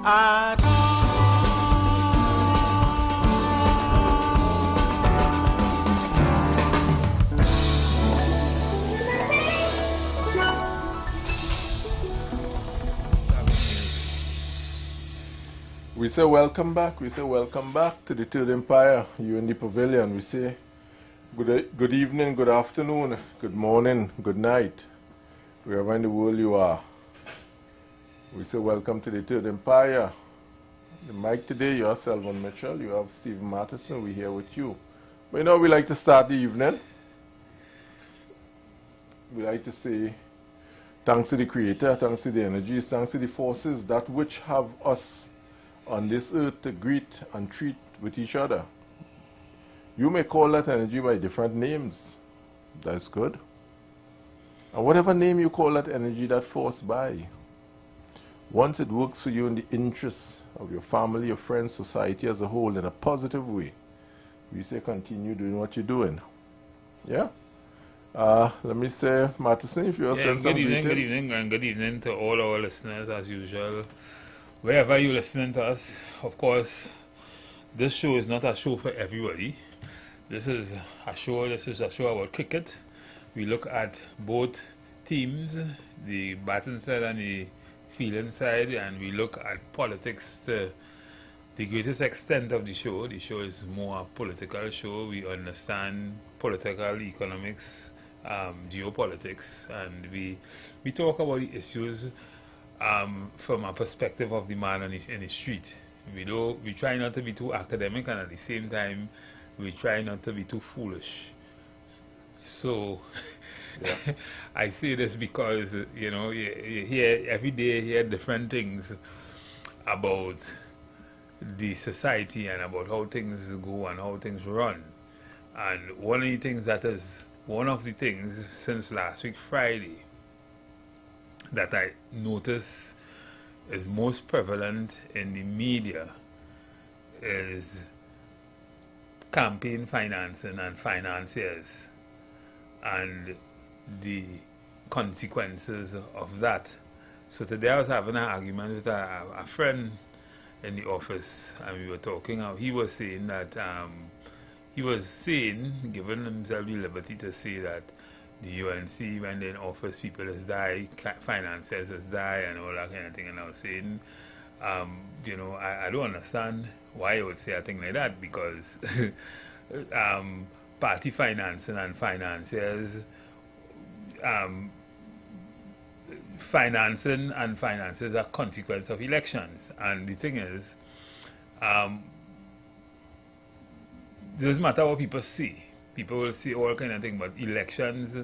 We say welcome back. We say welcome back to the Third Empire. You in the pavilion. We say good evening, good afternoon, good morning, good night, wherever in the world you are. We say welcome to the Third Empire. The mic today, you are Selvon Mitchell. You have Stephen Matheson. We're here with you. But you know, we like to start the evening. We like to say thanks to the Creator, thanks to the energies, thanks to the forces, that which have us on this earth to greet and treat with each other. You may call that energy by different names. That's good. And whatever name you call that energy, that force by, once it works for you in the interests of your family, your friends, society as a whole in a positive way, we say continue doing what you're doing. Yeah? Let me say, Matheson, if you're saying some greetings. Good evening, and good evening to all our listeners as usual. Wherever you're listening to us, of course, this show is not a show for everybody. This is a show about cricket. We look at both teams, the batting side and the fielding side, and we look at politics to the greatest extent of the show. The show is more a political show. We understand political economics, geopolitics, and we talk about the issues from a perspective of the man in the street. We try not to be too academic, and at the same time, we try not to be too foolish. So, yeah. I say this because, you know, you hear every day, you hear different things about the society and about how things go and how things run. And one of the things since last week, Friday, that I notice is most prevalent in the media is campaign financing and financiers and the consequences of that. So today I was having an argument with a friend in the office, and we were talking. He was saying that giving himself the liberty to say that the UNC, when they in office, people has died, financiers has died, and all that kind of thing. And I was saying, you know, I don't understand why I would say a thing like that, because party financing and financiers, financing and finances are consequence of elections. And the thing is, it doesn't matter what people see. People will say all kind of things, but elections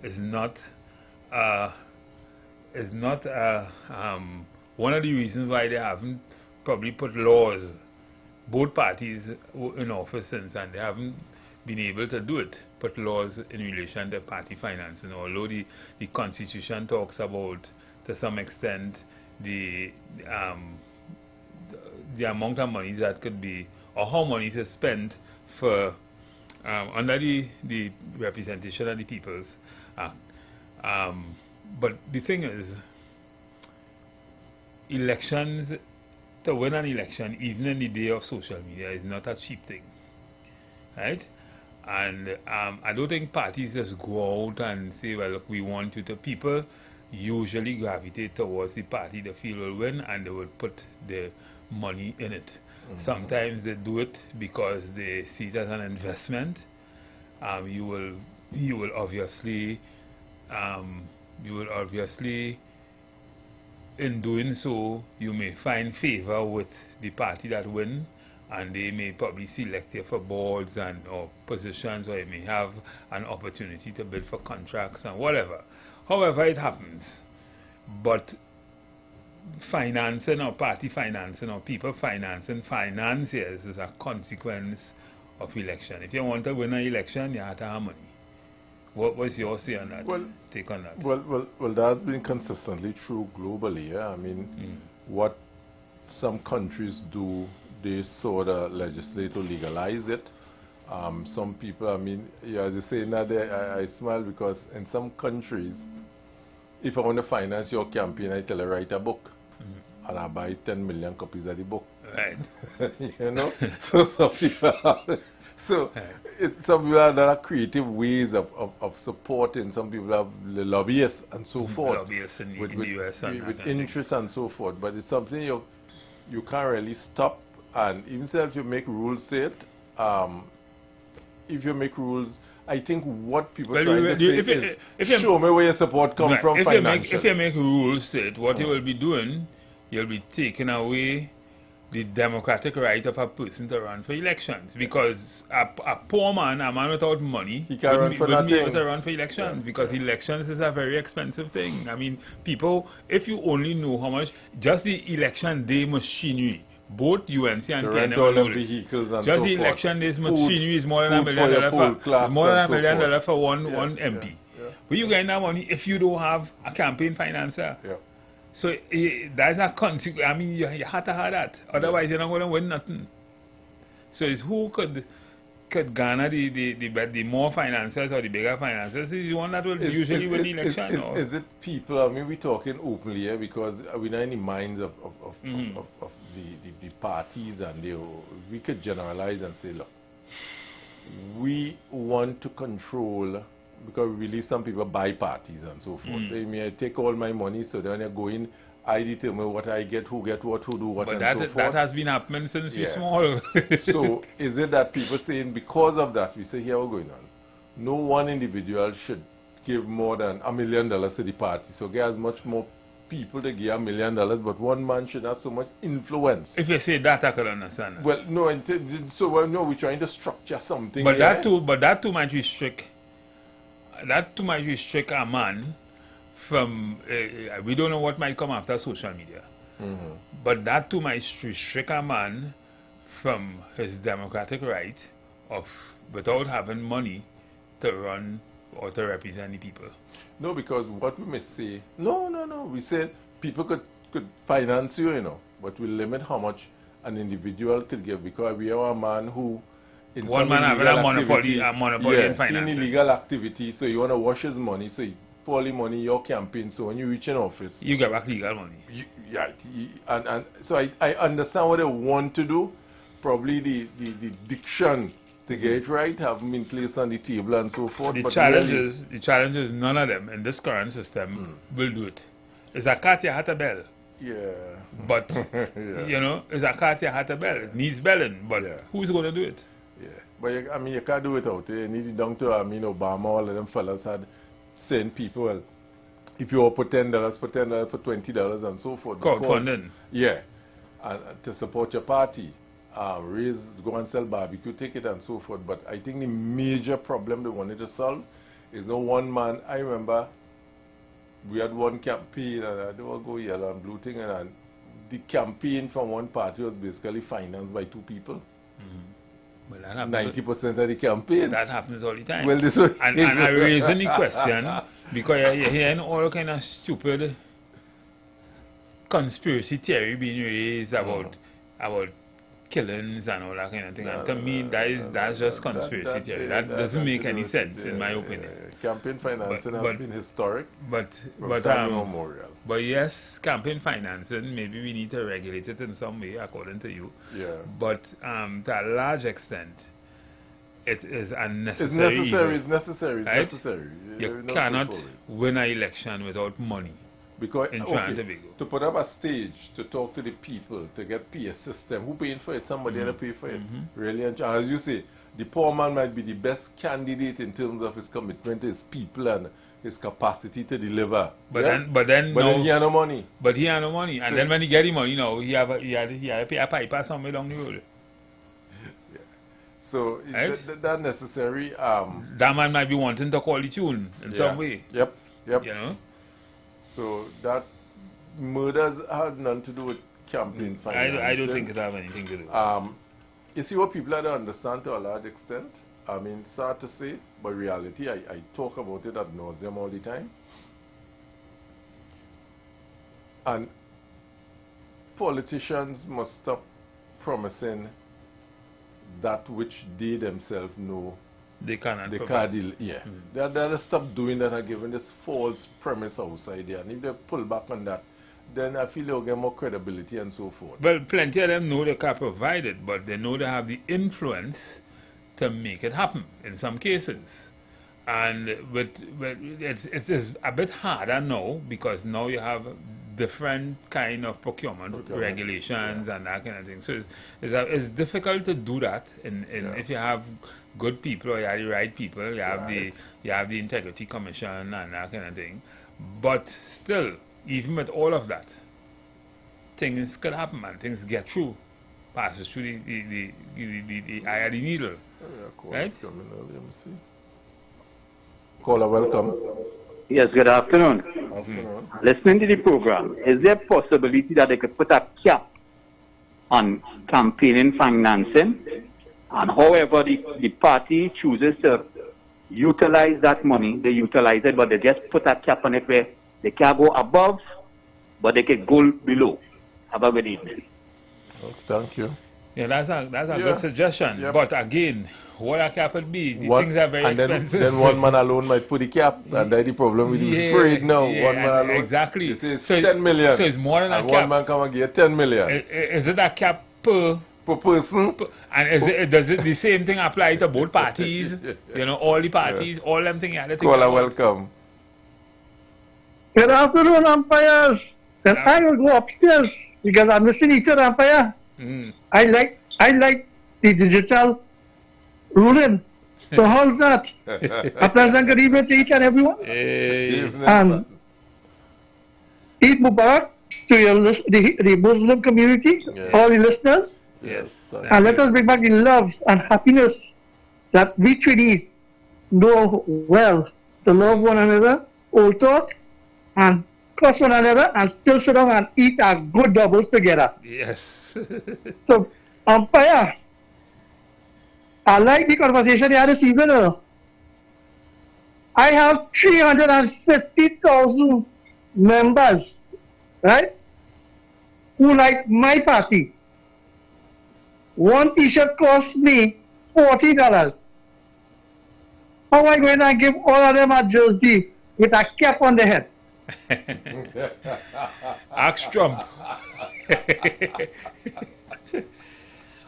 is not one of the reasons why they haven't probably put laws, both parties in office since, and they haven't been able to do it, put laws in relation to party financing. Although the Constitution talks about, to some extent, the amount of money that could be, or how money is spent for under the Representation of the People's Act. But the thing is, elections, to win an election, even in the day of social media, is not a cheap thing, right? And I don't think parties just go out and say, well, look, we want you to. People usually gravitate towards the party they feel will win, and they will put the money in it. Sometimes they do it because they see it as an investment. You will obviously, in doing so, you may find favor with the party that win, and they may probably select you for boards or positions, or you may have an opportunity to bid for contracts and whatever. However it happens, but financing or party financing or people financing financiers is a consequence of election. If you want to win an election, you have to have money. What was your say on that? Take on that? Well, that's been consistently true globally. Yeah, I mean, what some countries do, they sort of legislate or legalize it. Some people, I mean, yeah, as you say now, I smile because in some countries, if I want to finance your campaign, I tell you write a book. and I buy 10 million copies of the book. Right. You know? So some people have, so some people have other creative ways of supporting. Some people have the lobbyists and so forth. Lobbyists in the US and with interest and so forth. But it's something you can't really stop. And even if you make rules, say it, if you make rules, I think what people are trying to say is show me where your support comes from financially. If you make rules, say it, what you will be doing, you'll be taking away the democratic right of a person to run for elections, because a poor man, a man without money, he can't wouldn't be able to run for elections, because elections is a very expensive thing. I mean, people, if you only know how much, just the election day machinery, both UNC and PNM know this. Just the election day's machinery is more than $1 million for one MP. Where you getting that money if you don't have a campaign financer? Yeah. So that's a consequence. I mean, you have to have that. Otherwise, you're not going to win nothing. So it's who could garner the more financiers or the bigger financiers is the one that will usually win the election. Is it people? I mean, we're talking openly here because we're not in the minds of the parties, and we could generalize and say, look, we want to control, because we believe some people buy parties and so forth. They may take all my money, so then I go in, I determine what I get, who get what, who do what, and so forth. But that has been happening since we're small. So is it that people saying because of that, we say here what's going on? No one individual should give more than $1 million to the party. So get as much more people to give $1 million, but one man should have so much influence. If you say that, I could understand. Well, no, so no, we're trying to structure something. But that too might restrict. That too might restrict a man from. We don't know what might come after social media. But that too might restrict a man from his democratic right of without having money to run or to represent the people. No, because what we may say, no. We said people could finance you, but we limit how much an individual could give, because we are a man who, in one man having a monopoly in finance. In illegal activity, so you want to wash his money, so you pour the money your campaign, so when you reach an office, you get back legal money. And so I understand what they want to do. Probably the diction to get it right haven't been placed on the table and so forth. The challenge is none of them in this current system will do it. It's a cat you had to bell. Yeah. But, it's a cat you had to bell. It needs belling, but who's going to do it? Yeah. But, you can't do it out there. You need it down to, Obama, all of them fellas had saying people, well, if you all put $10, put $20 and so forth. Crowdfunding. Yeah. And to support your party. Go and sell barbecue ticket and so forth. But I think the major problem they wanted to solve is no one man. I remember we had one campaign, and I don't go yellow and blue thing, and the campaign from one party was basically financed by two people. Well, 90% of the campaign. That happens all the time. Well, this one and I raise the question because you're hearing all kind of stupid conspiracy theory being raised about killings and all that kind of thing. And to me, that's just conspiracy theory. That doesn't make any sense, in my opinion. Campaign financing has been historic. But yes, campaign financing, maybe we need to regulate it in some way, according to you. Yeah. But to a large extent, it is unnecessary. It's necessary. You cannot win an election without money. Because to put up a stage to talk to the people, to get PA system, who paying for it? Somebody else pay for it. Really, and as you say, the poor man might be the best candidate in terms of his commitment to his people and his capacity to deliver. But then he had no money. But he had no money, and then when he get the money, he had to pay a piper somewhere down the road. So that necessary. That man might be wanting to call the tune in some way. Yep. So that murders had nothing to do with campaign financing. I don't think it have anything to do. You see what people had to understand to a large extent. I mean, sad to say, but reality, I talk about it ad nauseum all the time. And politicians must stop promising that which they themselves know they cannot. They gotta stop doing that and giving this false premise outside there. And if they pull back on that, then I feel they'll get more credibility and so forth. Well, plenty of them know they can't provide it, but they know they have the influence to make it happen in some cases. And but it's a bit harder now because now you have different kind of procurement regulations and that kind of thing. So it's difficult to do that if you have good people or you have the right people, you have the Integrity Commission and that kind of thing. But still, even with all of that, things could happen and things get through, passes through the eye of the needle. Right? Let me see. Caller, welcome. Yes, good afternoon. Afternoon. Listening to the program, is there a possibility that they could put a cap on campaigning financing? And however the party chooses to utilize that money, they utilize it, but they just put a cap on it where they can't go above, but they can go below. Have a good evening. Okay, thank you. Yeah, that's a good suggestion. Yep. But again, what a cap would be, things are very expensive. Then one man alone might put the cap, and that's the problem with the trade now. One man alone. Exactly. They say it's 10 million. So it's more than a cap. One man come and get 10 million. Is it a cap per person? And does it the same thing apply to both parties? You know, all the parties, all them things. Caller, welcome. Good afternoon, umpires. And I will go upstairs because I'm listening to the umpire. I like the digital ruling. So how's that? A pleasant good evening to each and everyone. And Eid Mubarak to the Muslim community, all the listeners. Yes. And let us bring back the love and happiness that we Trinidadians know well to love one another, old talk, and cross one another, and still sit down and eat our good doubles together. Yes. So, umpire, I like the conversation you had this evening. I have 350,000 members, right, who like my party. One t-shirt costs me $40. How am I going to give all of them a jersey with a cap on the head? Ask Trump.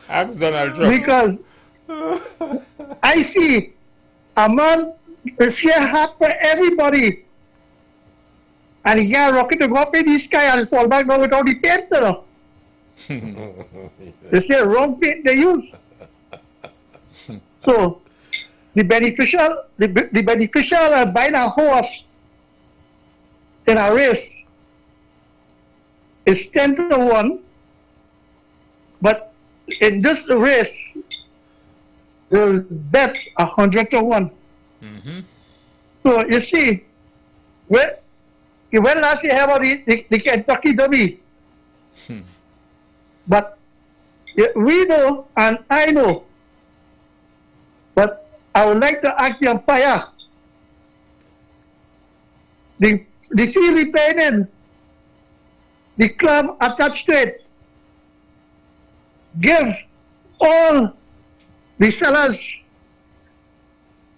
Ask Donald Trump. Because I see a man share hat for everybody, and he got a rocket to go up in the sky and fall back down without the paint. They say wrong paint they use. So the beneficial buying a horse in a race is 10-1, but in this race they'll bet 100-1. So you see, when last year about the Kentucky Derby, but we know and I know, but I would like to ask the umpire, the fee repayment, the club attached to it, give all the sellers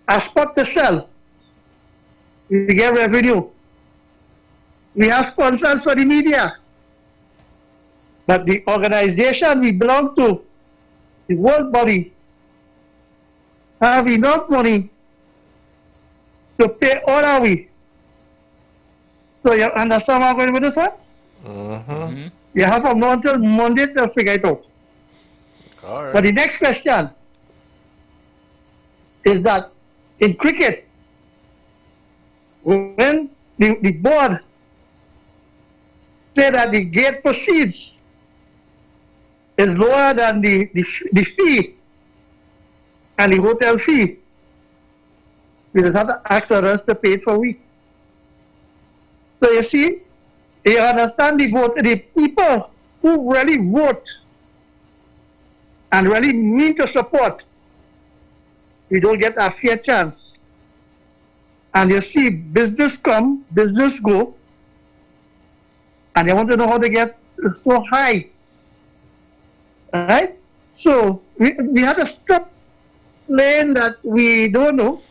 a spot to sell. We get revenue. We have sponsors for the media. But the organization we belong to, the world body, have enough money to pay all our we. So you understand what I'm going with this one? You have from now until Monday to figure it out. All right. But the next question is that in cricket, when the board say that the gate proceeds is lower than the fee and the hotel fee, we just have to ask others to pay it for we. So you see, you understand the vote, the people who really vote and really mean to support, we don't get a fair chance. And you see, business come, business go, and they want to know how they get so high. Right? So we have to stop playing that we don't know.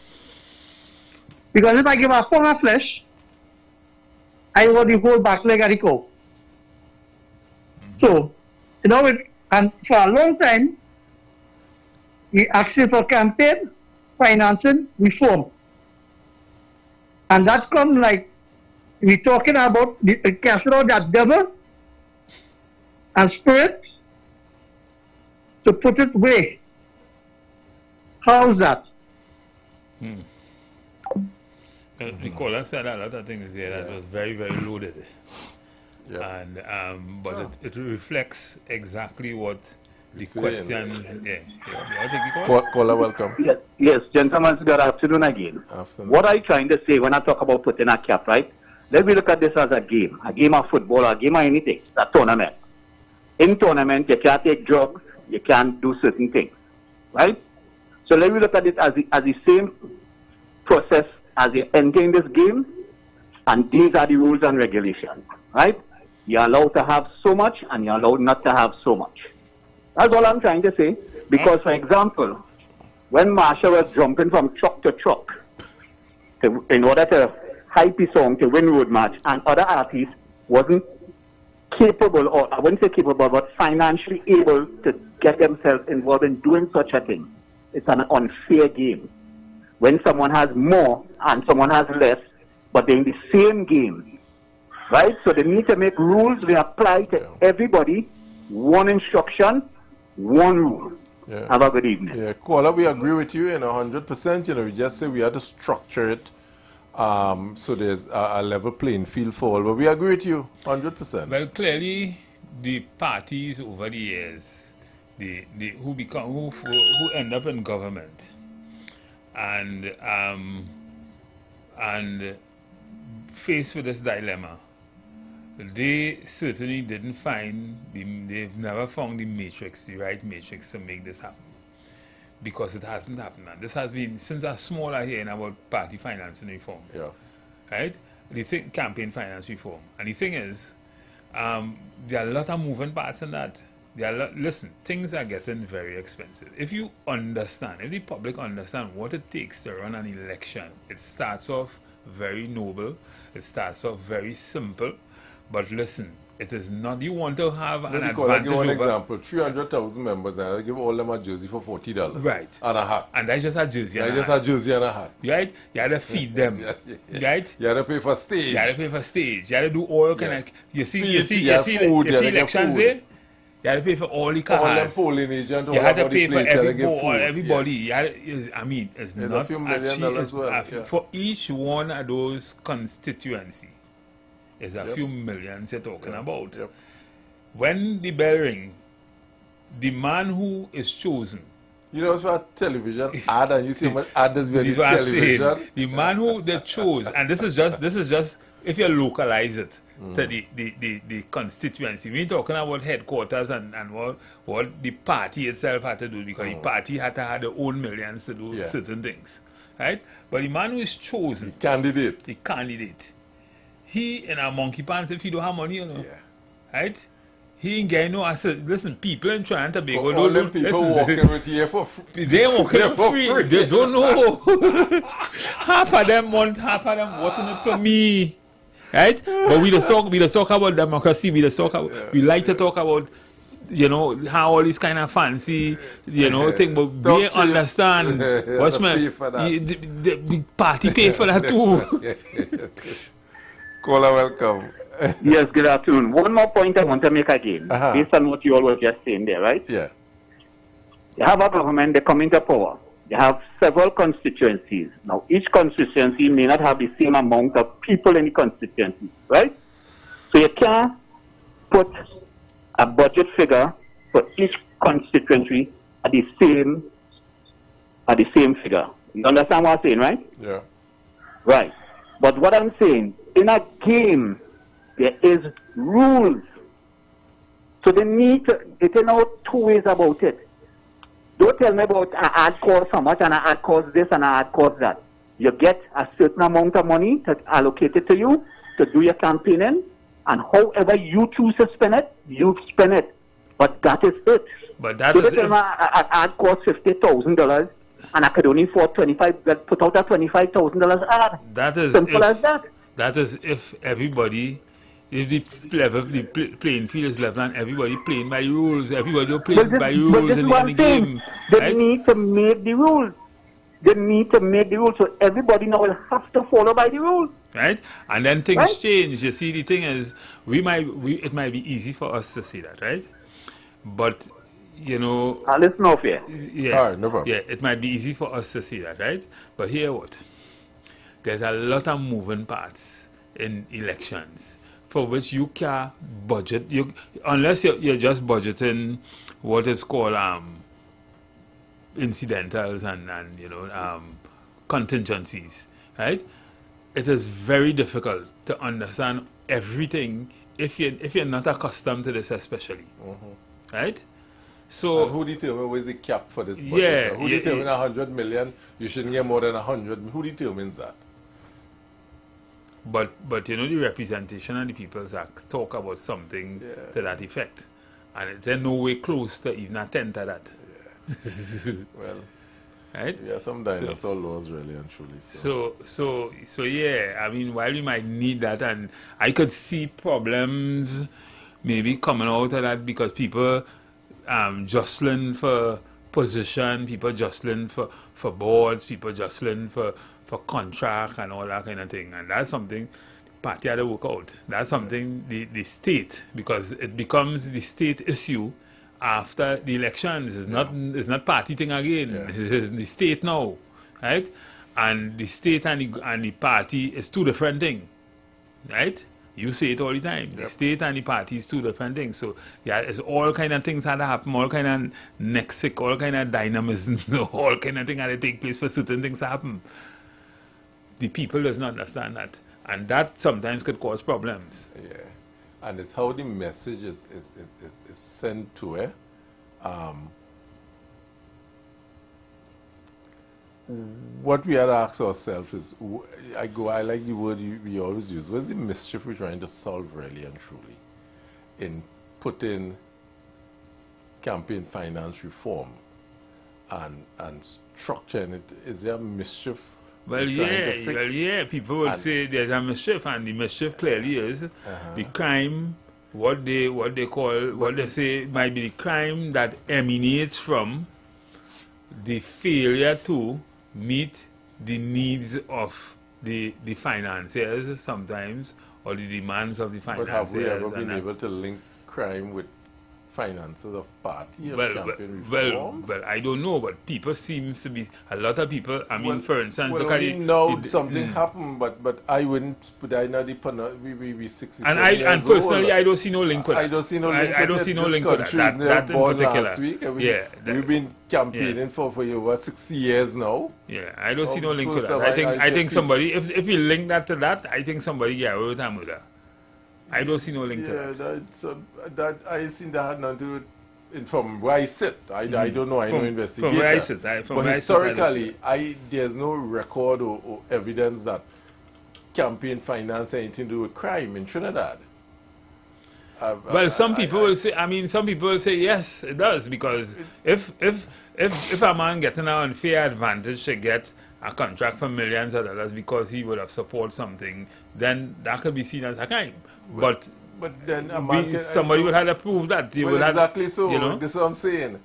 Because if I give a pound of flesh, I want the whole back leg of the cow. So, you know, and for a long time, we asking for campaign financing reform. And that come like, we talking about the casting out that devil and spirits to put it away. How's that? Nicola said a lot of things here that was very, very loaded. Yeah. And but it reflects exactly what the questions. I think Caller, welcome. Yes, gentlemen, good afternoon again. Afternoon. What I'm trying to say when I talk about putting a cap, right? Let me look at this as a game of football, a game of anything, a tournament. In tournament, you can't take drugs, you can't do certain things, right? So let me look at it as the same process as you enter in this game, and these are the rules and regulations, right? You're allowed to have so much, and you're allowed not to have so much. That's all I'm trying to say. Because, for example, when Marsha was jumping from truck to truck in order to hype his song to win Road March, and other artists wasn't capable, or I wouldn't say capable, but financially able to get themselves involved in doing such a thing, it's an unfair game. When someone has more and someone has less, but they're in the same game, right? So they need to make rules we apply to everybody, one instruction, one rule. Yeah. Have a good evening. Yeah, Caller, we agree with you, 100%. We just say we have to structure it so there's a level playing field for all. But we agree with you, 100%. Well, clearly, the parties over the years, who end up in government, and faced with this dilemma, they certainly didn't find, they've never found the right matrix to make this happen. Because it hasn't happened. And this has been, since I smaller here in about party financing reform. Yeah. Right? Campaign finance reform. And the thing is, there are a lot of moving parts in that. Listen, things are getting very expensive. If you understand, if the public understand what it takes to run an election, it starts off very noble, it starts off very simple, but listen, it is not, you want to have an advantage I'll give one over... example, 300,000 members, and I'll give all them a jersey for $40. Right. And a hat. And that's just a jersey and a hat. That's just a jersey and a hat. Right? You had to feed them. Right? You had to pay for stage. You had to pay for stage. You had to do all kind of... You see elections there? You had to pay for all the cars. All them polling agents. You had to pay for everybody. Yeah. I mean, it's not a few $1 million as well. For each one of those constituency, it's a few millions you're talking about. Yep. When the bell ring, the man who is chosen. You know, it's a television ad, and you see how much ad is very television. The man who they chose, and this is just if you localize it to the constituency. We're talking about headquarters and what the party itself had to do, because the party had to have their own millions to do certain things. Right? But the man who is chosen, the candidate, he in a monkey pants if he don't have money, right? He ain't getting no answer. Listen, people in Trinidad and Tobago all them people walking with here for free. They walking for free. They don't know. half of them voting it for me. Right? But we just talk about democracy, we like to talk about, how all this kind of fancy, thing, but we understand what's the party pay for that too. Caller, welcome. Yes, good afternoon. One more point I want to make again, based on what you all were just saying there, right? Yeah. You have a government, they come into power. You have several constituencies. Now, each constituency may not have the same amount of people in the constituency, right? So you can't put a budget figure for each constituency at the same figure. You understand what I'm saying, right? Yeah. Right. But what I'm saying, in a game, there is rules. So they know two ways about it. Don't tell me about an ad costs how much and an ad costs this and an ad costs that. You get a certain amount of money that's allocated to you to do your campaigning, and however you choose to spend it, you spend it. But that is it. But that is it. An ad costs $50,000 and I could only afford put out a $25,000 ad. That is simple as that. That is if everybody If the playing field is level and everybody playing by the rules, everybody But playing this, by the but rules this in is the one thing. game, They right? need to make the rules. They need to make the rules, so everybody now will have to follow by the rules. Right? And then things Right. change. You see, the thing is, it might be easy for us to see that, right? But, you know, Listen off here. yeah, All right, no problem. yeah, it might be easy for us to see that, right? But here what? There's a lot of moving parts in elections for which you can't budget, unless you're just budgeting what is called incidentals and you know, contingencies, right? It is very difficult to understand everything if you're not accustomed to this, especially, right? So And who determines what is the cap for this budget? Yeah, Who yeah, determines 100 million? You shouldn't get more than 100. Who determines that? But you know, the representation of the People's Act talk about something to that effect, and it's in no way close to even a tenth of that. Well, Right? yeah, some dinosaur laws really and truly. So yeah, I mean, while we might need that, and I could see problems maybe coming out of that because people jostling for position, people jostling for boards, people jostling for contract and all that kind of thing, and that's something party had to work out. That's something the state, because it becomes the state issue after the elections. It's not party thing again. Yeah. It is the state now, right? And the state and the party is two different things, right? You say it all the time. The state and the party is two different things. So yeah, it's all kind of things had to happen, all kind of nexic, all kind of dynamism, all kind of things had to take place for certain things to happen. The people does not understand that, and that sometimes could cause problems. Yeah, and it's how the message is sent to it. What we had to ask ourselves is, I like the word we always use, what's the mischief we're trying to solve really and truly in putting campaign finance reform and structuring it? Is there mischief? Well, yeah, people would say there's a mischief, and the mischief clearly is the crime, what they say might be the crime that emanates from the failure to meet the needs of the financiers sometimes, or the demands of the financiers. But have we ever been able to link crime with finances of party or campaign reform? Well, I don't know, but people seems to be, a lot of people, I mean, for instance, look at we know something happened, but I wouldn't put I know we 67 and personally, I don't see no link with that. I don't see no link. I don't see no link with that. That in particular. Last week, we've been campaigning for over 60 years now. Yeah, I don't see no link with first that. of all, I think somebody, if you link that to that, I think somebody get away with that murder. I don't see no link to that. That I seen that had nothing to do with, from where I sit. I don't know. I know investigator. From where I sit. But historically, there's no record or evidence that campaign finance had anything to do with crime in Trinidad. Well, some people will say. I mean, some people will say yes, it does, because if a man getting an unfair advantage to get a contract for millions of dollars because he would have supported something, then that could be seen as a crime. But then a man somebody would have to prove that. Exactly so. You know? This is what I'm saying.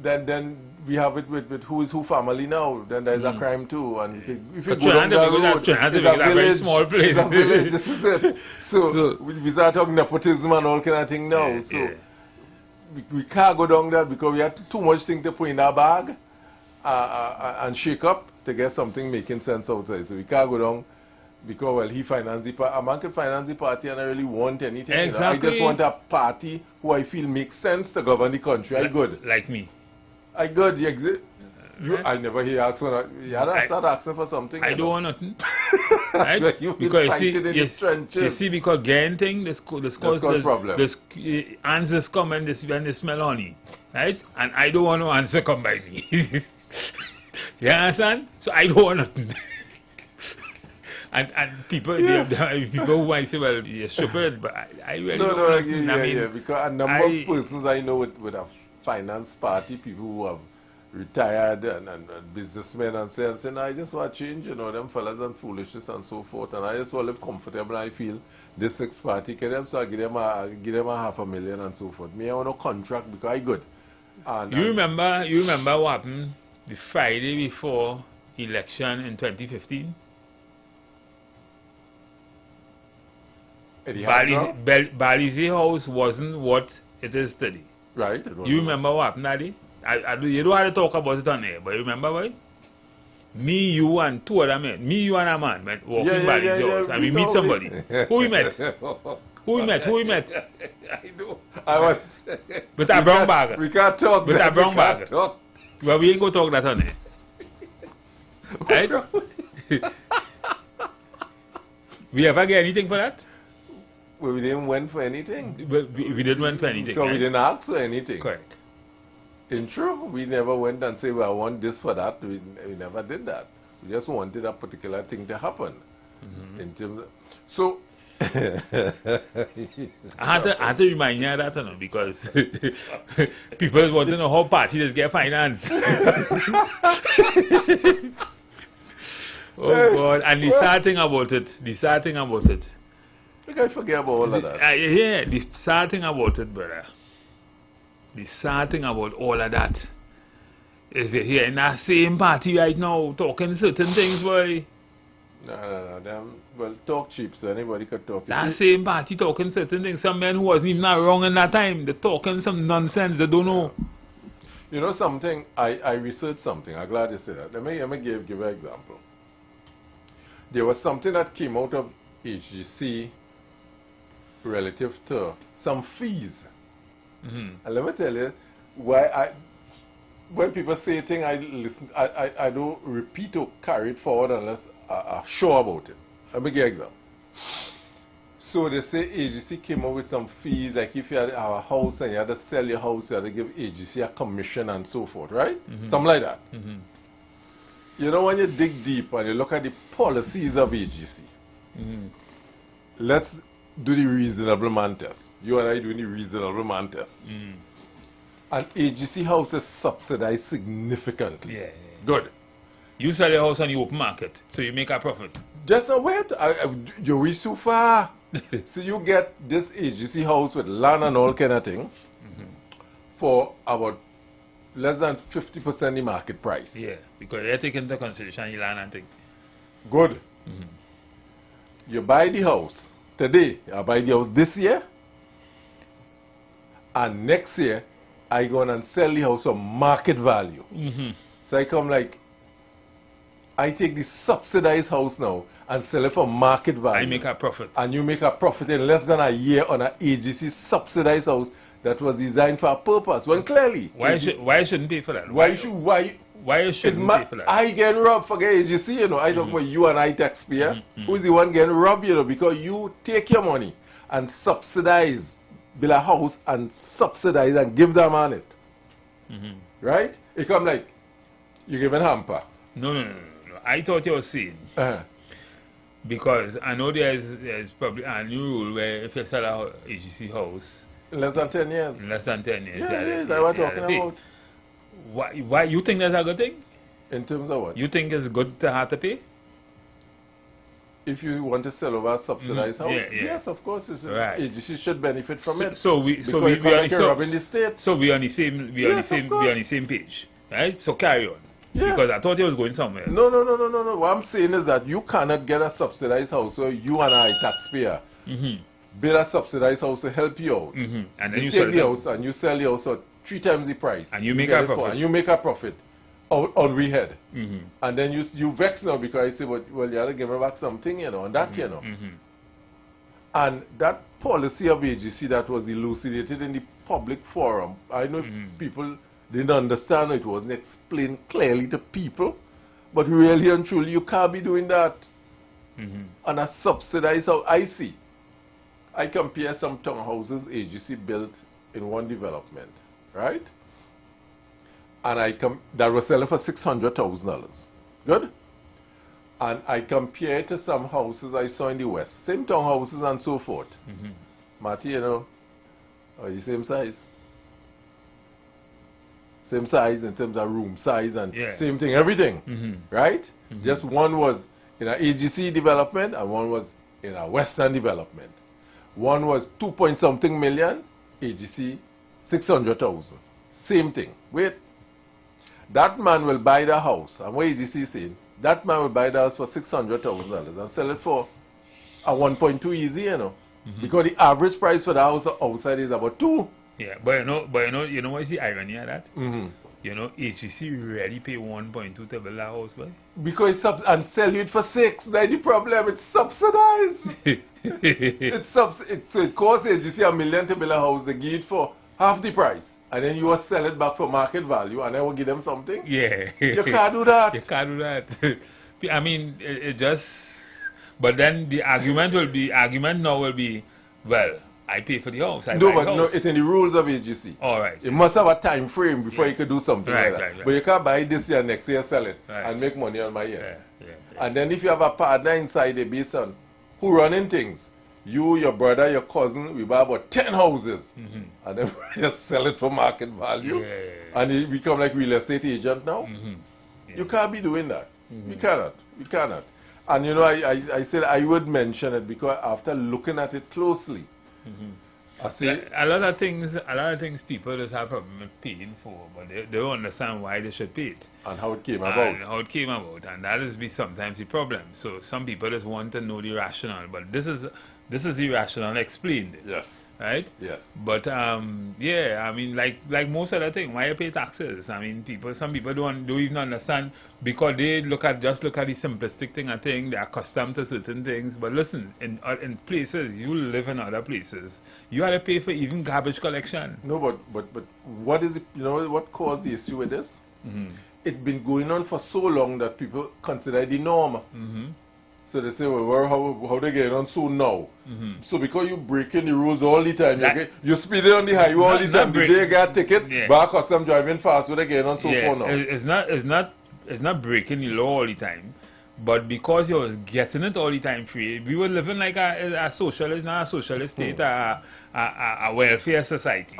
Then we have it with who is who family now. Then there's a crime too. And if you go down that road, it's a very small place. It's a village. This is it. So we start talking nepotism and all kind of thing now. We can't go down that because we have too much thing to put in our bag and shake up to get something making sense outside. So we can't go down because, well, he financed the party. A man can finance the party and I really want anything. Exactly. You know? I just want a party who I feel makes sense to govern the country. I good. Like me. I good. I never hear ask for you had to start asking for something. I don't want nothing. Right? Because you see, because getting thing, this cause problem. This answers come when they smell honey. Right? And I don't want no answer come by me. You understand? So I don't want nothing. And people who might say, well, you're stupid, but I really don't want nothing. Yeah, because a number of persons I know with a finance party, people who have retired and businessmen and say, no, I just want change, you know, them fellas and foolishness and so forth, and I just want to live comfortable. I feel this next party can them, so I give them a $500,000 and so forth. Me, I want no contract because I good. And, You remember what happened the Friday before election in 2015? Balize House wasn't what it is today. Right. You remember what happened that day? You don't have to talk about it on air, but you remember why? Me, you, and two other men. Me, you, and a man met walking Balize House, and we meet somebody. Who we met? Who we met? I know. I was. With a brown bag. We can't talk. With a brown bag. Well, we ain't going to talk that on air. Right? We ever get anything for that? Well, we didn't win for anything. We didn't win for anything. Because we didn't ask for anything. Correct. In true, we never went and said, well, I want this for that. We never did that. We just wanted a particular thing to happen. In terms of, so, I had to remind you of that, you know, because people want to know how parties get finance. Oh, God. And the sad thing about it, I can't forget about all of that. Yeah, the sad thing about it, brother, the sad thing about all of that is you're here in that same party right now talking certain things, boy. No. Well, talk cheap, so anybody could talk. That same party talking certain things. Some men who wasn't even that wrong in that time, they're talking some nonsense they don't know. You know something? I researched something. I'm glad you said that. Let me give an example. There was something that came out of HGC relative to some fees. And let me tell you why when people say things, I listen. I don't repeat or carry it forward unless I'm sure about it. Let me give an example. So they say AGC came up with some fees, like if you had a house and you had to sell your house, you had to give AGC a commission and so forth, right? Something like that. You know, when you dig deep and you look at the policies of AGC, let's do the reasonable man test. You and I doing the reasonable man test. And AGC houses subsidized significantly. Yeah. Good. You sell your house on the open market, so you make a profit. Just a wait. You wish so far. So you get this AGC house with land and all kind of thing for about less than 50% the market price. Yeah, because you take into consideration the land and thing. Good. You buy the house today. I buy the house this year. And next year, I go on and sell the house for market value. So I come like, I take the subsidized house now and sell it for market value. I make a profit. And you make a profit in less than a year on an AGC subsidized house that was designed for a purpose. When clearly, why shouldn't pay for that? Why shouldn't pay for that? I getting robbed for AGC, you know. I don't for you and I taxpayer. Who's the one getting robbed, you know, because you take your money and subsidize, build a house and subsidize and give them on it. Right? It come like, you giving hamper. No. I thought you were saying, because I know there's probably a new rule where if you sell a AGC house, in less than 10 years. In less than 10 years. Yeah, that's what we're talking about. Why you think that's a good thing? In terms of what? You think it's good to have to pay? If you want to sell over a subsidized house, yes, of course, AGC should benefit from it. So we on the same page, right? So carry on. Yeah. Because I thought he was going somewhere. No. What I'm saying is that you cannot get a subsidized house, so you and I, taxpayer, build a subsidized house to help you out. And then you take the house and you sell the house for 3 times the price. And you make a profit. And you make a profit on we head. And then you vex now because you say, well, you have to give me back something, you know, and that, you know. And that policy of AGC that was elucidated in the public forum, I know if people didn't understand, it wasn't explained clearly to people, but really and truly you can't be doing that on a subsidized house. I compare some townhouses AGC built in one development, right? And that was selling for $600,000. Good? And I compare it to some houses I saw in the West, same townhouses and so forth. Marty, you know, are you same size? Same size in terms of room size and Yeah. same thing, everything. Right? Just one was in a AGC development and one was in a Western development. One was 2 point something million, AGC 600,000. Same thing. Wait. That man will buy the house, and what AGC is saying, that man will buy the house for $600,000 and sell it for a 1.2 easy, you know. Because the average price for the house outside is about 2. Yeah, but you know what's the irony of that? You know, HGC really pay 1.2 to build a house, boy. Because and sell you it for 6. That's the problem. It's subsidized. So it costs AGC $1 million to build a house. They give it for half the price, and then you will sell it back for market value, and then will give them something. Yeah, You can't do that. you can't do that. I mean, it just. But then the argument now will be, well, I pay for the house. No, but no, it's in the rules of AGC. All right. You must have a time frame before you can do something Right, like that. right. But you can't buy this year, next year, sell it, Right. and make money on my year. Yeah. And then if you have a partner inside the basin who running things, you, your brother, your cousin, we buy about 10 houses, and then we just sell it for market value, and you become like real estate agent now. You can't be doing that. We cannot. And you know, I said I would mention it because after looking at it closely, I say A lot of things people just have problem with paying for, but they don't understand why they should pay it. and how it came And about. how it came about, and that is be sometimes the problem. So some people just want to know the rationale, but this is the rationale explained, Yes. right? Yes. But yeah, I mean, like most other thing, why you pay taxes? I mean, some people don't even understand because they just look at the simplistic thing. I think they're accustomed to certain things. But listen, in places you live in other places, you have to pay for even garbage collection. No, but what is it? You know what caused the issue with this? It's been going on for so long that people consider it the norm. So they say, well, how they get on so now? So because you breaking the rules all the time, you speeding on the highway all the time. The day you get a ticket, back custom driving fast, what they get on so far now? It's not breaking the law all the time, but because you was getting it all the time free, we were living like a socialist, not a socialist state, a welfare society.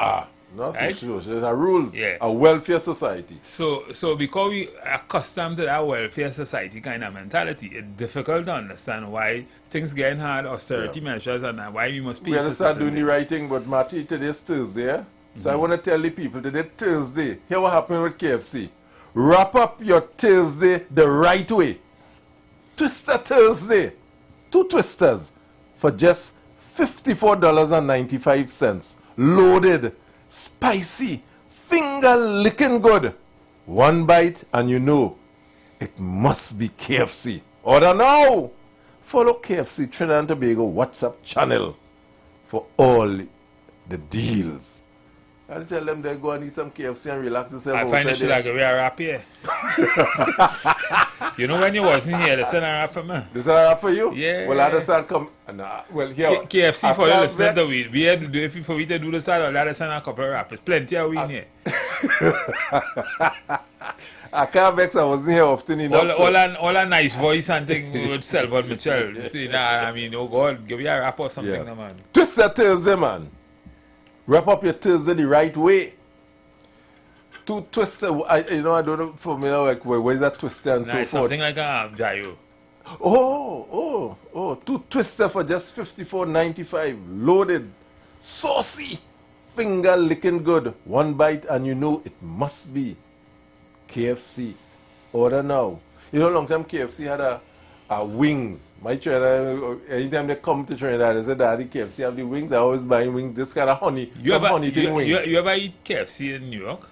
Not Right? social, there's a rules. Yeah. A welfare society. So because we are accustomed to that welfare society kind of mentality, it's difficult to understand why things getting hard, austerity measures, and why we must pay We for understand certain doing the right thing, but Marty, today's Thursday, eh? So I want to tell the people today Thursday. Here what happened with KFC. Wrap up your Thursday the right way. Twister Thursday. 2 twisters for just $54.95. Loaded, spicy, finger licking good. One bite and you know it must be KFC. Order now. Follow KFC Trinidad and Tobago WhatsApp channel for all the deals. I'll tell them they go and eat some KFC and relax themselves. I find it should like a real rap here. You know when you wasn't here, they sent a rap for me. This is a wrap for you? Yeah. Well, I understand. Come. Well, here. KFC for the after listeners, Vex- we had to do if for we to do the salad, let us send a couple of rappers. Plenty of we in here. I can't vex. I wasn't here often enough. All a nice voice and thing with Selvon Mitchell. See, nah, I mean, oh God, give me a rap or something, Yeah. no, man. Twister Thursday, man. Wrap up your Thursday the right way. 2 twister. I don't know familiar like where is that twister and Nah, so it's forth. something like a Jayo. 2 twister for just $54.95. Loaded, saucy, finger licking good. One bite and you know it must be KFC. Order now. You know, long time KFC had a wings. My Trinidad, anytime they come to Trinidad, they say, Daddy, KFC have the wings. I always buy wings. This kind of honey. You honey thing wings. you ever eat KFC in New York?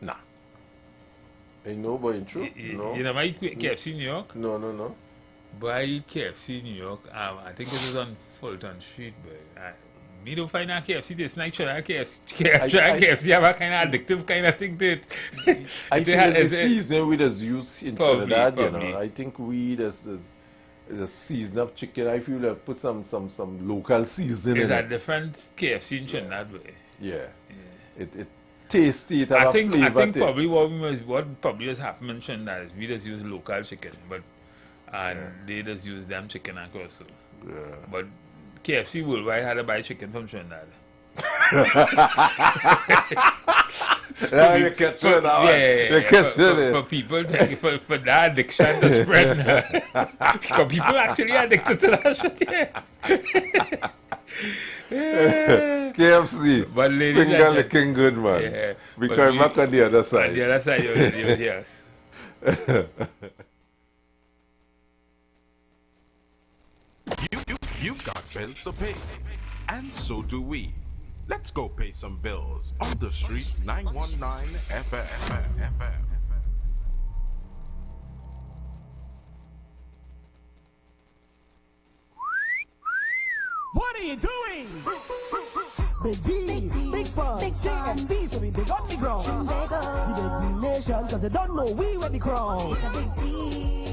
Nah. Ain't no, but in truth, no. You never eat KFC in New York? No. But I eat KFC in New York. I think it was on Fulton Street, but me don't find that KFC tastes like Trinidad KFC have a kind of addictive kind of thing to it. I think it's the season we just use in Trinidad, you probably. know. I think we just season up chicken. I feel like put some local seasoning It's in a it. different KFC in Trinidad, but Yeah. It tasty, it I have a think flavor to it. probably what probably just happened in Trinidad is we just use local chicken, and they just use them chicken across. So. Yeah. But KFC worldwide had to buy chicken from Trinidad. Yeah, you catch it now. Yeah, You catch it. for people, for that addiction to spread now. Because people actually addicted to that shit, yeah. KFC. But ladies Finger and licking good, man. Yeah, because back on the other side. On the other side, you'll hear us. You've got bills to pay, and so do we. Let's go pay some bills on the street 919 FM. What are you doing? Big D, big fun, KFC, so we big on the ground. You big nation, cause you don't know we where the crown.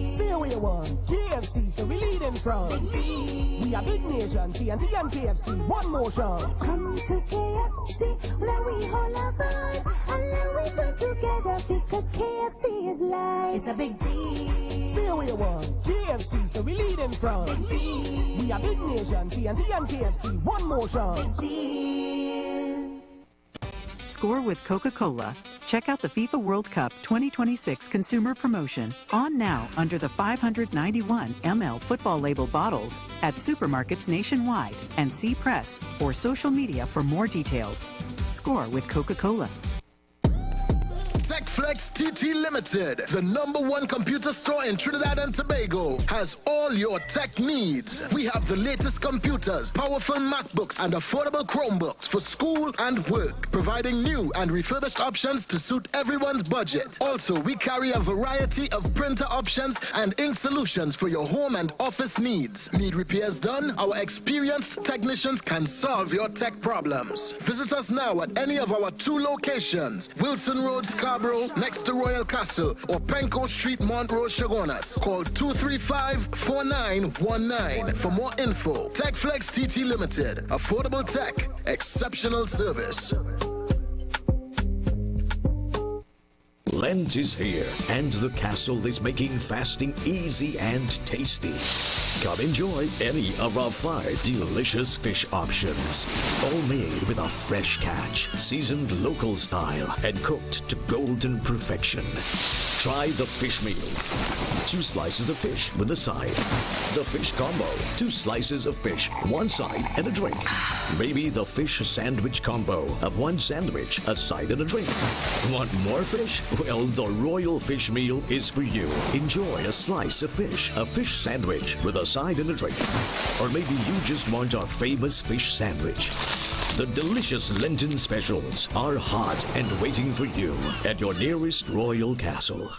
Say what you want, KFC, so we lead in front. We are big nation, TNT and KFC, one motion. Come to KFC, let we hold our vibe, and let we join together, because KFC is life. It's a big deal. Say what you want, KFC, so we lead in front. We are big nation, TNT and KFC, one motion. Score with Coca-Cola. Check out the FIFA World Cup 2026 consumer promotion on now under the 591 ml football label bottles at supermarkets nationwide and see press or social media for more details. Score with Coca-Cola. TechFlex TT Limited, the #1 computer store in Trinidad and Tobago, has all your tech needs. We have the latest computers, powerful MacBooks, and affordable Chromebooks for school and work, providing new and refurbished options to suit everyone's budget. Also, we carry a variety of printer options and ink solutions for your home and office needs. Need repairs done? Our experienced technicians can solve your tech problems. Visit us now at any of our 2 locations, Wilson Road, Scarborough, next to Royal Castle, or Penco Street, Montrose, Chagonas. Call 235-4919 for more info. TechFlex TT Limited. Affordable tech. Exceptional service. Lent is here, and the castle is making fasting easy and tasty. Come enjoy any of our 5 delicious fish options, all made with a fresh catch, seasoned local style, and cooked to golden perfection. Try the fish meal. 2 slices of fish with a side. The fish combo. 2 slices of fish, 1 side, and a drink. Maybe the fish sandwich combo of 1 sandwich, a side, and a drink. Want more fish? Well, the Royal Fish Meal is for you. Enjoy a slice of fish, a fish sandwich with a side and a drink. Or maybe you just want our famous fish sandwich. The delicious Lenten specials are hot and waiting for you at your nearest Royal Castle.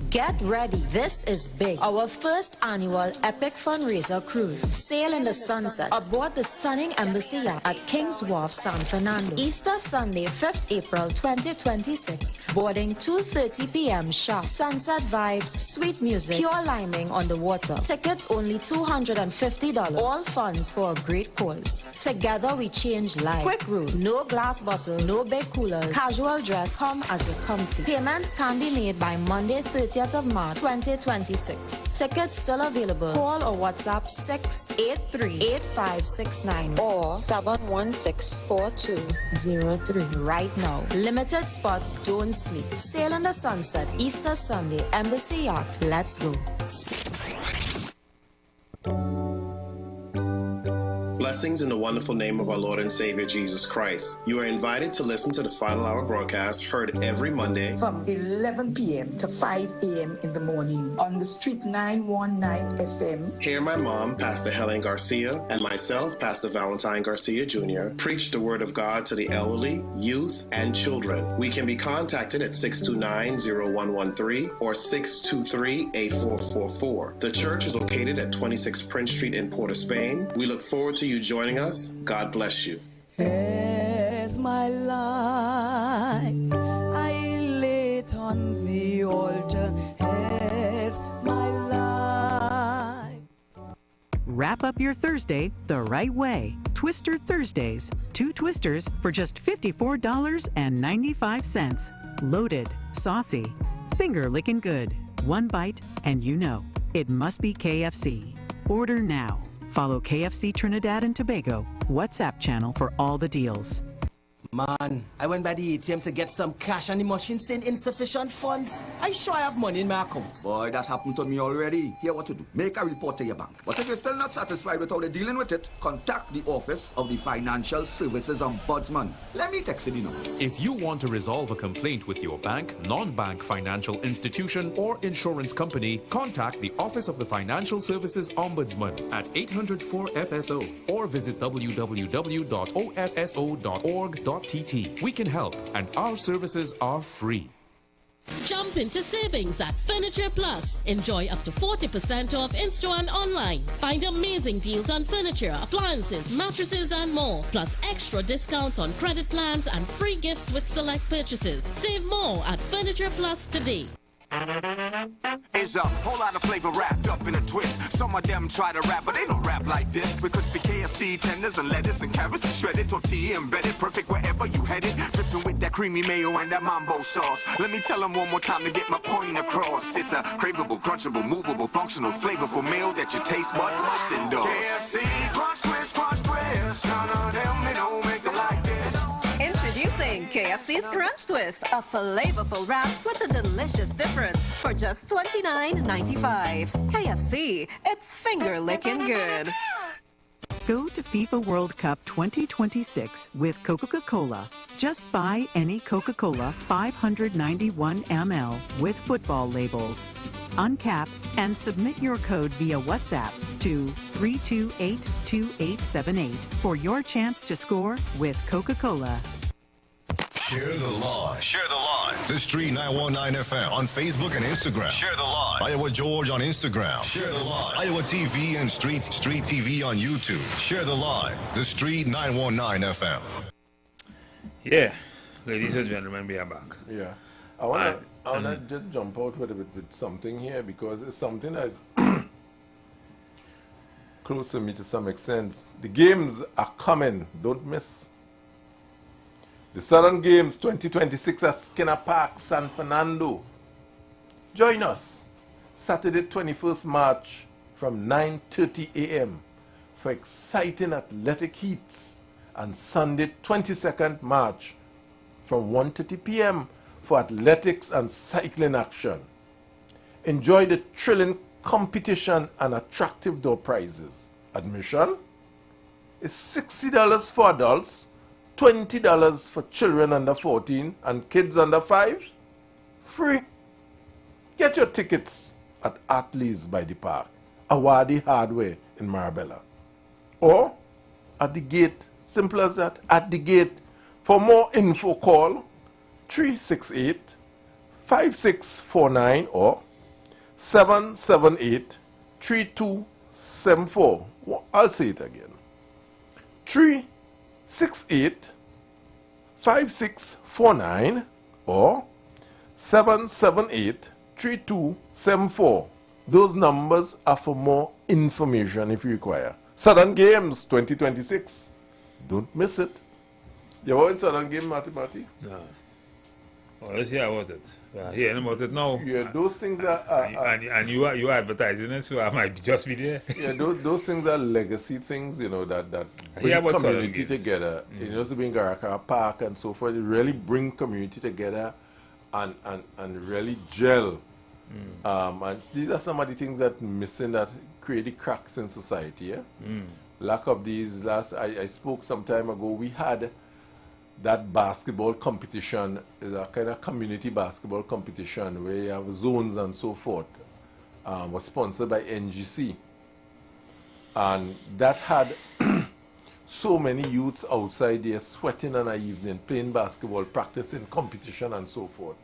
Get ready. This is big. Our first annual epic fundraiser cruise. Sail in the sunset aboard the stunning embassy yacht at King's Wharf, San Fernando. Easter Sunday, 5th April 2026. Boarding 2:30 p.m. sharp. Sunset vibes, sweet music, pure liming on the water. Tickets only $250. All funds for a great cause. Together we change lives. Quick route, no glass bottle, no big coolers. Casual dress, come as a comfy. Payments can be made by Monday, 30th of March 2026. Tickets still available. Call or WhatsApp 683-8569 or 716-4203 right now. Limited spots, don't sleep. Sail in the sunset, Easter Sunday, Embassy Yacht. Let's go. Blessings in the wonderful name of our Lord and Savior Jesus Christ. You are invited to listen to the Final Hour broadcast heard every Monday from 11 p.m. to 5 a.m. in the morning on the Street 919 FM. Hear my mom, Pastor Helen Garcia, and myself, Pastor Valentine Garcia Jr., preach the Word of God to the elderly, youth, and children. We can be contacted at 629-0113 or 623-8444. The church is located at 26 Prince Street in Port of Spain. We look forward to you joining us. God bless you. As my life I lay it on the altar, as my life. Wrap up your Thursday the right way. Twister Thursdays. 2 twisters for just $54.95. Loaded, saucy, finger-licking good. 1 bite and you know it must be KFC. Order now. Follow KFC Trinidad and Tobago WhatsApp channel for all the deals. Man, I went by the ATM to get some cash and the machine saying insufficient funds. I sure I have money in my account. Boy, that happened to me already. Here what to do. Make a report to your bank. But if you're still not satisfied with how they're dealing with it, contact the Office of the Financial Services Ombudsman. Let me text you now. If you want to resolve a complaint with your bank, non-bank financial institution, or insurance company, contact the Office of the Financial Services Ombudsman at 804-FSO or visit www.ofso.org.tt. We can help, and our services are free. Jump into savings at Furniture Plus. Enjoy up to 40% off in-store and online. Find amazing deals on furniture, appliances, mattresses, and more. Plus extra discounts on credit plans and free gifts with select purchases. Save more at Furniture Plus today. It's a whole lot of flavor wrapped up in a twist. Some of them try to rap, but they don't rap like this. Because the KFC tenders and lettuce and carrots and shredded tortilla embedded, perfect wherever you headed. Dripping with that creamy mayo and that mambo sauce. Let me tell them one more time to get my point across. It's a craveable, crunchable, movable, functional, flavorful meal that your taste buds must endorse. KFC crunch twist, crunch twist. None of them, they don't make them like this. Introducing KFC's Crunch Twist, a flavorful wrap with a delicious difference for just $29.95. KFC, it's finger-licking good. Go to FIFA World Cup 2026 with Coca-Cola. Just buy any Coca-Cola 591 ml with football labels. Uncap and submit your code via WhatsApp to 3282878 for your chance to score with Coca-Cola. Share the live. Share the live. The Street 919 FM on Facebook and Instagram. Share the live. Iowa George on Instagram. Share the live. Iowa TV and Street TV on YouTube. Share the live. The Street 919 FM. Yeah, ladies and gentlemen, we are back. Yeah. I want to just jump out with something here, because it's something that's close to me to some extent. The games are coming. Don't miss. The Southern Games 2026 at Skinner Park, San Fernando. Join us Saturday 21st March from 9:30 a.m. for exciting athletic heats, and Sunday 22nd March from 1:30 p.m. for athletics and cycling action. Enjoy the thrilling competition and attractive door prizes. Admission is $60 for adults, $20 for children under 14 and kids under 5. Free. Get your tickets at Atlee's by the Park, Awadi Hardware in Marabella, or at the gate. Simple as that, at the gate. For more info, call 368-5649 or 778-3274. I'll say it again. 368-5649 or 778-3274. Those numbers are for more information if you require. Southern Games 2026. Don't miss it. You were in Southern Game, Matty? No. Oh, let's hear about it. Hearing about it now. Yeah, those things are... and you are advertising it, so I might just be there. Yeah, those things are legacy things, you know, that bring community together. You know, to bring Garakara Park and so forth, it really bring community together and really gel. And these are some of the things that missing, that create the cracks in society. Yeah? Lack of these. I spoke some time ago, we had that basketball competition, is a kind of community basketball competition where you have zones and so forth. Was sponsored by NGC. And that had so many youths outside there sweating on an evening, playing basketball, practicing competition and so forth.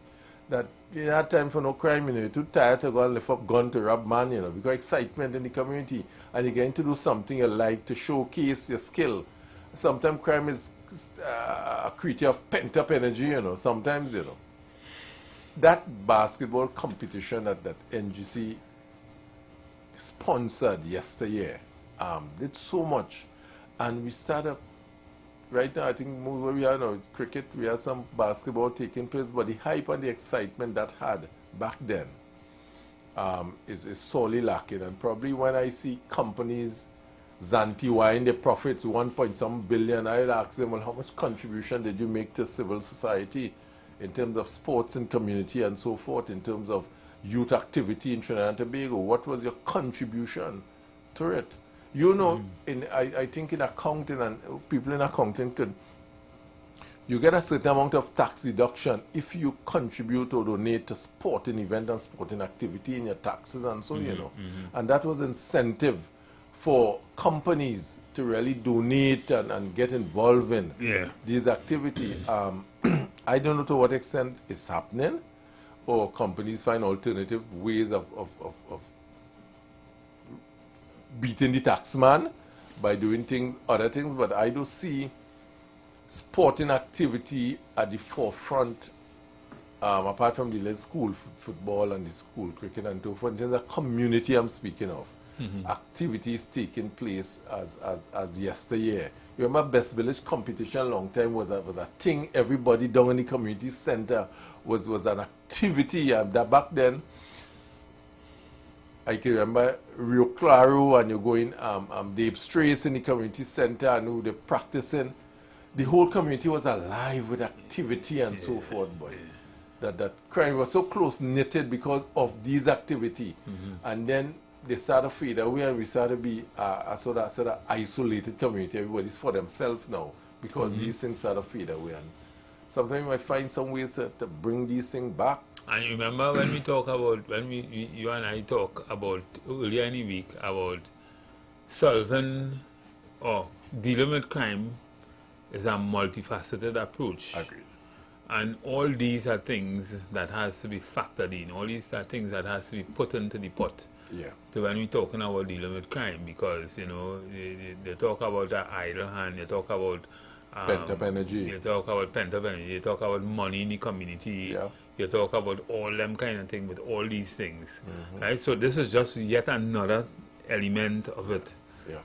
That you had time for no crime, you know, you're too tired to go and lift up gun to rob man, you know, because excitement in the community. And you're going to do something you like to showcase your skill. Sometimes crime is a creature of pent-up energy, you know, sometimes, you know. That basketball competition that NGC sponsored yesteryear did so much. And we started, right now, I think where we are now, cricket, we have some basketball taking place, but the hype and the excitement that had back then is sorely lacking. And probably when I see companies Zanti wine, the profits 1 point some billion. I would ask them, well, how much contribution did you make to civil society in terms of sports and community and so forth, in terms of youth activity in Trinidad and Tobago? What was your contribution to it? You know, I think in accounting, and people in accounting could, you get a certain amount of tax deduction if you contribute or donate to sporting event and sporting activity in your taxes and so, you know. And that was incentive for companies to really donate and get involved in these activities. I don't know to what extent it's happening, or companies find alternative ways of beating the taxman by doing other things, but I do see sporting activity at the forefront, apart from the school football and the school cricket and so forth. There's a community I'm speaking of. Activities taking place as yesteryear. Remember, Best Village competition a long time was a thing. Everybody down in the community center was an activity. That back then, I can remember Rio Claro, and you're going Dave Strace in the community center, and who they're practicing. The whole community was alive with activity and so forth, boy. That crime was so close knitted because of these activity, and then they started to fade away, and we started to be a sort of isolated community. Everybody's for themselves now because these things started to fade away. And sometimes you might find some ways to bring these things back. And you remember when we talk about, you and I talk about earlier in the week about solving or dealing with crime is a multifaceted approach. Agreed. And all these are things that has to be factored in. All these are things that has to be put into the pot. Yeah. So when we're talking about dealing with crime, because, you know, they talk about the idle hand, they talk about pent-up energy. They talk about pent-up energy, they talk about money in the community, you talk about all them kind of things with all these things. Right? So this is just yet another element of it,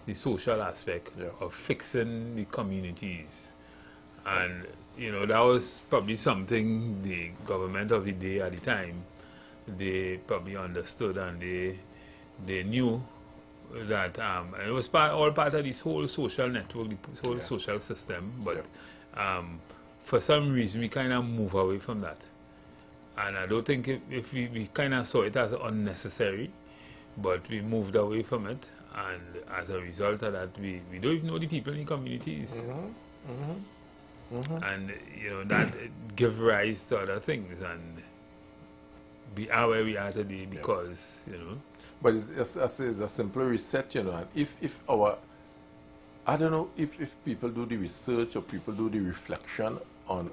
the social aspect of fixing the communities. And, you know, that was probably something the government of the day at the time, they probably understood, and they knew that it was all part of this whole social network, the whole social system. But for some reason, we kind of move away from that. And I don't think if we kind of saw it as unnecessary, but we moved away from it. And as a result of that, we don't even know the people in the communities. And, you know, that give rise to other things. And we are where we are today because, you know. But it's a simple reset, you know. And if I don't know if people do the research or people do the reflection on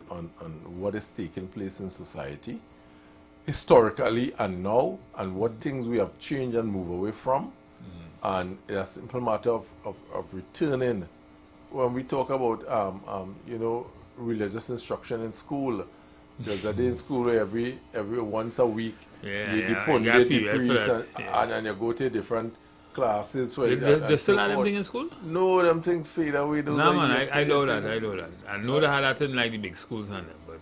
what is taking place in society, historically and now, and what things we have changed and moved away from. And it's a simple matter of returning. When we talk about, you know, religious instruction in school, there's a day in school where every once a week, the pundit, the priest, and you go to different classes. They still have them thing in school? No, them things fade away. No, man, I know that. I know they had that in like the big schools and that, but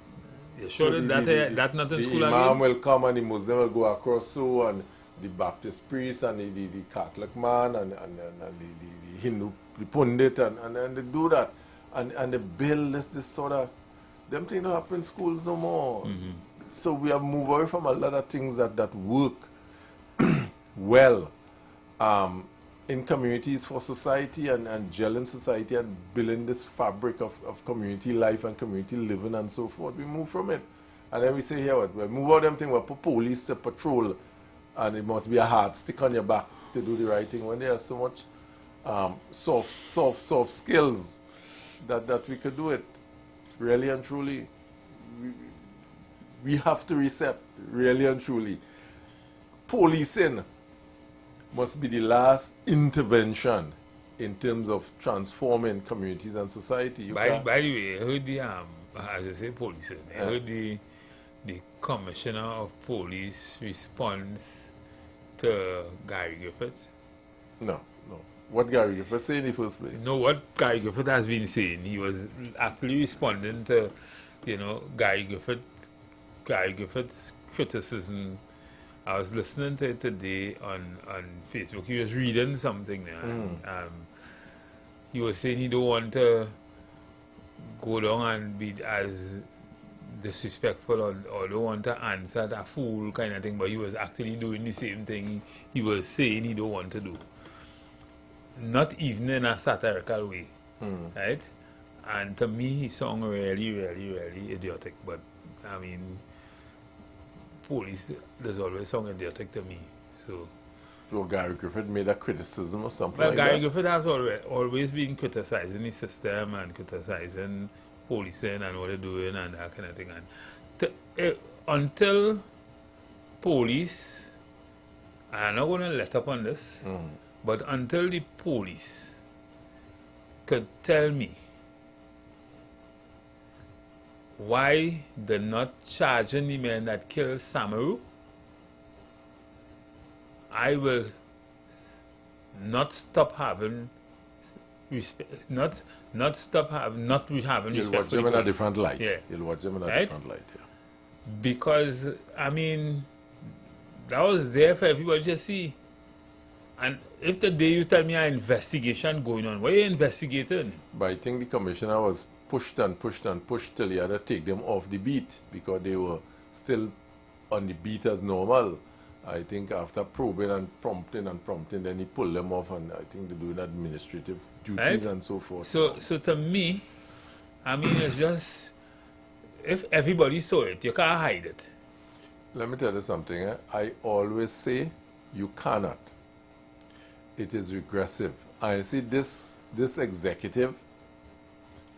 you sure that not in school again? again? The Imam will come and the Muslim will go across so, and the Baptist priest and the Catholic man and the Hindu, the pundit, and they do that. And they build this sort of, them things don't happen in schools no more. So we have moved away from a lot of things that work well in communities for society and gelling society and building this fabric of community life and community living and so forth. We move from it. And then we say, here, what? We move out them things, we put police to patrol, and it must be a hard stick on your back to do the right thing when there are so much soft skills that we could do it. Really and truly, we have to reset, really and truly. Policing must be the last intervention in terms of transforming communities and society. By the way, I heard the, as I say, policing, I heard the Commissioner of Police response to Gary Griffith. No. What Gary Griffith said in the first place? No, what Gary Griffith has been saying. He was actually responding to, you know, Gary Griffith's criticism. I was listening to it today on Facebook. He was reading something there. he was saying he don't want to go down and be as disrespectful or don't want to answer that fool kind of thing, but he was actually doing the same thing he was saying he don't want to do. Not even in a satirical way, right? And to me, he sounded really, really, really idiotic. But I mean, police does always sound idiotic to me. So Gary Griffith made a criticism or something well, like Gary that? Griffith has always been criticizing the system and criticizing policing and what they're doing and that kind of thing. And until police, I'm not going to let up on this, but until the police could tell me why they're not charging the men that killed Samaru, I will not stop having respect, not having respect. You'll watch them in a different light. Yeah. You'll watch them in a Right? different light, yeah. Because, I mean, that was there for everybody to see. And if the day you tell me an investigation going on, what are you investigating? But I think the commissioner was pushed and pushed and pushed till he had to take them off the beat because they were still on the beat as normal. I think after probing and prompting, then he pulled them off, and I think they're doing administrative duties and so forth. So to me, I mean, it's just, if everybody saw it, you can't hide it. Let me tell you something. I always say you cannot. It is regressive. I see this executive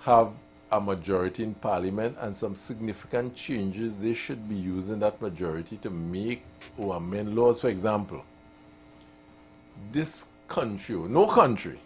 have a majority in parliament and some significant changes. They should be using that majority to make or amend laws. For example, this country, or no country,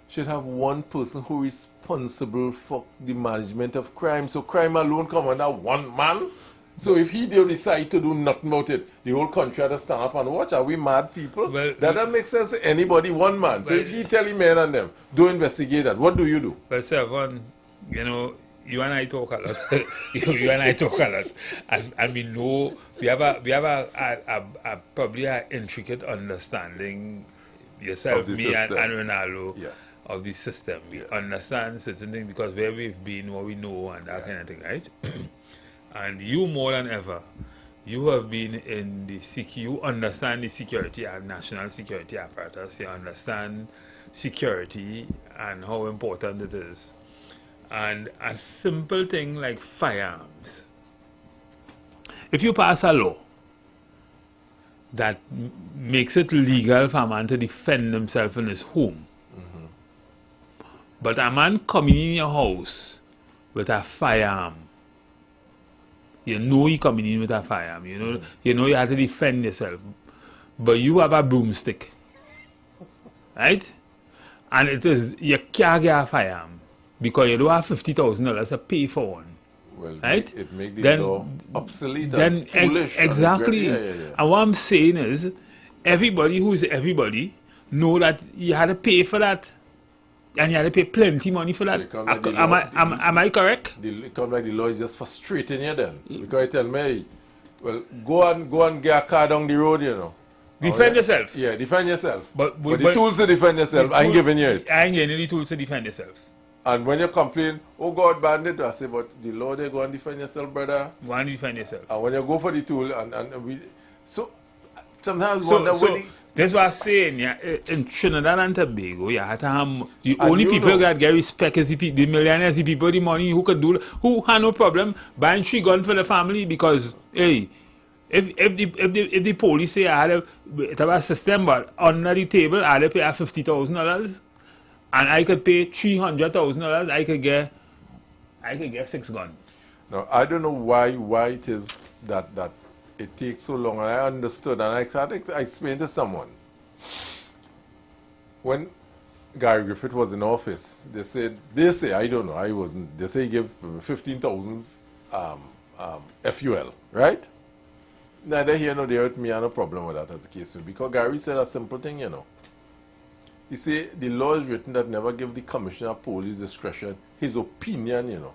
should have one person who is responsible for the management of crime. So crime alone come under one man. So if he do decide to do nothing about it, the whole country had to stand up and watch. Are we mad people? Well, that doesn't make sense to anybody, one man. So if he tell him men and them, do investigate that, what do you do? Well, Sevan, you know, you and I talk a lot. you and I talk a lot. And we know, we have a probably an intricate understanding, yourself, me and Ronaldo, yes, of the system. We understand certain things because where we've been, what we know and that kind of thing, right? And you more than ever, you have been in the you understand the security and national security apparatus. You understand security and how important it is. And a simple thing like firearms. If you pass a law that makes it legal for a man to defend himself in his home, but a man coming in your house with a firearm, you know he coming in with a firearm, you know you have to defend yourself, but you have a broomstick, right? And it is, you can't get a firearm because you don't have $50,000 to pay for one. Well, right? It makes the law obsolete and foolish. Exactly. And what I'm saying is, everybody who is everybody know that you had to pay for that. And you had to pay plenty money for that. Am I correct? It comes like the law is just frustrating you then. Because you tell me, well, go and get a car down the road, you know. Defend yourself. Yeah, defend yourself. But the tools to defend yourself, I ain't giving you it. I ain't giving you the tools to defend yourself. And when you complain, oh God, bandit, I say, but the law, they go and defend yourself, brother. Go and defend yourself. And when you go for the tool, so sometimes wonder that's what I'm saying. Yeah, in Trinidad and Tobago, you have to have the only people that get respect is the millionaires, the people with the money who have no problem buying 3 guns for the family because, hey, if the police say I had a system, but under the table I had to pay $50,000 and I could pay $300,000, I could get 6 guns. Now I don't know why it is that it takes so long. And I understood, and I started to explain to someone. When Gary Griffith was in office, they say, I don't know, I wasn't, they say he gave 15,000 FUL, right? Neither here nor there with me, I have no problem with that as the case is. Because Gary said a simple thing, you know. He said the law is written that never give the commissioner of police discretion, his opinion, you know.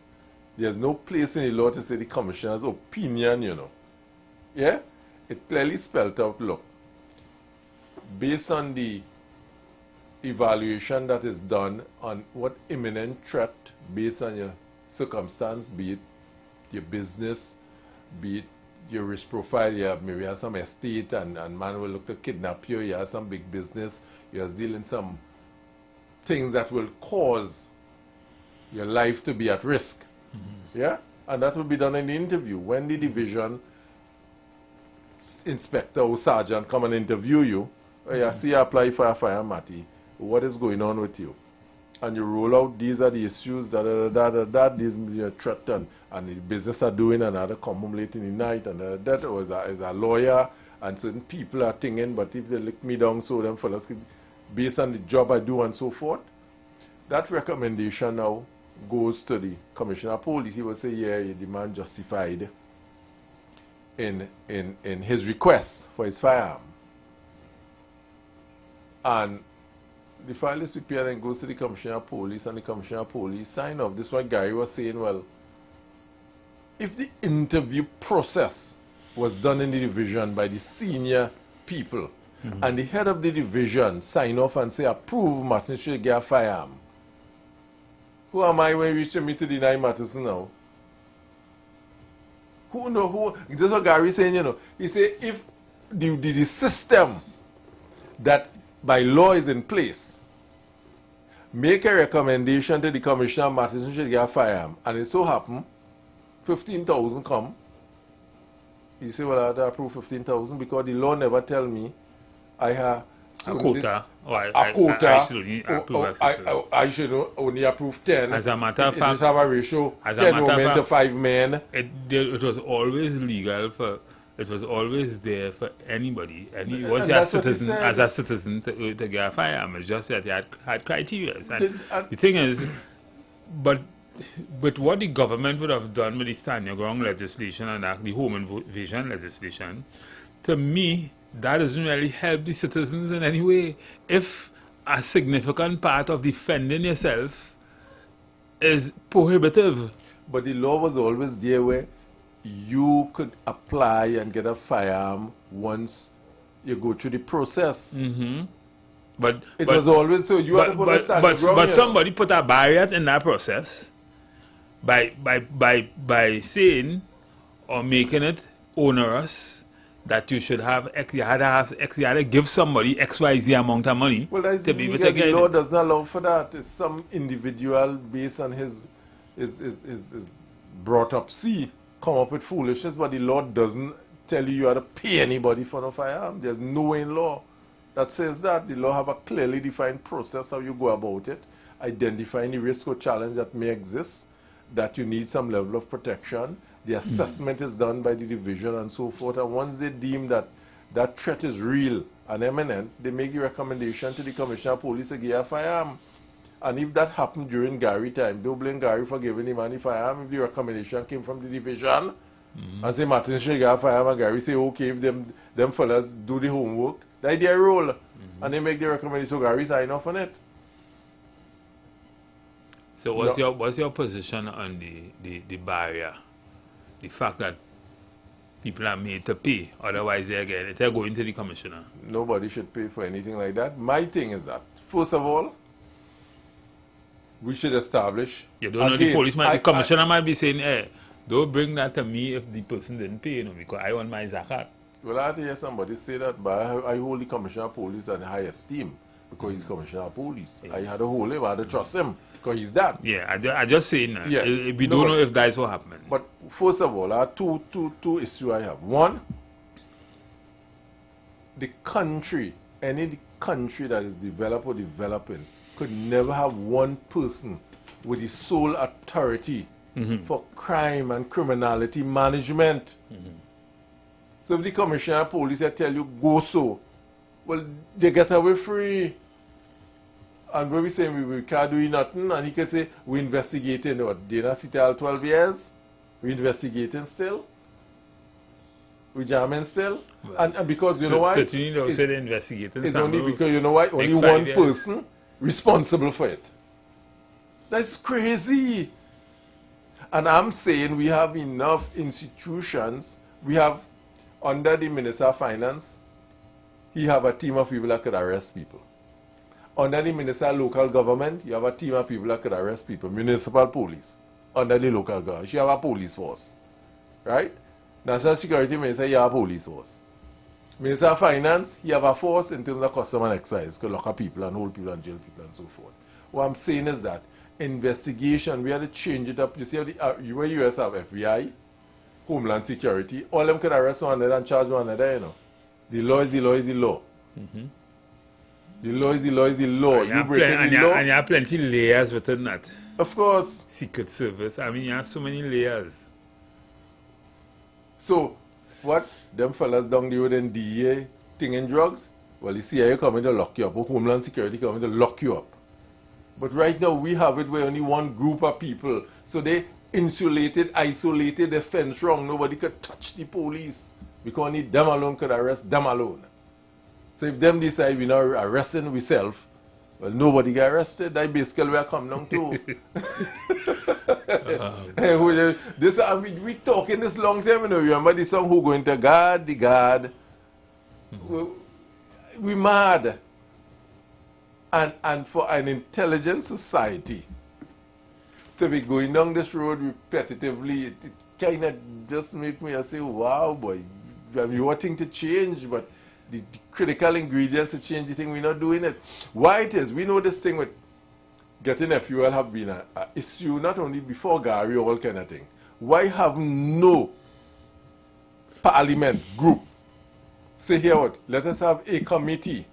There's no place in the law to say the commissioner's opinion, you know. Yeah? It clearly spelled out, look, based on the evaluation that is done on what imminent threat based on your circumstance, be it your business, be it your risk profile. You have maybe have some estate and man will look to kidnap you. You have some big business. You are dealing some things that will cause your life to be at risk. Yeah? And that will be done in the interview. When the division inspector or sergeant come and interview you, I see you apply for a fire, Matty. What is going on with you? And you roll out, these are the issues, these are threat and the business are doing, and other come home late in the night, and that was a lawyer, and certain people are thinking, but if they lick me down, so them fellas, based on the job I do and so forth, that recommendation now goes to the commissioner of police. He will say, yeah, the man justified in his request for his firearm. And the file is prepared and goes to the commissioner of police, and the commissioner of police sign off. This is what Gary was saying. Well, if the interview process was done in the division by the senior people, and the head of the division sign off and say, approve Martin should get a firearm, who am I when reaching me to deny Martin now? Who know who? This is what Gary is saying, you know. He say if the system that by law is in place, make a recommendation to the commissioner, Martin should get a firearm, and it so happen 15,000 come. You say, well, I have to approve 15,000 because the law never tell me I have a quota. I should only approve 10. As a matter of fact, just have a ratio 10 women to 5 men. It was always legal for. It was always there for anybody, once you as a citizen to get a firearm. It's just that you had criteria. And the thing is, but what the government would have done with the stand your ground legislation and the home invasion legislation, to me, that doesn't really help the citizens in any way. If a significant part of defending yourself is prohibitive. But the law was always there where you could apply and get a firearm once you go through the process. But it was always so you had to put a stand your ground. But somebody put a barrier in that process by saying or making it onerous that you should have you had to give somebody XYZ amount of money. Well, that's to be able to get the law it. does not allow for that. It's some individual based on his brought up come up with foolishness, but the law doesn't tell you have to pay anybody for no firearm. There's no way in law that says that. The law have a clearly defined process how you go about it, identifying the risk or challenge that may exist, that you need some level of protection. The assessment is done by the division and so forth, and once they deem that that threat is real and imminent, they make the recommendation to the commissioner of police to give a firearm. And if that happened during Gary time, don't blame Gary for giving him any firearm. If the recommendation came from the division and say Martin should get a firearm, and Gary say, okay, if them fellas do the homework, that's their role. And they make the recommendation, so Gary sign off on it. So what's your position on the barrier? The fact that people are made to pay, otherwise they're going to the commissioner. Nobody should pay for anything like that. My thing is that, first of all, we should establish. You don't know, the commissioner might be saying, hey, don't bring that to me if the person didn't pay, because I want my zakat. Well, I had to hear somebody say that, but I hold the commissioner of police in high esteem because he's commissioner of police. I had to hold him, I had to trust him because he's that. Yeah, I just saying that. Yeah. We don't know if that's what happened. But first of all, I have two issues I have. One, the country, any country that is developed or developing, could never have one person with the sole authority for crime and criminality management. So if the commissioner of police tell you go so, well, they get away free. And when we say we can't do nothing, and he can say we're investigating what? They not sit all 12 years? We're investigating still? We're jamming still? Well, and because you know why? Certainly don't say they're investigating. It's only because you know why? Only one person responsible for it. That's crazy. And I'm saying we have enough institutions. We have, under the Minister of Finance, he have a team of people that could arrest people. Under the municipal local government, you have a team of people that could arrest people. Municipal police. Under the local government, you have a police force. Right? National Security Minister, you have a police force. Minister of Finance, you have a force in terms of custom and excise, to lock up people and hold people and jail people and so forth. What I'm saying is that investigation, we have to change it up. You see, where US have FBI, Homeland Security, all of them could arrest one another and charge one another, you know. The law is the law is the law. The law is the law is the law. You break the law. And you have plenty layers within that. Of course. Secret Service. I mean, you have so many layers. So, what them fellas down the road in DEA thing in drugs? Well, the CIA coming to lock you up, or Homeland Security coming to lock you up. But right now, we have it where only one group of people. So they insulated, isolated, the fence wrong. Nobody could touch the police. Because only them alone could arrest them alone. So if them decide we're not arresting ourselves, well, nobody get arrested. That's basically where I come down to. We talking this long time, you know. Remember the song, Who Going to Guard the Guard? We mad. And for an intelligent society to be going down this road repetitively, it kind of just make me say, wow, boy, I mean, you want things to change, but the critical ingredients to change the thing, we're not doing it. Why it is, we know this thing with getting a fuel have been an issue not only before Gary, all kind of thing. Why have no parliament group say here what? Let us have a committee,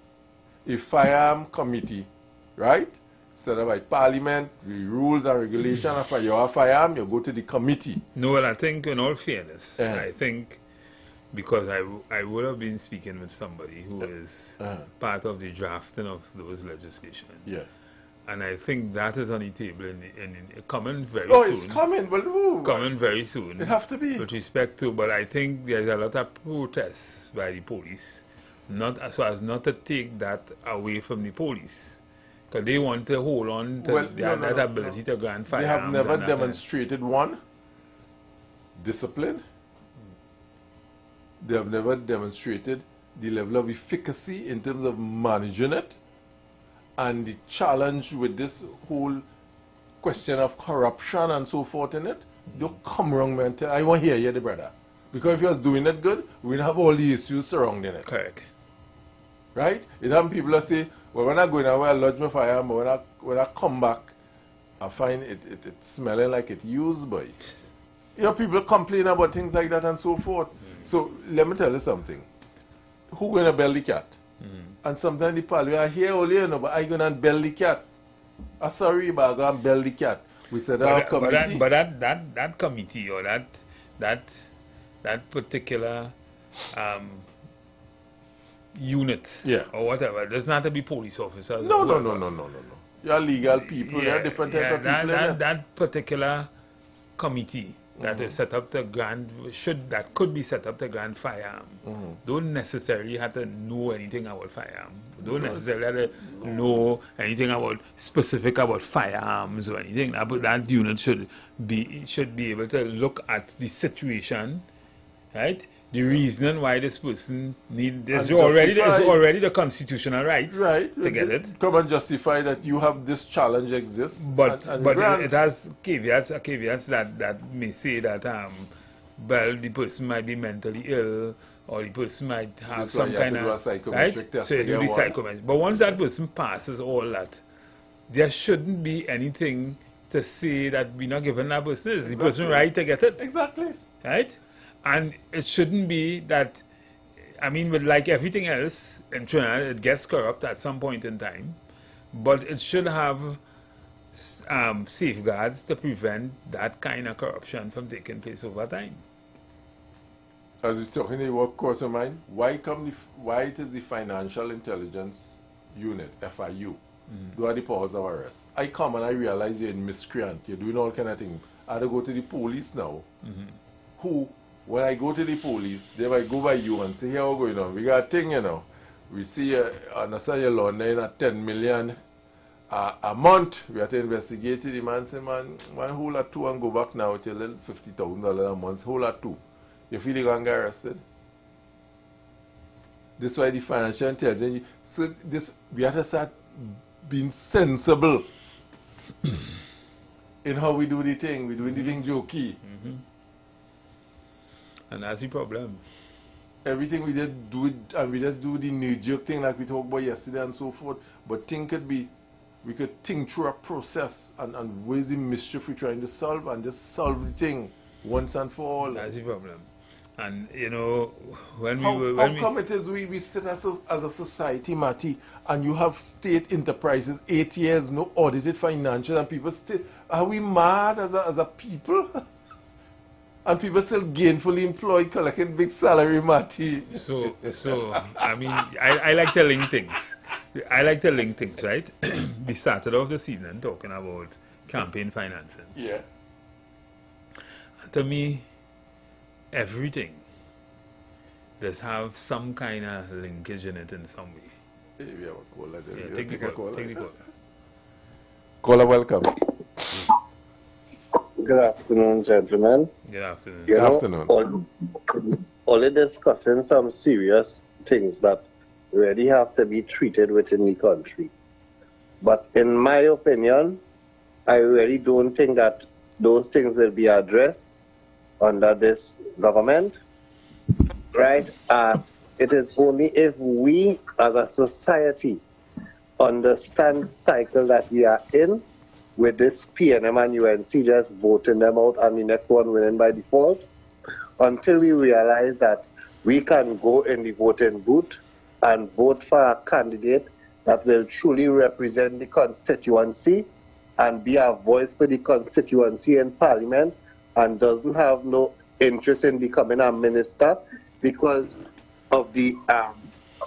a firearm committee, right? Set up by parliament, the rules and regulations for your firearm, you go to the committee. No, well, I think in all fairness, I think because I would have been speaking with somebody who is part of the drafting of those legislation. Yeah. And I think that is on the table in coming very soon. Oh, soon. it's coming. Well, coming very soon. It have to be. With respect to, but I think there's a lot of protests by the police, not so as not to take that away from the police. Because they want to hold on to that ability to grant firearms. They have never demonstrated discipline. They have never demonstrated the level of efficacy in terms of managing it. And the challenge with this whole question of corruption and so forth in it, don't come wrong, man. I want to hear you, the brother. Because if you was doing it good, we'd have all the issues surrounding it. Correct. Right? It have people that say, well, when I go in and I lodge my firearm, but when I come back, I find it smelling like it used, boy. You know, people complain about things like that and so forth. So, let me tell you something. Who going to bell the cat? And sometimes the parliament are here only, you know, but I going to bell the cat. I'm sorry, but I go and bell the cat. We said our committee. But that committee or that particular unit or whatever does not have to be police officers. No. You're legal people. You're different type of people. That particular committee that is set up to grant could be set up to grant firearm. Don't necessarily have to know anything about firearm. Don't necessarily have to know anything about specific about firearms or anything. But that unit should be able to look at the situation, right? The reason why this person there's already the constitutional rights to get it. Come and justify that you have this challenge exists. But it has caveats that may say that well, the person might be mentally ill or the person might have some kind of psychometric test. So you do the psychometric. But once that person passes all that, there shouldn't be anything to say that we're not giving that person the person right to get it. Exactly. Right? And it shouldn't be that, I mean, with like everything else in Trinidad, it gets corrupt at some point in time, but it should have safeguards to prevent that kind of corruption from taking place over time. As you're talking about what course of mind, why it is the Financial Intelligence Unit, FIU, do have the powers of arrest? I come and I realize you're a miscreant, you're doing all kind of things. I have to go to the police now, who, when I go to the police, they might go by you and say, here what's going on? We got a thing, you know. We see understand you're laundering at 10 million a month. We have to investigate it. The man say, man, one whole lot two and go back now to $50,000 a month, whole lot two. You feel you're going to get arrested? This is why the financial intelligence, so this, we have to start being sensible in how we do the thing. We're doing the thing jokey. And that's the problem. Everything we just do it, and we just do the knee-jerk thing like we talked about yesterday and so forth. But thing could be, we could think through a process and where's the mischief we're trying to solve and just solve the thing once and for all. That's the problem. And you know, when how, we were, how come it is we sit as a society, Matty, and you have state enterprises, 8 years, no audited financials, and people still, are we mad as a people? And people still gainfully employed, collecting big salary, Matty. So I mean, I like to link things. I like to link things, right? We started off the season talking about campaign financing. Yeah. And to me, everything does have some kind of linkage in it in some way. Hey, we have a caller there. Yeah, take the call. Take the call. Caller, welcome. Good afternoon, gentlemen. Good afternoon. Good afternoon. Only discussing some serious things that really have to be treated within the country. But in my opinion, I really don't think that those things will be addressed under this government, right? It is only if we as a society understand the cycle that we are in, with this PNM and UNC just voting them out and the next one winning by default, until we realize that we can go in the voting booth and vote for a candidate that will truly represent the constituency and be a voice for the constituency in Parliament and doesn't have no interest in becoming a minister because of the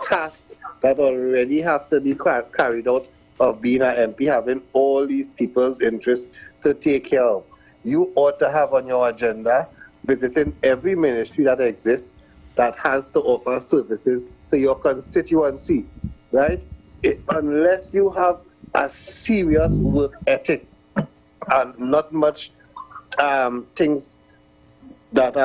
task that already have to be carried out of being an MP, having all these people's interests to take care of. You ought to have on your agenda visiting every ministry that exists that has to offer services to your constituency, right? Unless you have a serious work ethic and not much things that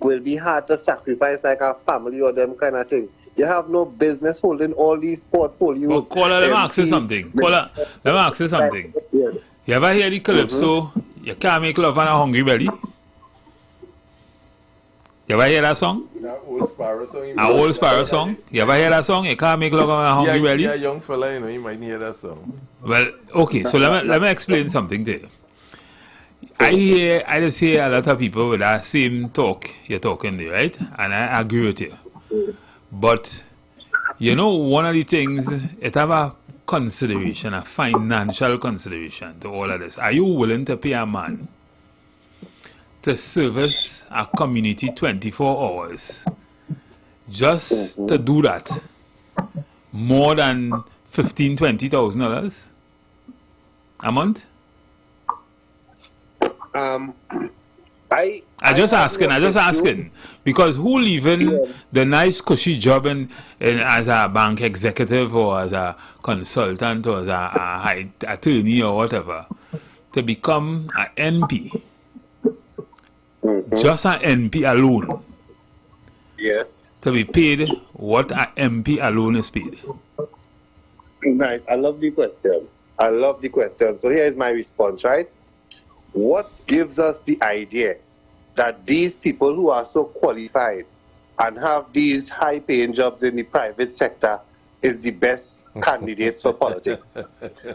will be hard to sacrifice, like a family or them kind of thing. You have no business holding all these portfolios. But caller, let me ask you something. Caller, let me ask you something. Yes. You ever hear the calypso, you can't make love on a hungry belly? You ever hear that song? That old Sparrow song. An old Sparrow song? You ever hear that song? You can't make love on a hungry belly? Yeah, young fella, you know, you might hear that song. Well, okay, so let me explain something to you. I just hear a lot of people with that same talk you're talking there, right? And I agree with you. But, you know, one of the things, it have a consideration, a financial consideration to all of this. Are you willing to pay a man to service a community 24 hours just to do that more than $15,000, $20,000 a month? I just asking, because who leaving the nice cushy job in as a bank executive or as a consultant or as a high attorney or whatever to become an NP, just an NP alone? Yes. To be paid what an MP alone is paid. Right. I love the question. So here is my response, right? What gives us the idea that these people who are so qualified and have these high-paying jobs in the private sector is the best candidates for politics?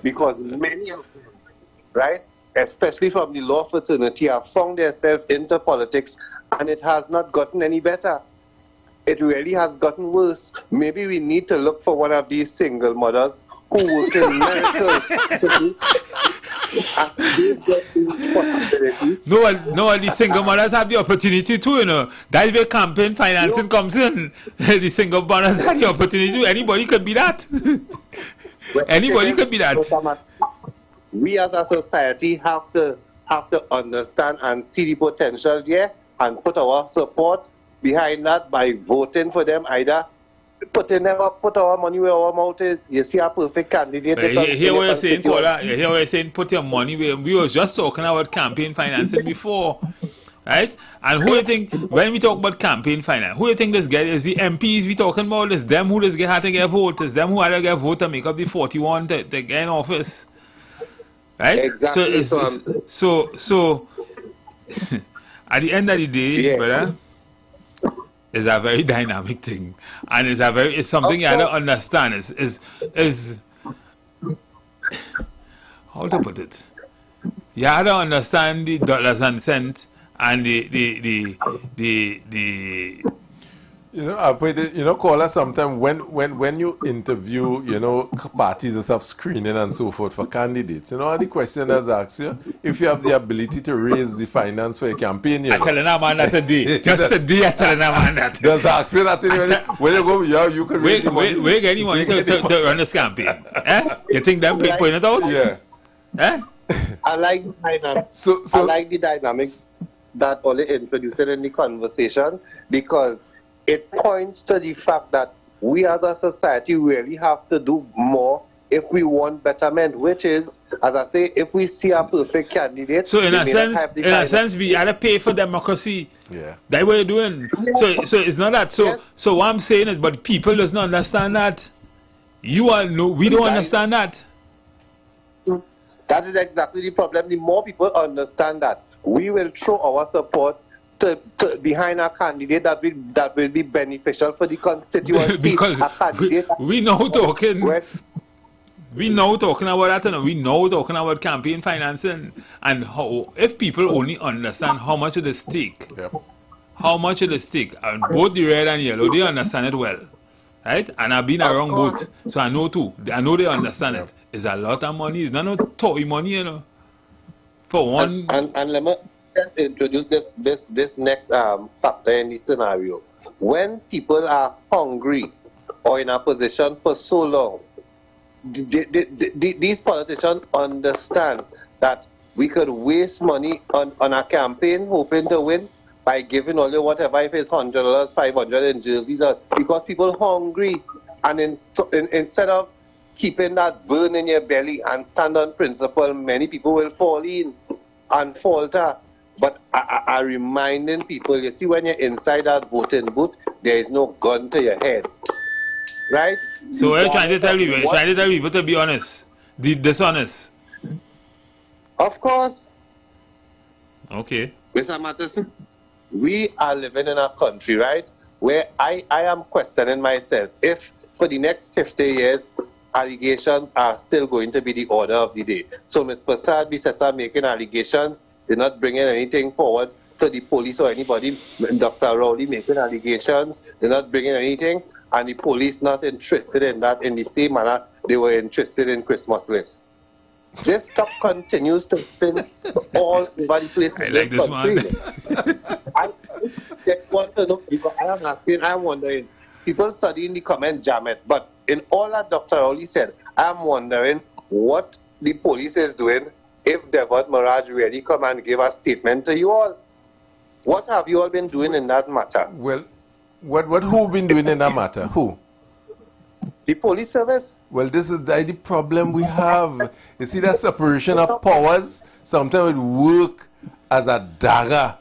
Because many of them, right, especially from the law fraternity, have found themselves into politics and it has not gotten any better. It really has gotten worse. Maybe we need to look for one of these single mothers who work in miracles. No, the single mothers have the opportunity too, you know. That's where campaign financing comes in. The single mothers have the opportunity too. Anybody could be that. Anybody could be that. We as a society have to understand and see the potential there and put our support behind that by voting for them, either put our money where our mouth is. You see a perfect candidate. Hear what you're saying, Paula. You hear what you're saying, put your money where we were just talking about campaign financing before. Right? And who you think, when we talk about campaign finance, who you think this guy is? The MPs we talking about? Is them who just had to get vote? Is them who had to get vote to make up the 41 to get in office? Right? Exactly. So at the end of the day, brother, it's a very dynamic thing, and it's something you have to understand. Is how to put it? You have to understand the dollars and cents and the you know, I put it, you know, caller, sometimes when you interview, you know, parties and stuff, screening and so forth for candidates, you know, the question that's asked you, if you have the ability to raise the finance for a campaign, you know. I'm telling a man that today. Just today, I'm telling a man that. Just ask you that when you go, yeah, you can raise the money. Where get any money to run this campaign? You think them people putting it out? Yeah. I like the dynamics. I like the dynamics that Ole introduced in the conversation, because it points to the fact that we as a society really have to do more if we want betterment, which is, as I say, if we see a perfect candidate. So in a sense, we had to pay for democracy. Yeah. That's what you're doing. So it's not that. So what I'm saying is, but people doesn't understand that. We don't understand that. That is exactly the problem. The more people understand that, we will throw our support to behind a candidate that will be beneficial for the constituency. Because we know talking. We know talking about that, and we know talking about campaign financing, and how if people only understand how much of the stake, and both the red and yellow, they understand it well, right? And I've been around both, so I know too. I know they understand it. It's a lot of money. It's not no toy money, you know. For one. And let me introduce this next factor in the scenario. When people are hungry or in a position for so long, these politicians understand that we could waste money on a campaign hoping to win by giving all you whatever, if it's $100, $500 in jerseys, because people are hungry, and instead of keeping that burn in your belly and stand on principle, many people will fall in and falter. But I reminding people, you see, when you're inside that voting booth, there is no gun to your head, right? So what are you trying to tell people? You're trying to tell people to be honest, dishonest. Of course. Okay. Mr. Matheson, we are living in a country, right, where I am questioning myself if for the next 50 years, allegations are still going to be the order of the day. So Ms. Prasad Bisesa making allegations, they're not bringing anything forward to the police or anybody. Dr. Rowley making allegations, they're not bringing anything, and the police not interested in that in the same manner they were interested in Christmas lists. This stuff continues to spin all over the place. I like this one. I just want to know, because I'm wondering, people studying the comment jam it, but in all that Dr. Rowley said, I'm wondering what the police is doing if Devon Mirage really come and give a statement to you all. What have you all been doing in that matter? Well, what who been doing in that matter? Who? The police service. Well, this is the problem we have. You see, that separation of powers sometimes it work as a dagger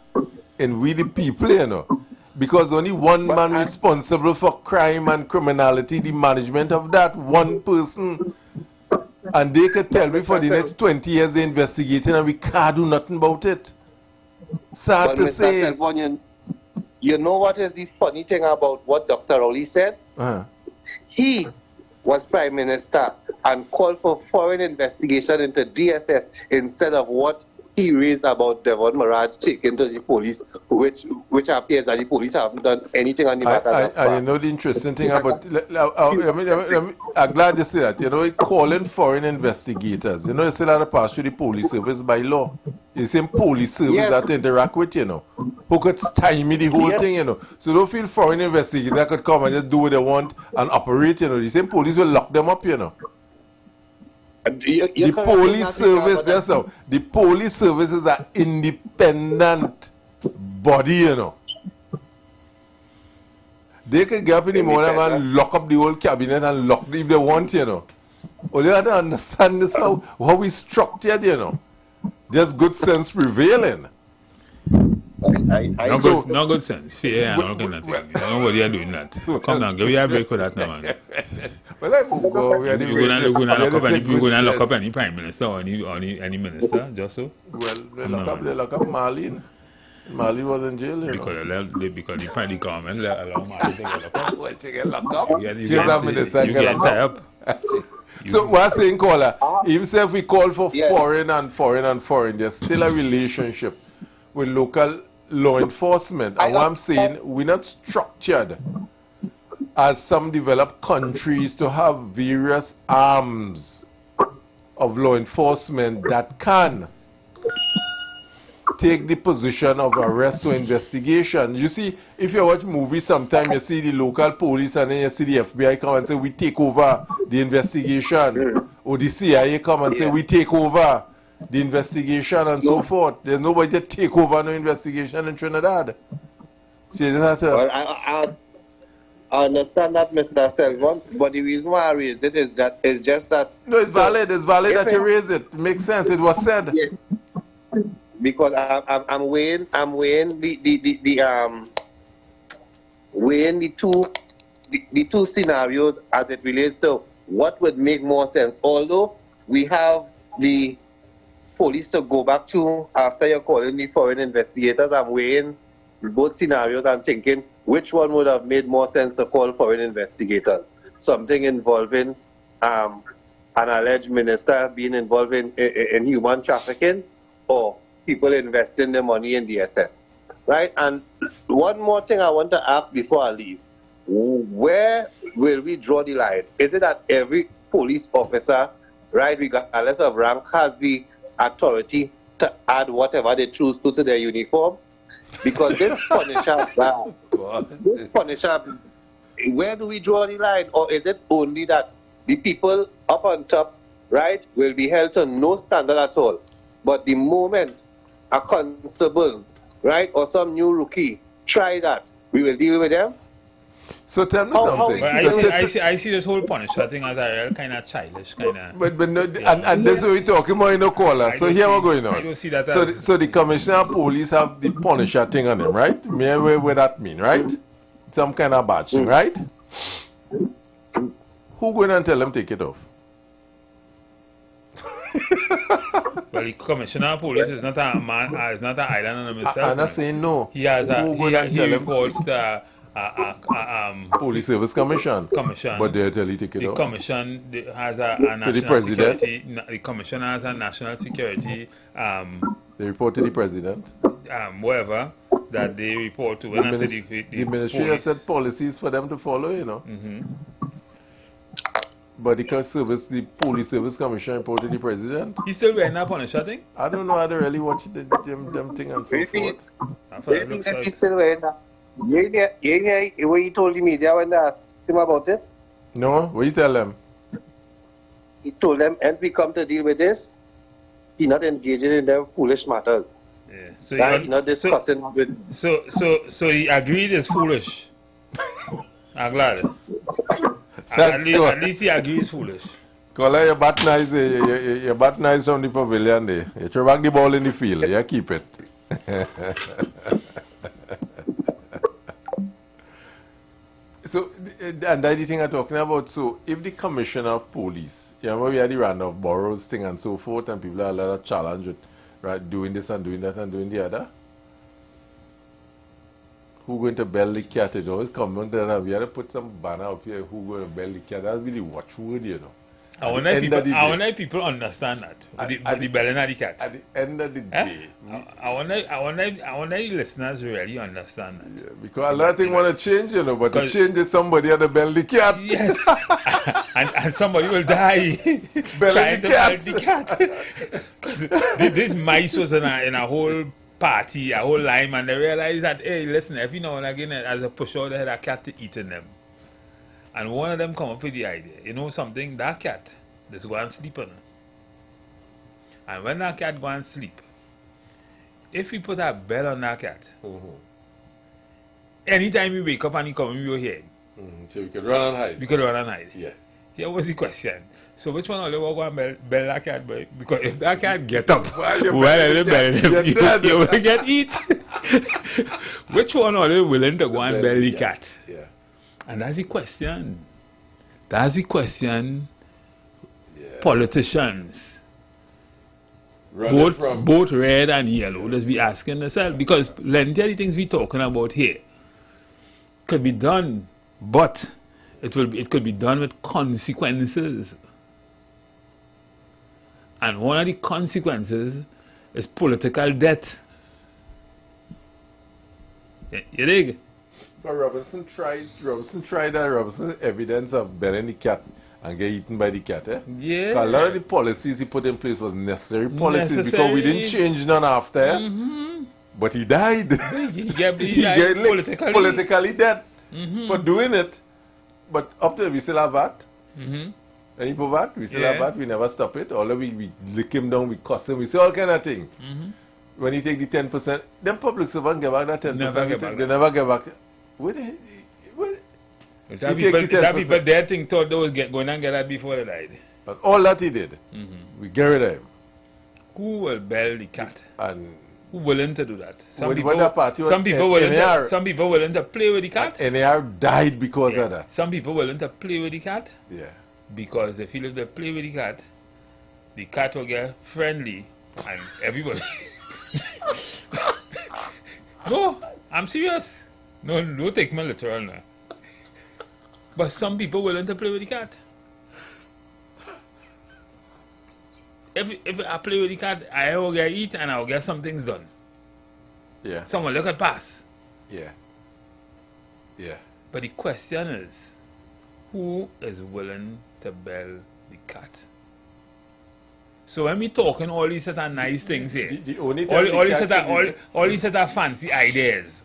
in we the people, you know. Because only one man responsible for crime and criminality, the management of that one person. And they could tell me for the next 20 years they're investigating and we can't do nothing about it. Sad to say. You know what is the funny thing about what Dr. Rowley said? He was Prime Minister and called for foreign investigation into DSS instead of what he raised about Devon Mirage taken to the police, which appears that the police haven't done anything on the matter. And you know the interesting thing about, I'm glad you say that, you know, calling foreign investigators, you know, you still have to pass through the police service by law. It's the same police service that interact with, you know, who could stymie the whole thing, you know. So don't feel foreign investigators could come and just do what they want and operate, you know. The same police will lock them up, you know. The police service, yes, sir. The police service is an independent body, you know. They can get up in the morning and lock up the whole cabinet and lock if they want, you know. All you have to understand is how we structured, you know. There's good sense prevailing. No good sense. Fear and all kind of thing. I don't know what you're doing that. Come down, give me a break for that now, man. Well, I will go. You're gonna lock up any prime minister or any minister, just so? Well, they lock up Marlene. Marlene was in jail, you know. Because the government allow Marlene to get locked up. Well, she get locked up. She was a minister. You get tied up. So what I'm saying, caller, even if we call for foreign, there's still a relationship with local law enforcement. And what I'm saying, we're not structured as some developed countries to have various arms of law enforcement that can take the position of arrest or investigation. You see, if you watch movies, sometimes you see the local police and then you see the FBI come and say, we take over the investigation. Or the CIA come and say, we take over the investigation and so forth. There's nobody to take over no investigation in Trinidad. So you just have to... Well, I understand that, Mr. Selvon, but the reason why I raised it is just that... No, it's valid. It's valid that you raise it. It makes sense. It was said. Yes. Because I'm weighing the two scenarios as it relates to what would make more sense. Although we have the police to go back to after you're calling the foreign investigators, I'm weighing both scenarios and thinking which one would have made more sense to call foreign investigators. Something involving an alleged minister being involved in human trafficking, or people investing their money in the SS, right? And one more thing I want to ask before I leave. Where will we draw the line? Is it that every police officer, right, regardless of rank, has the authority to add whatever they choose to their uniform? Because this Punisher, where do we draw the line? Or is it only that the people up on top, right, will be held to no standard at all? But the moment a constable, right, or some new rookie try that, we will deal with them? So tell me something. I see this whole Punisher thing as a real kind of childish kind of... But no, and this is what we're talking about in the caller. So here we're going on. I don't see that so the commissioner of police have the Punisher thing on them, right? What that mean, right? Some kind of badge thing, right? Who going and tell them take it off? Well, the commissioner of police is not a man, is not an island on himself. I'm not saying no. He has he reports the Police Service Commission. But they tell you take it off. The commission has a national security. The commission has a national security. They report to the president. Whatever that they report to. When the ministry has set policies for them to follow, you know. But the Police Service Commission reported the president. He still wearing that Punisher thing? I don't know how to really watch them thing and so forth. He's still wearing that. You hear what he told the media when they asked him about it? No, what you tell them? He told them, and we come to deal with this, he's not engaging in them foolish matters. Yeah. So he's not discussing with... So he agreed it's foolish. I'm glad. At least he agrees it's foolish. Caller, you bat nice from the pavilion there. You throw back the ball in the field. You keep it. So, and that's the thing I'm talking about. So, if the commissioner of police, you know, we had the round of boroughs thing and so forth, and people are a lot of challenge with, right, doing this and doing that and doing the other. Who going to bell the cat? It always comes on that we had to put some banner up here. Who going to bell the cat? That's really watchword, you know. I wonder if people understand that. The belling of the cat. At the end of the day. I wonder if listeners really understand that. Yeah, because a lot of things want to change, you know, but to change it, somebody had to bell the cat. Yes. and somebody will die trying to bell the cat. Because this mice was in a whole party, a whole line, and they realized that, hey, listen, every now and again, as a push out, they had a cat eating them. And one of them come up with the idea, you know something, that cat, just go and sleep on it. And when that cat go and sleep, if we put a bell on that cat, anytime we wake up and he come in your head, so we could run and hide. We could run and hide. Yeah. Here was the question. So which one will you go and bell that cat, boy? Because if that cat get up, well, you will get eat. Which one are they willing to go and belly cat? Yeah. And that's the question. That's the question. Politicians, both red and yellow, let's be asking themselves, because plenty of the things we're talking about here could be done, but it could be done with consequences. And one of the consequences is political debt. You dig? But Robinson tried that. Robinson evidence of belling the cat and get eaten by the cat, eh? Yeah. A lot of the policies he put in place was necessary policies because we didn't change none after. But he died. He died politically dead for doing it. But up there we still have VAT. Any for VAT, we still have VAT. We never stop it. Although we lick him down, we cuss him, we say all kind of thing. When he take the 10%, them public servants give back that 10%. They never give back. That people there thought they was going and get that before they died. But all that he did, we get rid of him. Who will bell the cat? And who willing to do that? Some people willing to play with the cat. NAR died because of that. Some people willing to play with the cat. Yeah. Because they feel if they play with the cat will get friendly and everybody. No, I'm serious. No, don't take me literal now. But some people willing to play with the cat. If I play with the cat, I will get eat and I will get some things done. Yeah. Someone look at pass. Yeah. Yeah. But the question is, who is willing to bell the cat? So when we talking all these set of nice things here, all these set of fancy ideas,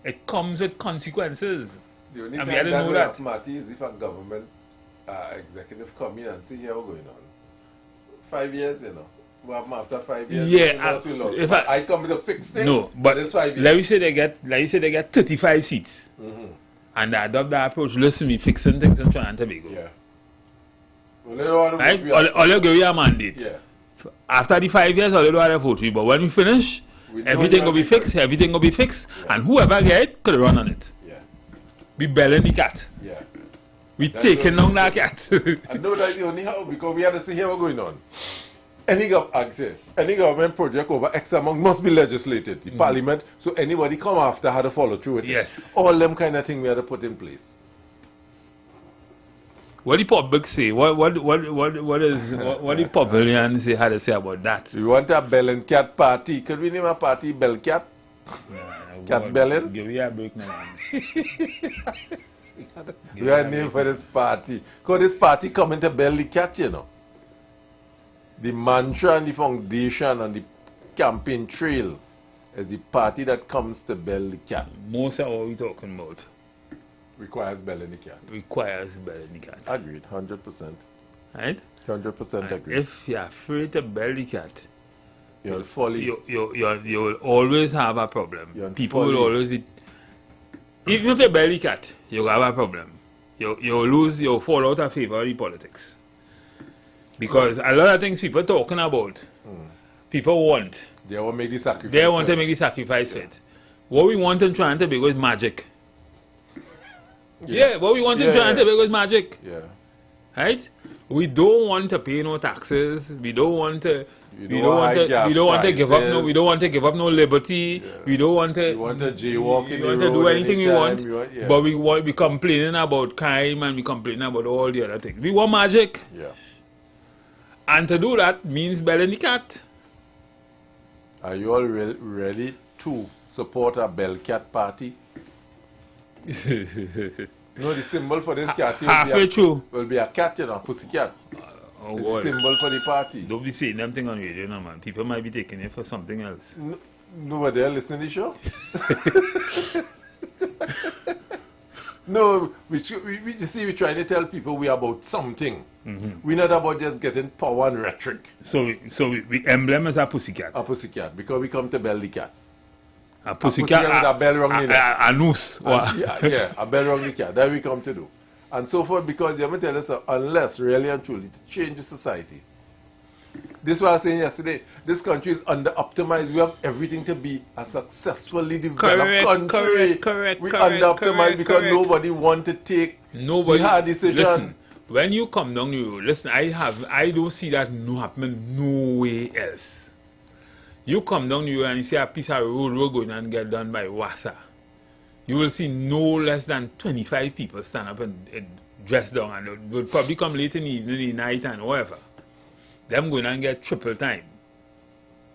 it comes with consequences. The only and time we had to know that. Marty, is if a government executive come in and see here what's going on. 5 years, you know. What happened after 5 years? Yeah, if I come with a fixed thing. No, but it's 5 years. let me say they get 35 seats, and they adopt that approach. Listen, me fixing things in Trinidad and Tobago. Yeah. Right? All you give you a mandate. Yeah. After the 5 years, all you do is vote me. But when we finish, everything will be fixed. Everything will be fixed, and whoever get it could run on it. Yeah. We belling the cat. Yeah. We taking down that cat. I know that's the only how, because we have to see here what's going on. Any government project over X amount must be legislated, the parliament, so anybody come after had to follow through with yes. it. All them kind of thing we had to put in place. What the public say? What the Pavilion say? How to say about that? We want a bell and cat party. Could we name a party Bell Cat? Cat Bellin? Give me a break now. We have a name for this party. Because this party coming to bell the cat, you know. The mantra and the foundation and the campaign trail is the party that comes to bell the cat. Most of what we're talking about requires belling the cat. Requires belling the cat. Agreed, 100%. Right? 100% agreed. If you're afraid to bell the cat, you'll folly. You will always have a problem. People will always be. Even if you bell the cat, you'll have a problem. You'll fall out of favor of the politics. Because a lot of things people talking about, people want. They want to make the sacrifice. They want to make the sacrifice for it. What we want in Trinidad and Tobago is magic. Yeah, what we want in Trinidad and Tobago is magic. Yeah. Right? We don't want to pay no taxes. We don't want to. We don't want to give up no liberty. Yeah. We don't want to. We want to jaywalk in the road. We want to do anything we want. Yeah. But we complaining about crime and we complaining about all the other things. We want magic. Yeah. And to do that means belling the cat. Are you all ready to support a bell cat party? No, the symbol for this cat will be a cat, you know, a pussy cat. It's a symbol for the party. Don't be saying them thing on radio, no, man. People might be taking it for something else. No, they're listening to the show. No, we we're trying to tell people we're about something. We're not about just getting power and rhetoric. So we emblem is a pussycat. A pussycat, because we come to bell the cat. A pussycat with a bell rung in it. A noose. Yeah, a bell rung the cat. That we come to do. And so forth, because they tell us, unless really and truly to change the society, This is what I was saying yesterday. This country is under-optimized. We have everything to be a successfully developed country. We under-optimized because nobody want to take the hard decision. Listen, when you come down the road, listen, I don't see that happening nowhere else. You come down the road and you see a piece of road going and get done by WASA. You will see no less than 25 people stand up and dress down, and they will probably come late in the evening, night, and whatever. Them going and get triple time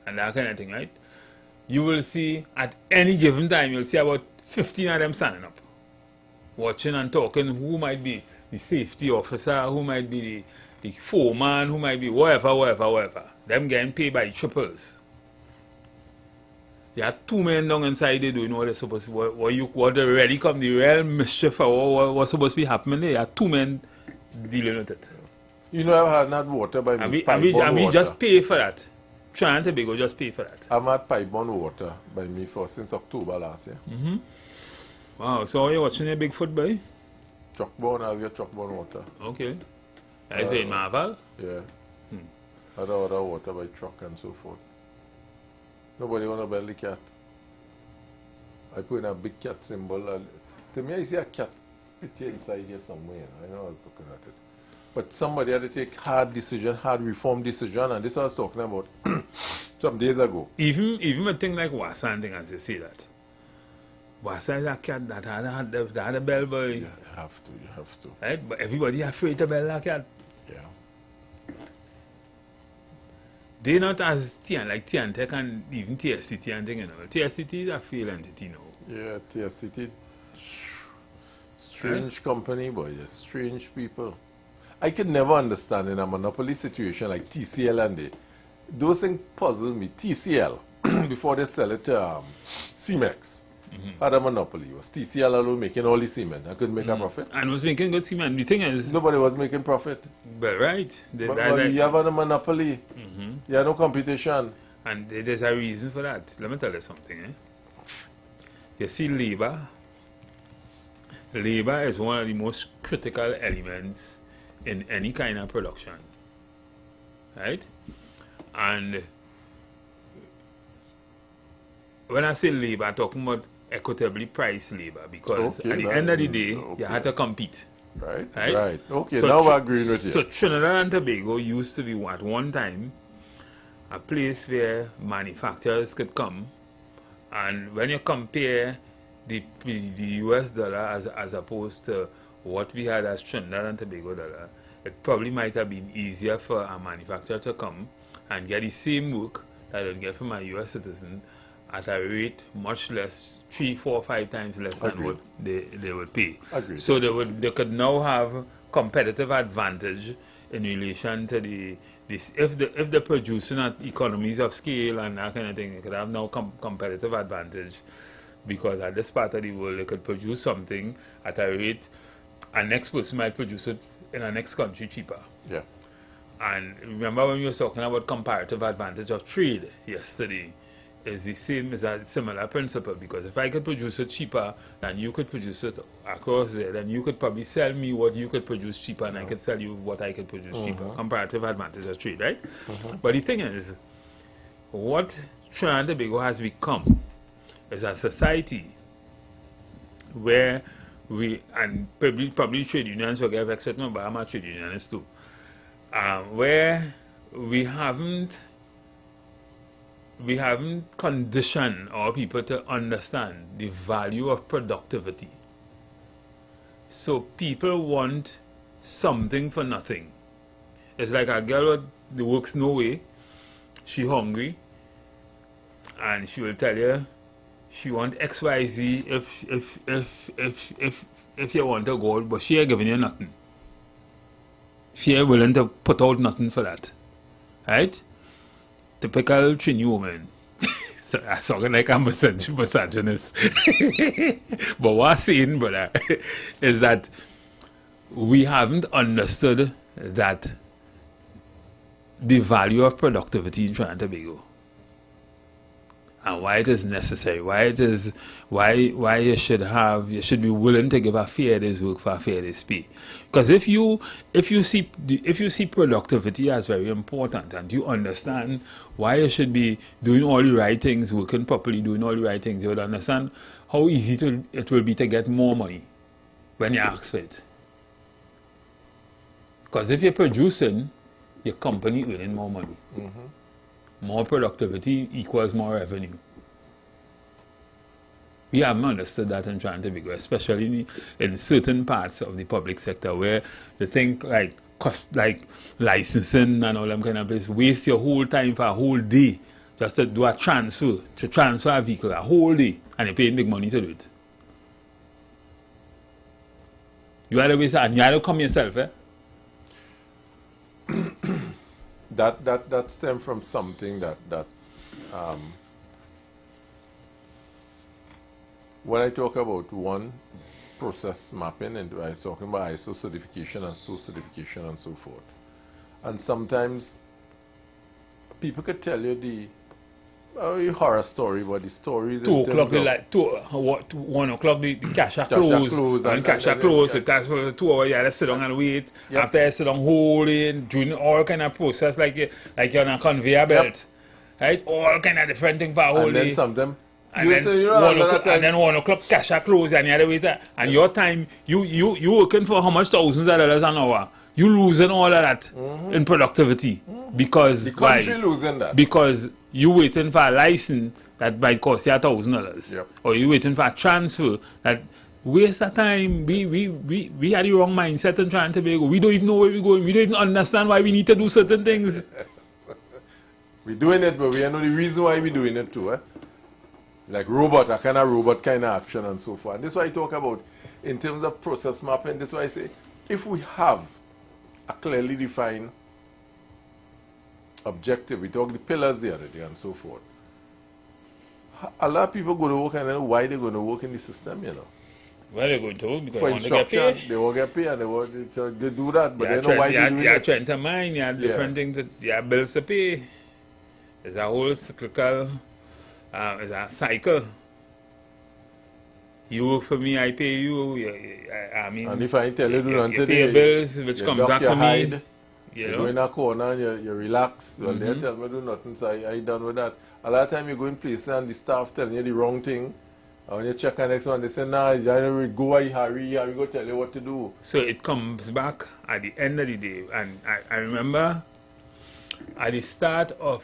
and that kind of thing, right? You will see at any given time, you'll see about 15 of them standing up, watching and talking who might be the safety officer, who might be the foreman, who might be whatever. Them getting paid by triples. You have two men down inside there doing what they're supposed to do. What already come, the real mischief or what's supposed to be happening there. You have two men dealing with it. You know, I've had water by me. And we just pay for that. Trying to go just pay for that. I've had pipe-borne water by me since October last year. Wow, so are you watching your Bigfoot, boy? Truck-borne, I'll get truck-borne water. Okay. That's in Marvel? Yeah. Other water by truck and so forth. Nobody want to buy the cat. I put in a big cat symbol. To me, I see a cat picture inside here somewhere. I know I was looking at it. But somebody had to take hard reform decision, and this is what I was talking about some days ago. Even a thing like Wassa and thing, as you say that. Wassa is a cat that had a bell boy. Yeah, you have to. Right? But everybody afraid to bell that cat. Yeah. They're not as like Tiantec and even TSCT and thing, you know. TSCT is a failed entity now. Yeah, TSCT, strange company, boy. Strange people. I could never understand in a monopoly situation like TCL and those things puzzle me. TCL, before they sell it to Cemex, had a monopoly. It was TCL alone making all the cement. I couldn't make a profit. And was making good cement. The thing is, nobody was making profit. But right. But you have a monopoly. You have no competition. And there's a reason for that. Let me tell you something. You see, labor is one of the most critical elements in any kind of production, right? And when I say labor, I'm talking about equitably priced labor, because at the end of the day, you have to compete. Right. Okay, so now we're agreeing with you. So Trinidad and Tobago used to be, at one time, a place where manufacturers could come, and when you compare the US dollar as opposed to what we had as Trinidad and Tobago dollar, it probably might have been easier for a manufacturer to come and get the same work that they'd get from a US citizen at a rate much less, 3, 4, 5 times less than what they would pay. Agreed. So they could now have competitive advantage in relation to if they're producing at economies of scale and that kind of thing, they could have now competitive advantage, because at this part of the world they could produce something at a rate a next person might produce it in the next country cheaper. Yeah. And remember when we were talking about comparative advantage of trade yesterday, is the same, is a similar principle, because if I could produce it cheaper than you could produce it across there, then you could probably sell me what you could produce cheaper, and I could sell you what I could produce cheaper. Comparative advantage of trade, right? But the thing is, what Trinidad and Tobago has become is a society where we, and probably trade unions will get vexed, but I'm a trade unionist too, where we haven't conditioned our people to understand the value of productivity. So people want something for nothing. It's like a girl that works no way, she hungry, and she will tell you she want XYZ if you want to go, but she ain't giving you nothing. She ain't willing to put out nothing for that. Right? Typical Trini woman. So I'm talking like I'm a misogynist. But what I'm saying, brother, is that we haven't understood that the value of productivity in Trinidad and Tobago. and why it is necessary, why you should be willing to give a fair day's work for a fair day's pay. Because if you see productivity as very important, and you understand why you should be doing all the right things, working properly, doing all the right things, you would understand how easy it will be to get more money when you ask for it. Because if you're producing, your company earning more money. More productivity equals more revenue. We haven't understood that in Trinidad and Tobago, especially in certain parts of the public sector where they think like licensing and all them kind of places, waste your whole time for a whole day just to do a transfer, to transfer a vehicle a whole day, and you're paying big money to do it. You had to waste, and you had to come yourself, eh? That stems from something that when I talk about one process mapping, and I was talking about ISO certification and store certification and so forth. And sometimes people could tell you the horror story, but the stories 2 o'clock, like 1 o'clock, the cash are closed. And cash are closed, so that's for 2 hours. You have to sit down and wait. After you sit down holding, doing all kind of process like you're on a conveyor belt, right? All kind of different things for a whole day. And then sometimes. And then 1 o'clock cash are closed, and you have to wait. And your time, you working for how much thousands of dollars an hour? You losing all of that in productivity because the country losing that because you waiting for a license that might cost you $1,000, or you waiting for a transfer that waste of time. We had the wrong mindset in Trinidad and Tobago. We don't even know where we're going. We don't even understand why we need to do certain things. We're doing it, but we don't know the reason why we're doing it too. Like a kind of robot kind of action and so forth. And this is why I talk about in terms of process mapping. This is why I say if we have a clearly defined objective, we talk the pillars the other day and so forth. A lot of people go to work and don't know why they're going to work in the system, you know. Why they're going to work? Because for they want to get paid. They won't get paid, and they do that, but they don't know why they do it. You have trying to mind, you have different things, you have bills to pay. It's a whole cyclical, it's a cycle. You work for me, I pay you. I mean, and if I tell you do nothing you today, pay bills, which comes back to me. You go in a corner and you relax. Well, they tell me do nothing, so I done with that. A lot of time you go in places and the staff telling you the wrong thing. And when you check the next one, they say, nah, you go in hurry, and we go tell you what to do. So it comes back at the end of the day. And I remember at the start of,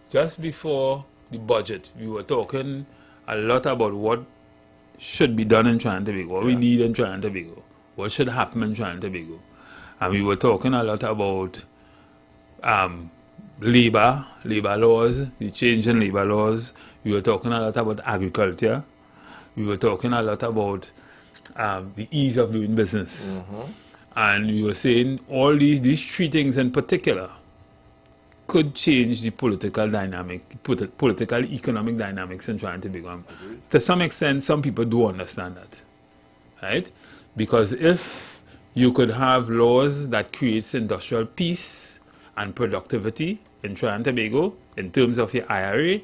just before the budget, we were talking a lot about what should be done in Trinidad and Tobago, what we need in Trinidad and Tobago, what should happen in Trinidad and Tobago. And we were talking a lot about labor laws, the change in labor laws. We were talking a lot about agriculture. We were talking a lot about the ease of doing business. And we were saying all these 3 things in particular could change the political dynamic, political economic dynamics in Trinidad and Tobago. To some extent, some people do understand that, right? Because if you could have laws that creates industrial peace and productivity in Trinidad and Tobago in terms of your IRA,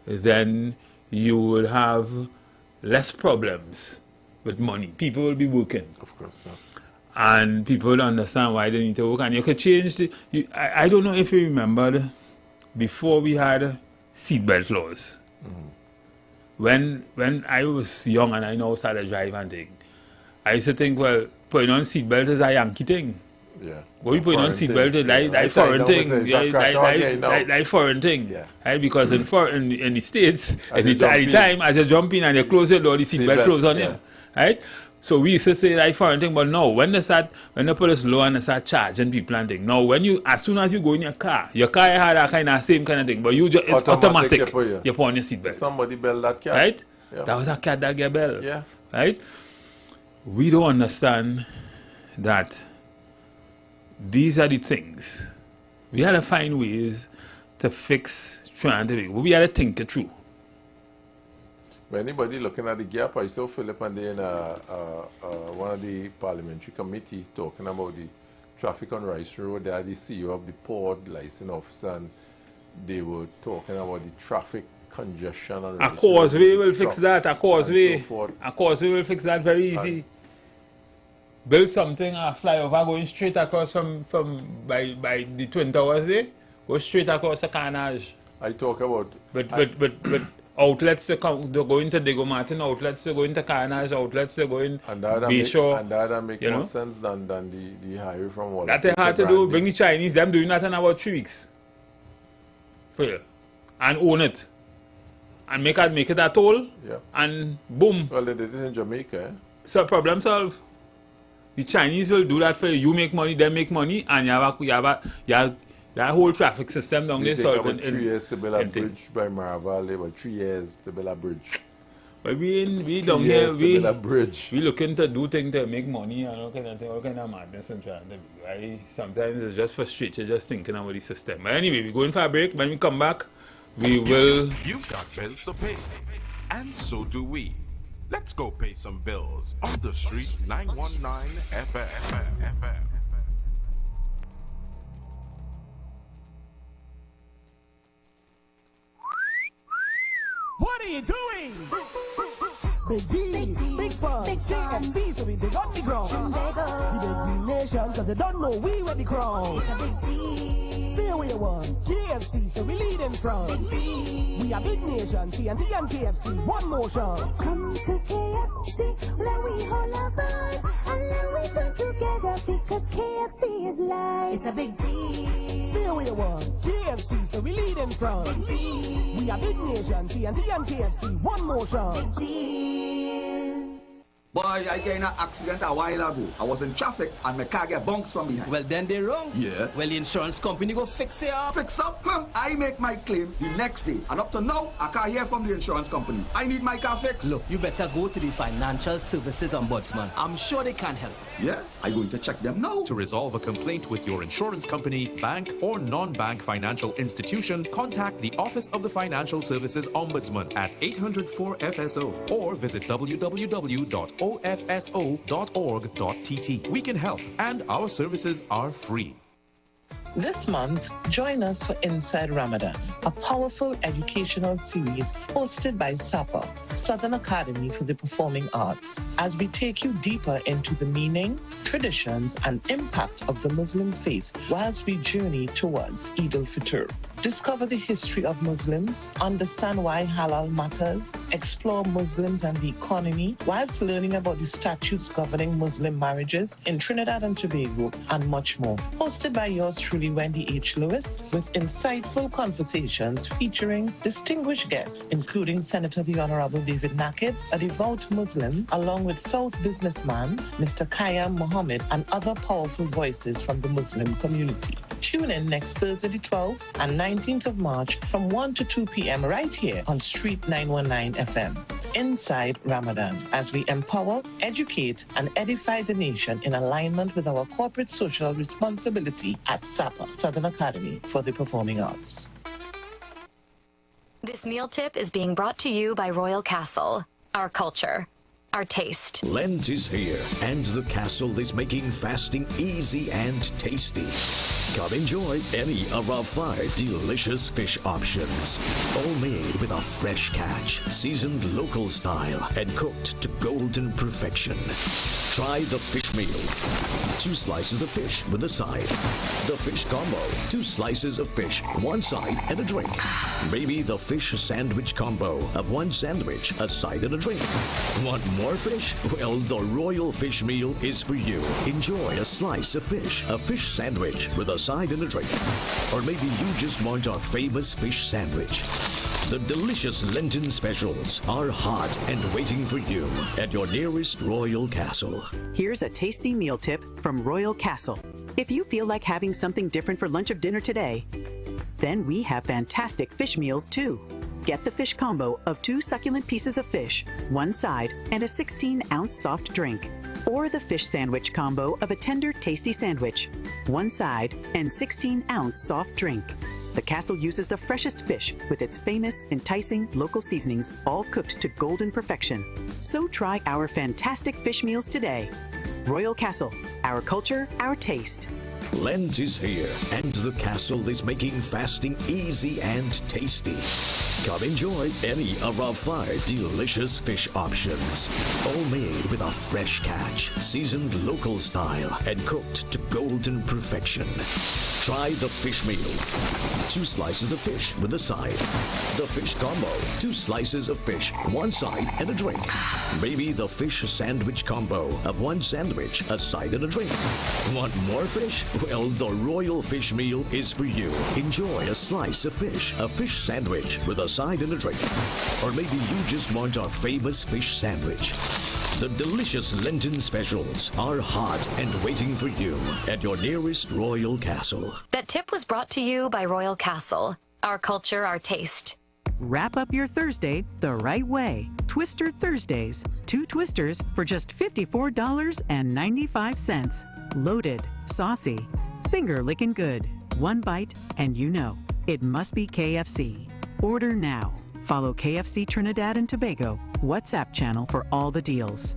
then you will have less problems with money. People will be working. Of course, yeah. And people will understand why they need to work. And you could change I don't know if you remembered, before we had seatbelt laws. When I was young and I now started driving thing, I used to think, well, putting on seatbelt is a Yankee thing. Yeah. What we putting on seatbelt is like foreign thing. Like foreign thing. Yeah. Right? Because in the States, at the time, as you jump in and you close the door, the seatbelt close on you. Right? So we used to say like foreign thing, but no, when they put us low and they start charging people and thing. Now, as soon as you go in your car had that kind of same kind of thing, but it's automatic. You put on your seatbelt. So somebody bell that cat. Right? Yeah. That was a cat that get bell. Yeah. Right? We don't understand that these are the things. We had to find ways to fix Trinidad and Tobago. We had to think it through. But anybody looking at the gap, I saw Philip and they in one of the parliamentary committee talking about the traffic on Rice Road. They had the CEO of the port, license officer, and they were talking about the traffic congestion. And a causeway will fix that. A causeway. So A causeway will fix that very easy. Build something, a flyover going straight across from by the Twin Towers there. Go straight across the carnage. I talk about... But outlets to go into Diego Martin, outlets to go into Carnage, outlets to go in Bayshore. And that make more sense than the highway from Wallace. That's hard to do. Bring the Chinese, them doing that in about 3 weeks. For you. And own it. And make it a toll. Yeah. And boom. Well, they did it in Jamaica, eh? So problem solved. The Chinese will do that for you. You make money, they make money, and you have that whole traffic system down there solving. 3 years to build a bridge by Maraval, about 3 years to build a bridge. But we down here, we looking to do things to make money and all kind of madness and trying to do. Right? Sometimes it's just frustrating just thinking about the system. But anyway, we're going for a break. When we come back, we will... You've got bills to pay, and so do we. Let's go pay some bills on the street 919 FM. What are you doing? Big D, big fun, KFC, so we dig on the ground. The big D nation, cause you don't know we where the crown. It's a big D. Say what you want, KFC, so we lead in front. Big D. We are big nation, TNT and KFC, one motion. Come to KFC, let we hold our vibe, and let we join together because KFC is life. It's a big D. Say what you want, KFC, so we lead in front. Big D. We are big nation, TNT and KFC, one motion. Big deal. Boy, I got in an accident a while ago. I was in traffic and my car get bounced from behind. Well, then they're wrong. Yeah. Well, the insurance company go fix it up. Fix up? Huh? I make my claim the next day. And up to now, I can't hear from the insurance company. I need my car fixed. Look, you better go to the Financial Services Ombudsman. I'm sure they can help. Yeah, I'm going to check them now. To resolve a complaint with your insurance company, bank, or non-bank financial institution, contact the Office of the Financial Services Ombudsman at 800-4FSO or visit www.ofso.org.tt. We can help, and our services are free. This month, join us for Inside Ramadan, a powerful educational series hosted by SAPA, Southern Academy for the Performing Arts, as we take you deeper into the meaning, traditions, and impact of the Muslim faith whilst we journey towards Eid al-Fitr. Discover the history of Muslims, understand why halal matters, explore Muslims and the economy, whilst learning about the statutes governing Muslim marriages in Trinidad and Tobago, and much more. Hosted by yours truly, Wendy H. Lewis, with insightful conversations featuring distinguished guests, including Senator the Honorable David Nakib, a devout Muslim, along with South businessman Mr. Khayyam Mohammed, and other powerful voices from the Muslim community. Tune in next Thursday the 12th and 19th of March from 1 to 2 p.m. right here on Street 919 FM. Inside Ramadan, as we empower, educate, and edify the nation in alignment with our corporate social responsibility at SAPA, Southern Academy for the Performing Arts. This meal tip is being brought to you by Royal Castle. Our culture, our taste. Lent is here, and the castle is making fasting easy and tasty. Come enjoy any of our 5 delicious fish options. All made with a fresh catch, seasoned local style, and cooked to golden perfection. Try the fish meal. 2 slices of fish with a side. The fish combo. 2 slices of fish, 1 side, and a drink. Maybe the fish sandwich combo of 1 sandwich, a side, and a drink. Want more fish? Well, the Royal Fish Meal is for you. Enjoy a slice of fish, a fish sandwich with a side and a drink. Or maybe you just want our famous fish sandwich. The delicious Lenten specials are hot and waiting for you at your nearest Royal Castle. Here's a tasty meal tip from Royal Castle. If you feel like having something different for lunch or dinner today, then we have fantastic fish meals too. Get the fish combo of 2 succulent pieces of fish, 1 side, and a 16-ounce soft drink. Or the fish sandwich combo of a tender, tasty sandwich, 1 side, and 16-ounce soft drink. The Castle uses the freshest fish with its famous, enticing local seasonings, all cooked to golden perfection. So try our fantastic fish meals today. Royal Castle, our culture, our taste. Lent is here, and the castle is making fasting easy and tasty. Come enjoy any of our 5 delicious fish options, all made with a fresh catch, seasoned local style, and cooked to golden perfection. Try the fish meal. 2 slices of fish with a side. The fish combo. 2 slices of fish, 1 side, and a drink. Maybe the fish sandwich combo of 1 sandwich, a side, and a drink. Want more fish? Well, the Royal Fish Meal is for you. Enjoy a slice of fish, a fish sandwich with a side and a drink. Or maybe you just want our famous fish sandwich. The delicious Lenten specials are hot and waiting for you at your nearest Royal Castle. That tip was brought to you by Royal Castle. Our culture, our taste. Wrap up your Thursday the right way. Twister Thursdays. 2 twisters for just $54.95. Loaded, saucy, finger licking good. 1 bite and you know it must be KFC. Order now. Follow KFC Trinidad and Tobago WhatsApp channel for all the deals.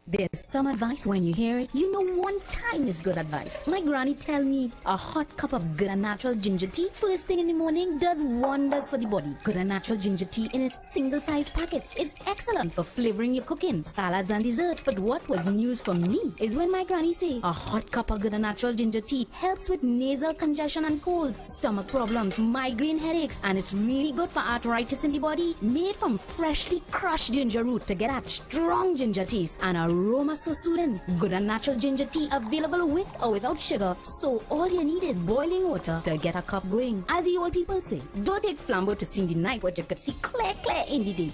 There's some advice when you hear it. You know one time is good advice. My granny tell me a hot cup of good and natural ginger tea first thing in the morning does wonders for the body. Good and natural ginger tea in its single-size packets is excellent for flavoring your cooking, salads and desserts. But what was news for me is when my granny say a hot cup of good and natural ginger tea helps with nasal congestion and colds, stomach problems, migraine headaches, and it's really good for arthritis in the body. Made from freshly crushed ginger root to get that strong ginger taste and aroma so soothing. Good and natural ginger tea available with or without sugar, so all you need is boiling water to get a cup going. As the old people say, don't take flambeau to see the night what you could see clear in the day.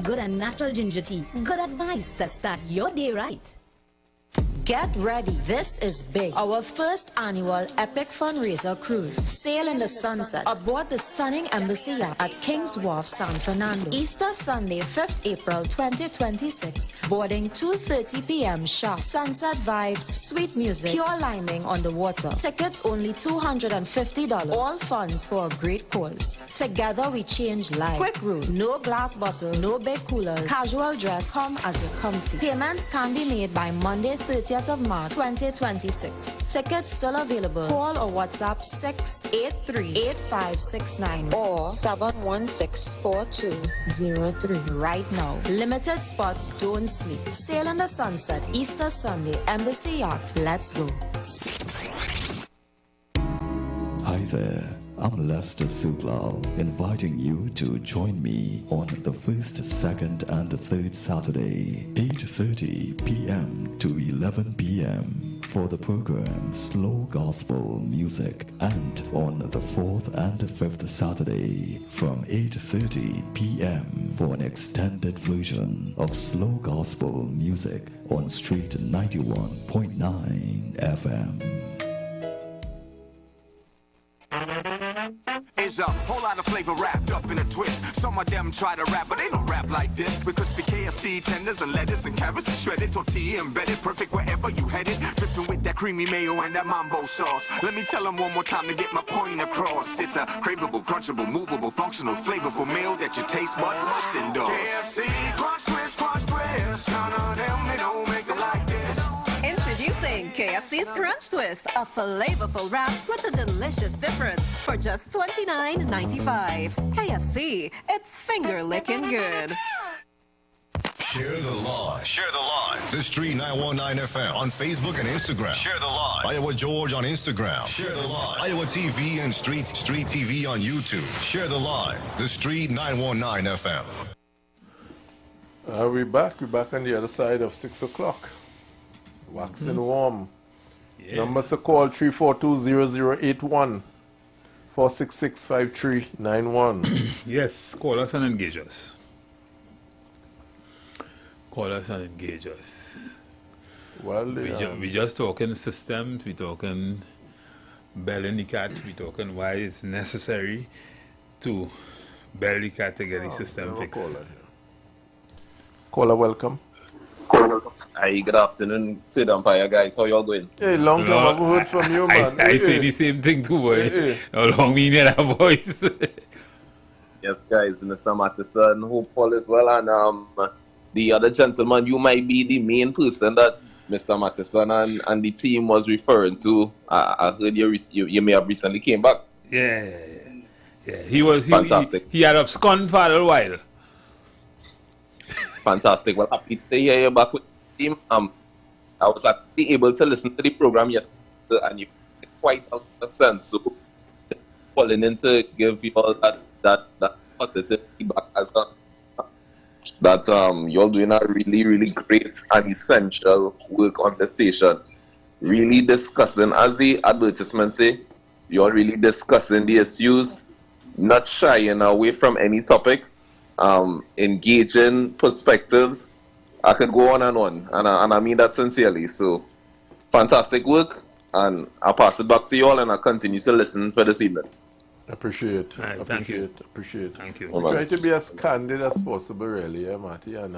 Good and natural ginger tea. Good advice to start your day right. Get ready, this is big. Our first annual epic fundraiser cruise. Sail in the sunset aboard the stunning embassy yacht at King's Wharf, San Fernando. Easter Sunday, 5th April 2026. Boarding 2:30 p.m. sharp. Sunset vibes, sweet music, pure liming on the water. Tickets only $250. All funds for a great cause. Together we change lives. Quick rule, no glass bottle, no big cooler. Casual dress, come as it comfy. Payments can be made by Monday, 30th of March 2026. Tickets still available. Call or WhatsApp 683-8569 or 716-4203 right now. Limited spots, don't sleep. Sail in the sunset, Easter Sunday, Embassy Yacht. Let's go. Hi there. I'm Lester Sublal, inviting you to join me on the 1st, 2nd, and 3rd Saturday, 8:30 p.m. to 11 p.m. for the program Slow Gospel Music, and on the 4th and 5th Saturday from 8:30 p.m. for an extended version of Slow Gospel Music on Street 91.9 FM. Is a whole lot of flavor wrapped up in a twist. Some of them try to rap, but they don't rap like this. With crispy KFC tenders and lettuce and carrots and shredded tortilla embedded, perfect wherever you headed. Dripping with that creamy mayo and that mambo sauce. Let me tell them one more time to get my point across. It's a craveable, crunchable, movable, functional, flavorful meal that your taste buds must endorse. KFC, crunch twist, crunch twist. None of them, they don't make them like this. Introducing KFC's Crunch Twist, a flavorful wrap with a delicious difference for just $29.95. KFC, it's finger licking good. Share the live. Share the live. The Street 919 FM on Facebook and Instagram. Share the live. Iowa George on Instagram. Share the live. Iowa TV and Street TV on YouTube. Share the live. The Street 919 FM. We're back on the other side of 6 o'clock. Waxing warm. Yeah. Numbers to call 342-0081 466-5391. Yes, call us and engage us. Call us and engage us. Well, we just talking systems, we talking belling the cat, we talking why it's necessary to bell the cat to get the system fixed. Caller, welcome. Hi, good afternoon, Sid Empire guys. How y'all going? Hey, long time I've heard from you, man. I say the same thing too, boy. How long we need that voice? Yes, guys, Mr. Matheson, hope all is well. And the other gentleman, you might be the main person that Mr. Matheson and the team was referring to. I heard you may have recently came back. Yeah. He was fantastic. He had absconded for a little while. Fantastic. Well, happy to hear you back with the team. I was actually able to listen to the program yesterday, and you quite out of sense. So, calling in to give you all that positive feedback as well. That you're doing a really, really great and essential work on the station. Really discussing, as the advertisement say, you're really discussing the issues, not shying away from any topic, engaging perspectives. I could go on, and I mean that sincerely. So, fantastic work, and I'll pass it back to you all, and I'll continue to listen for this evening. Appreciate it. Right, Appreciate it. Thank you. We try to be as candid as possible, really, Marty. And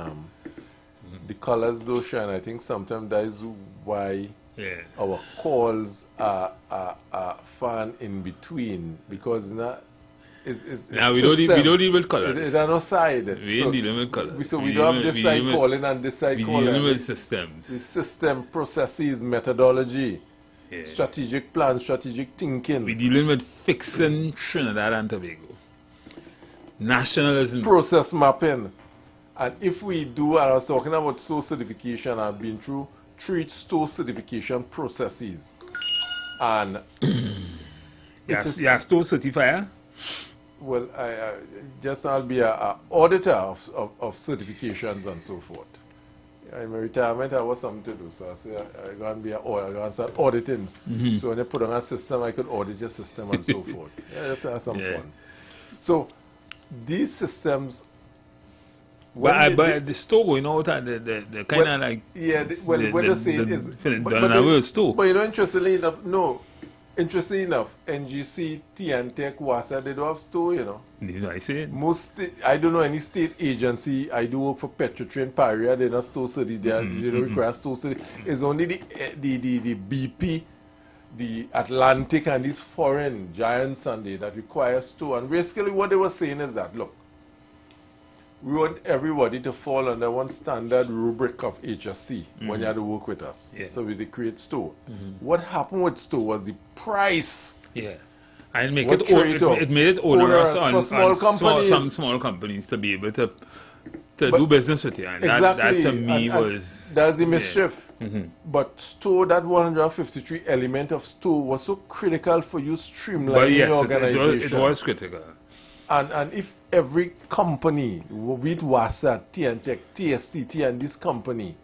the colors do shine. I think sometimes that is why our calls are fun in between, because now we don't deal with colors. It's on our side. We ain't dealing with colors. So we don't have this side calling and this side calling. We dealing with systems. The system, processes, methodology. Strategic plan, strategic thinking. We're dealing with fixing Trinidad and Tobago. Nationalism. Process mapping. And if we do, and I was talking about store certification, I've been through 3 store certification processes. And you're store certifier? Well, I'll be an auditor of certifications and so forth. In my retirement, I was something to do, so I said I'm going to start auditing. So when you put on a system, I could audit your system and so forth. Just have some fun. So these systems. But the store going out and the kind of like. Yeah, when you say it is. Store. But you know, interestingly enough, NGC, TNTech, WASA, they don't have store, you know. I say I don't know any state agency. I do work for Petrotrain Paria. They're not store city. They don't require store city. It's only the BP, the Atlantic, and these foreign giants Sunday that require store. And basically, what they were saying is that, look, we want everybody to fall under one standard rubric of HSC when you had to work with us. So we create store. What happened with store was the price. And it made it onerous on some small companies to be able to do business with you. And exactly. that to me was... That's the mischief. But store, that 153 element of store was so critical for you streamlining your organization. It was critical. And if every company, with WASA, TNTech, TSTT, and this company,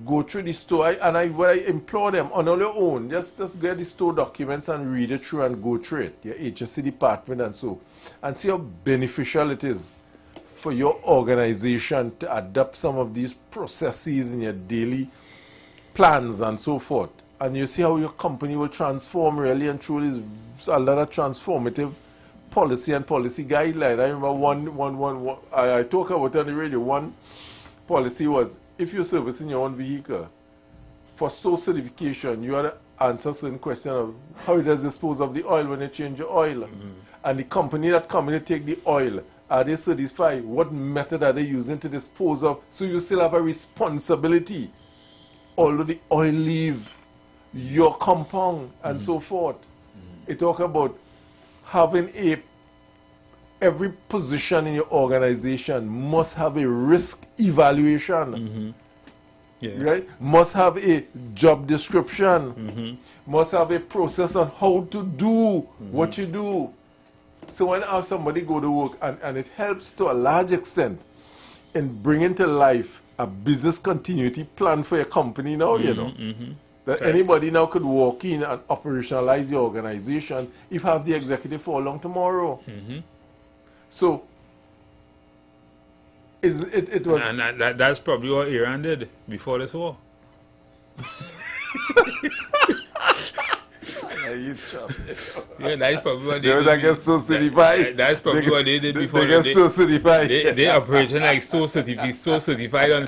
go through the store, what I implore them on your own, just get the store documents and read it through and go through it, your HSC department and see how beneficial it is for your organization to adopt some of these processes in your daily plans and so forth. And you see how your company will transform really and truly. Is a lot of transformative policy and policy guideline. I remember one I talk about it on the radio. One policy was, if you're servicing your own vehicle, for store certification, you have to answer certain questions of how it does dispose of the oil when you change your oil. And the company that come in to take the oil, are they certified? What method are they using to dispose of? So you still have a responsibility. Although the oil leave your compound and so forth. It talk about having every position in your organization must have a risk evaluation. Right? Must have a job description. Must have a process on how to do what you do. So when I have somebody go to work, and it helps to a large extent in bringing to life a business continuity plan for your company now, you know. That anybody now could walk in and operationalize the organization if have the executive for long tomorrow. So it was... And that's probably what Iran did before this war. Yeah, that's probably what they did. That's probably what they did before. They get so certified. They operating like so certified on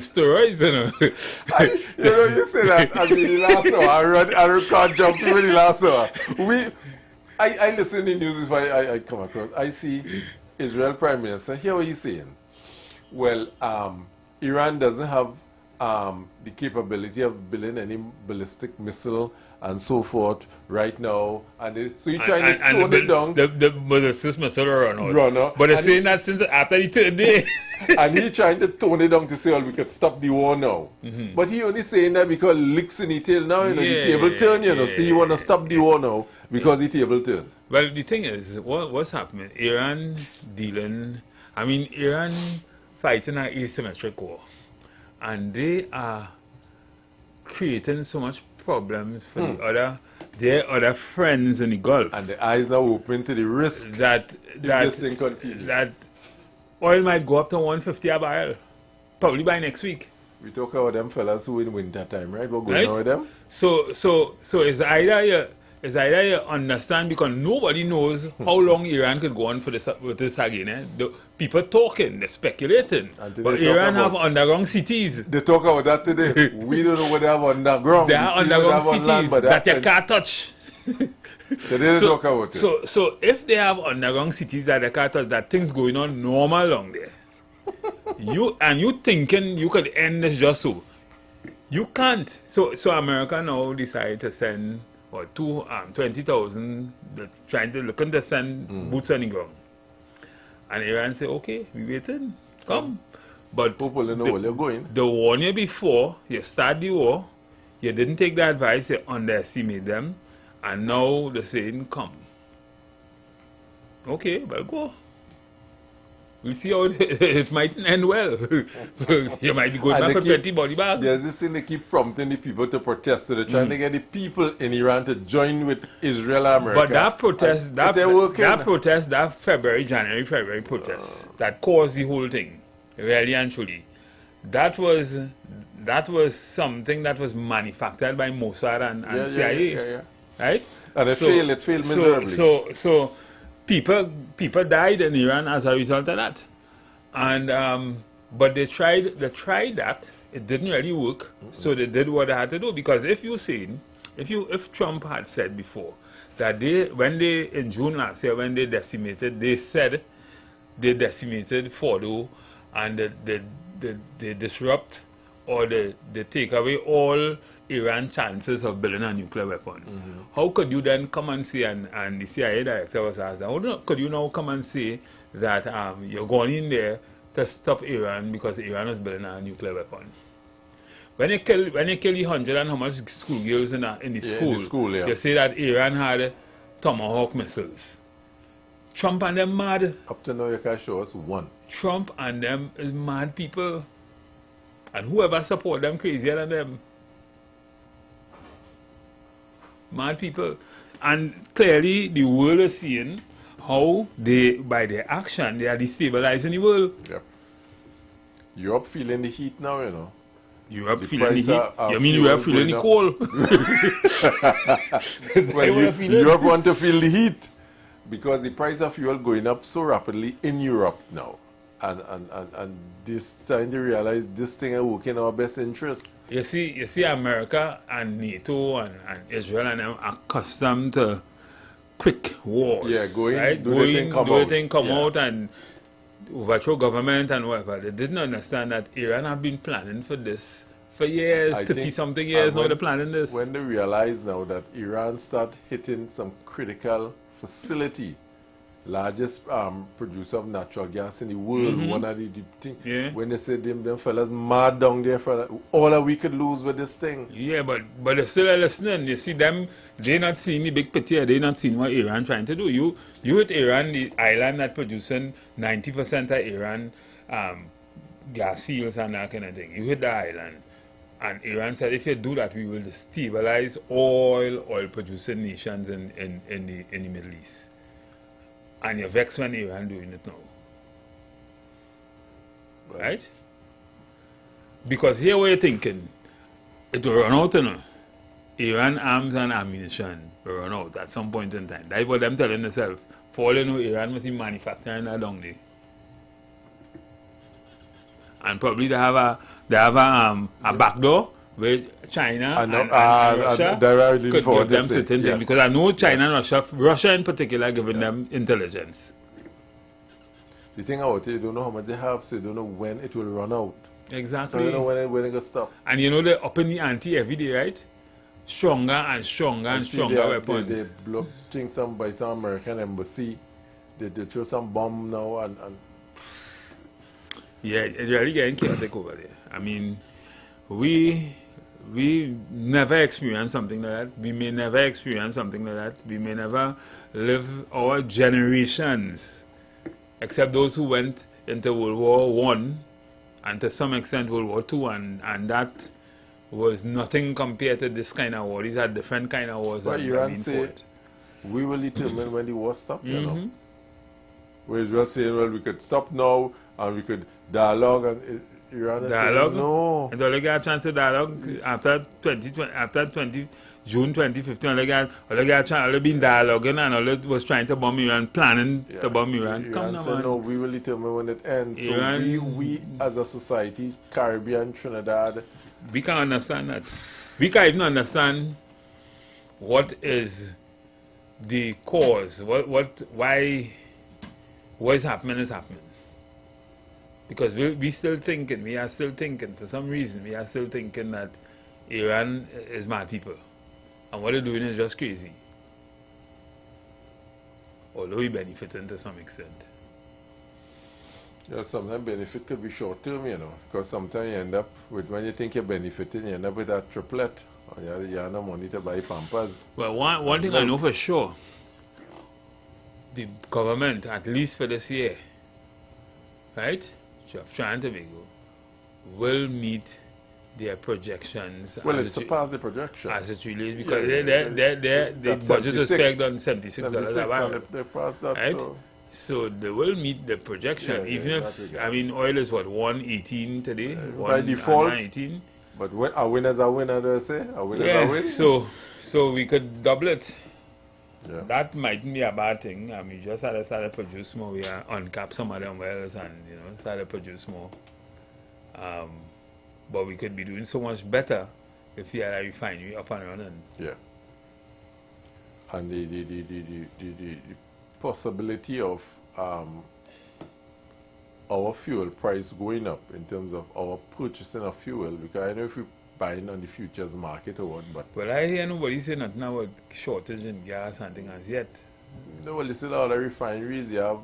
steroids, you know. You say that. I mean, the last hour, I can't jump even the last hour. I listen to news before I come across. I see Israel Prime Minister. Hear what he's saying. Well, Iran doesn't have the capability of building any ballistic missile and so forth right now. And so you're trying to tone it down. The ballistic missile run out. But they're saying that since after the third day. And he's trying to tone it down to say, well, we could stop the war now. But he only saying that because licks in the tail now, you know, the table turn, you know, so you want to stop the war now because the table turn. Well, the thing is, what's happening? Iran Iran fighting an asymmetric war. And they are creating so much problems for their other friends in the Gulf. And the eyes now open to the risk that this thing continues. That oil might go up to 150 a barrel, probably by next week. We talk about them fellas who in winter time, right? What going on with them? So it's either you understand, because nobody knows how long Iran could go on with this again. The people talking, they're speculating. But Iran have underground cities. They talk about that today. We don't know what they have underground. They are underground cities that you can't touch. They didn't talk about it. So if they have underground cities that they can't touch, that thing's going on normal along there. you thinking you could end this just so. You can't. So America now decide to send 20,000, trying to looking to send boots on the ground. And Iran say, okay, we waiting, come. But people don't know where you're going. The warn you before you start the war, you didn't take the advice, you underestimate them, and now they're saying, come. Okay, well, go. We'll see how it might end well. You might be going back for 20 body bags. There's this thing they keep prompting the people to protest. So they're trying to get the people in Iran to join with Israel and America. But that protest, that January-February protest, that caused the whole thing, really and truly, that was something that was manufactured by Mossad and CIA. Right? And it failed miserably. So people died in Iran as a result of that, and but they tried that, it didn't really work. So they did what they had to do, because if Trump had said before that in June last year when they said they decimated Fordo and they disrupt or they take away all Iran chances of building a nuclear weapon. How could you then come and say, and the CIA director was asked, how could you now come and say that you're going in there to stop Iran because Iran is building a nuclear weapon? When you kill 100 and how much schoolgirls in the school, you say that Iran had Tomahawk missiles. Trump and them mad. Up to now you can show us one. Trump and them is mad people. And whoever support them crazier than them. Mad people. And clearly the world is seeing how by their action, they are destabilizing the world. Yep. Europe feeling the heat now, you know. Europe feeling the heat? You mean Europe feeling the cold? Well, Europe want to feel the heat because the price of fuel going up so rapidly in Europe now. And this trying to realize this thing is working in our best interest. You see America and NATO and Israel and them are accustomed to quick wars. Yeah, do the thing, come out and overthrow government and whatever. They didn't understand that Iran have been planning for this for years, 30-something years now they're planning this. When they realize now that Iran start hitting some critical facility, largest producer of natural gas in the world, one of the things. Yeah. When they say them fellas mad down there, for all that we could lose with this thing. Yeah, but they're still listening. You see them, they're not seeing the big picture. They're not seeing what Iran trying to do. You hit Iran, the island that producing 90% of Iran gas fields and that kind of thing. You hit the island. And Iran said, if you do that, we will destabilize oil producing nations in the Middle East. And you're vexed when Iran doing it now. Right? Because here we're thinking, it will run out, you know. Iran arms and ammunition will run out at some point in time. That's what them telling themselves. For all you know, Iran must be manufacturing that down there. And probably they have a backdoor where China and Russia could give them certain things. Because I know China and Russia in particular, giving them intelligence. The thing about it, you don't know how much they have, so you don't know when it will run out. Exactly. So you know when it going to stop. And you know they're up in the ante every day, right? Stronger and stronger and stronger weapons. They blow things by some American embassy. They throw some bomb now and yeah, it's really getting chaotic over there. I mean, we never experienced something like that. We may never experience something like that. We may never live our generations, except those who went into World War I and to some extent World War II, and that was nothing compared to this kind of war. These are different kind of wars. But Iran said, we will determine when the war stops, you know. Whereas we're saying, well, we could stop now and we could dialogue, and Iran is saying, no. And all get a chance to dialogue after June 2015. All get a chance, all been dialoguing and all was trying to bomb Iran, planning to bomb Iran. Iran said, no, we will determine when it ends. So we as a society, Caribbean, Trinidad, we can understand that. We can't even understand what is the cause, why what is happening. Because we are still thinking, for some reason, we are still thinking that Iran is mad people. And what they're doing is just crazy. Although we benefiting to some extent. Yeah, sometimes benefit could be short term, you know, because sometimes you end up with, when you think you're benefiting, you end up with that triplet. Or you have no money to buy Pampers. Well, one thing I know for sure, the government, at least for this year, right, trying to make will meet their projections. Well, it surpassed the projection. As it relates, because the budget was pegged on $76 They passed that, right? So they will meet the projection, even if, I mean, oil is what, 118 today? By default. 118. But a winner's a winner, they say. A winner's a win. So we could double it. Yeah. That mightn't be a bad thing. I mean, just started to produce more. We are uncap some of them wells and, you know, started to produce more. But we could be doing so much better if we had a refinery up and running. Yeah. And the possibility of our fuel price going up in terms of our purchasing of fuel, because I know if we buying on the futures market or what, but... Well, I hear nobody say nothing about shortage in gas and things as yet. No, well, you see all the refineries. You have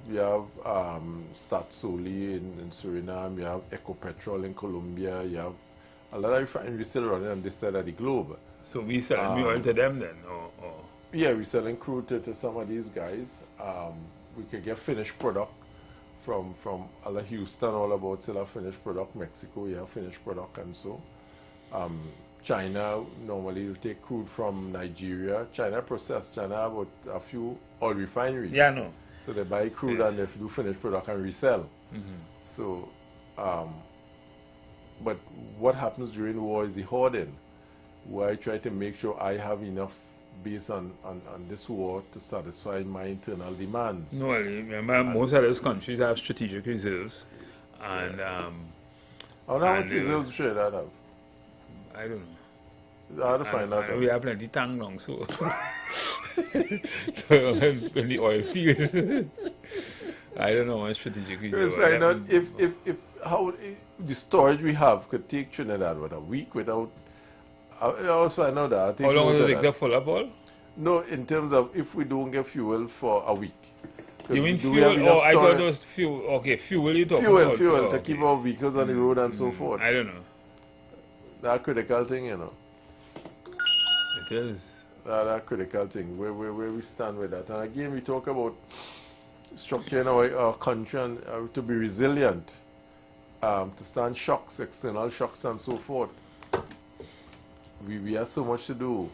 Statsoli in Suriname, you have Ecopetrol in Colombia, you have a lot of refineries still running on this side of the globe. So we selling oil to them then? Or? Yeah, we're selling crude to some of these guys. We could get finished product from Houston, all about sell a finished product. Mexico, you have finished product, and so. China normally will take crude from Nigeria. China have a few oil refineries. Yeah, no. So they buy crude and they do finished product and resell. So, but what happens during war is the hoarding, where I try to make sure I have enough based on this war to satisfy my internal demands. No, remember, most of those countries have strategic reserves. And how much reserves should that have? I don't know. I have to find out. We have plenty tang long, so when the oil fields, I don't know what strategic reserve. Let's find out if how the storage we have could take Trinidad a week without. I also know that. How long does it take to fill up all? No, in terms of if we don't get fuel for a week. You mean fuel? Oh, I thought it was fuel. Okay, fuel you talking about? Fuel to keep our vehicles on the road and so forth. I don't know. That critical thing, you know. It is. That critical thing, where we stand with that. And again, we talk about structuring our country and, to be resilient, to stand shocks, external shocks and so forth. We have so much to do.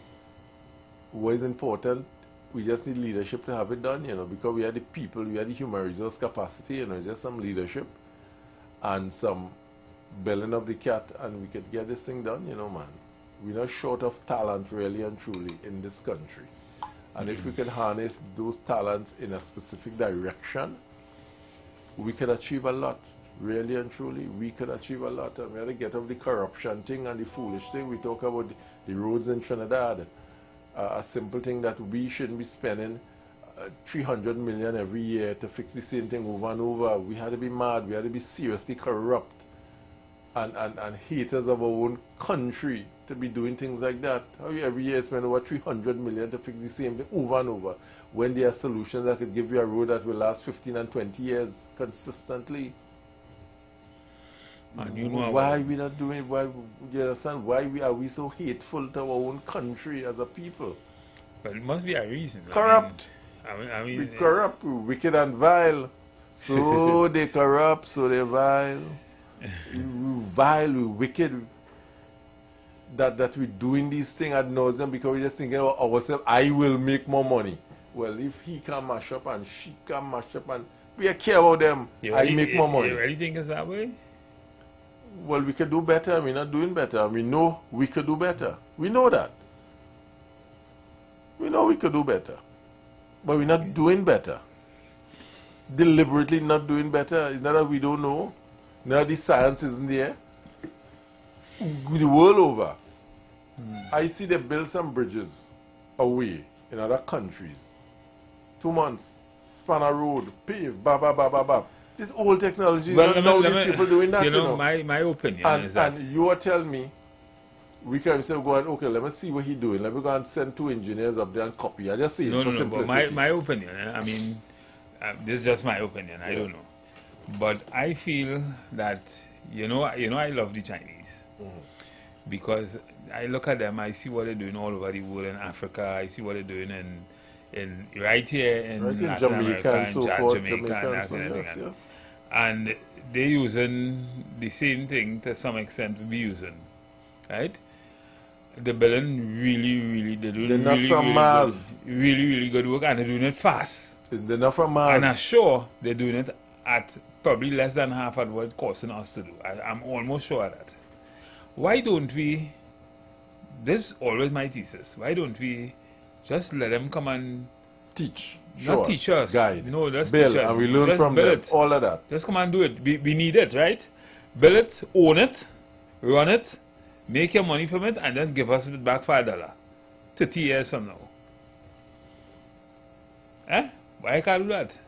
What is important, we just need leadership to have it done, you know, because we are the people, we are the human resource capacity, you know, just some leadership and some belling of the cat, and we could get this thing done, you know, man. We're not short of talent, really and truly, in this country. And if we can harness those talents in a specific direction, we could achieve a lot. Really and truly, we could achieve a lot. And we have to get off the corruption thing and the foolish thing. We talk about the roads in Trinidad. A simple thing that we shouldn't be spending 300 million every year to fix the same thing over and over. We had to be mad. We had to be seriously corrupt and haters of our own country to be doing things like that. How you every year spend over 300 million to fix the same thing over and over, when there are solutions that could give you a road that will last 15 and 20 years consistently. And you know why are we not doing it? Why, you understand? Why are we so hateful to our own country as a people? Well, it must be a reason. Corrupt. I mean, we corrupt, we wicked and vile. So they corrupt, so they vile. We vile, we wicked. That we're doing these things ad nauseum because we're just thinking about ourselves. I will make more money. Well, if he can mash up and she can mash up and we care about them, I make more money. You really think it's that way? Well, we could do better. We're not doing better. We know we could do better. We know that. We know we could do better. But we're not doing better. Deliberately not doing better. It's not that we don't know. Now the science isn't there. The world over. I see they build some bridges away in other countries. 2 months. Span a road. Pave. Ba ba ba ba ba. This old technology, well, now these people doing that, you know. My opinion is that... And you are telling me, we can say, go and, okay, let me see what he's doing. Let me go and send 2 engineers up there and copy. I just say no, it for no, simplicity. But my opinion, I mean, this is just my opinion, I don't know. But I feel that, you know, I love the Chinese. Because I look at them, I see what they're doing all over the world in Africa, I see what they're doing in right here in Latin Jamaica America and so forth, Jamaica and that so kind of yes, thing. yes. And they're using the same thing to some extent we using, right? They're building really, they're doing they're not really, from really Mars. Good, really good work, and they're doing it fast. They're not from Mars. And I'm sure they're doing it at probably less than half of what it's costing us to do. I'm almost sure of that. Why don't we, this is always my thesis, why don't we just let them come and teach? Not teach us. Guide. No, just build, teach us. and we learn just from build them. It. All of that. Just come and do it. We need it, right? Build it, own it, run it, make your money from it, and then give us it back for $1 30 years from now. Eh? Why can't do that?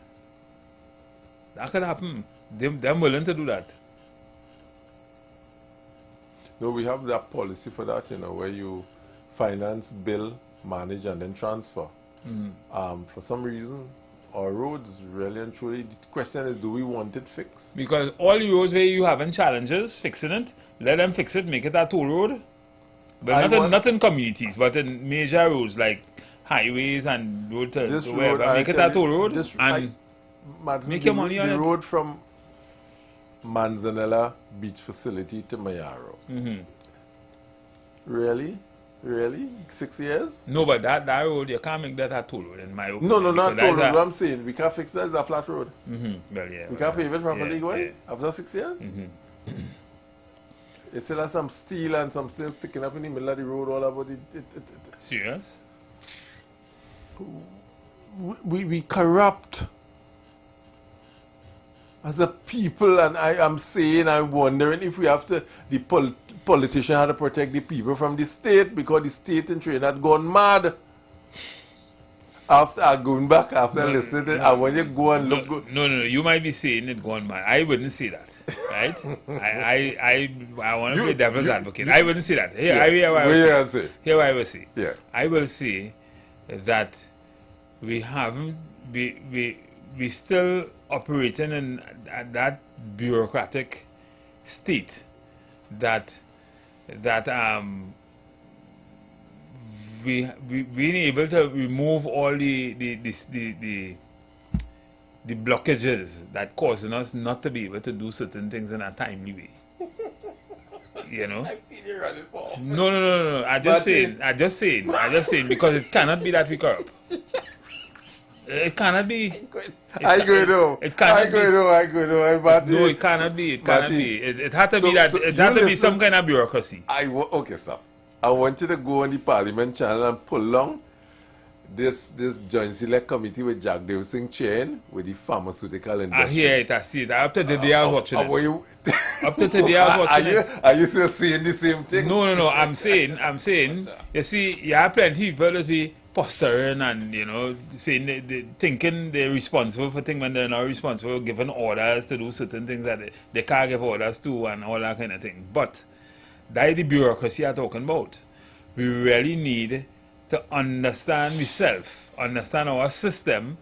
That could happen. They're willing to do that. No, we have that policy for that, you know, where you finance, build, manage, and then transfer. For some reason, our roads really and truly, the question is, do we want it fixed? Because all the roads where you having challenges fixing it, let them fix it, make it a toll road. But not in communities, but in major roads like highways and road to wherever. Make it a toll road and make your money on it. The road from Manzanella Beach Facility to Mayaro. Really? Really? 6 years? No, but that road, you can't make that a toll road in my opinion. No, not toll road. What I'm saying, we can't fix that as a flat road. Well, yeah. We can't pave it properly going after 6 years? It still has some steel and some steel sticking up in the middle of the road all about it. Serious? We corrupt as a people, and I'm wondering if we have to, the politician had to protect the people from the state, because the state in Trinidad had gone mad. After going back, listening to it, and when you go and look good. No, you might be saying it gone mad. I wouldn't say that, right? I want to play devil's advocate. I wouldn't say that. Here I will say. Yeah. I will say that we haven't, we still operating in that bureaucratic state that we being able to remove all the blockages that causing us not to be able to do certain things in a timely way. You know? No. I just saying because it cannot be that we corrupt. It cannot be. I go know. It cannot be. No, it cannot be. It cannot be. It had to be that. It had to be some kind of bureaucracy. Okay, stop. I want you to go on the Parliament channel and pull along this joint select committee with Jack Davison chairing with the pharmaceutical industry. I hear it. I see it. Up to today I was watching it. Up to today I was watching it. Are you still saying the same thing? No. I'm saying. You see, you have plenty of people that be posturing and, you know, saying they thinking they're responsible for things when they're not responsible, giving orders to do certain things that they can't give orders to and all that kind of thing. But that's the bureaucracy I'm talking about. We really need to understand ourselves, understand our system,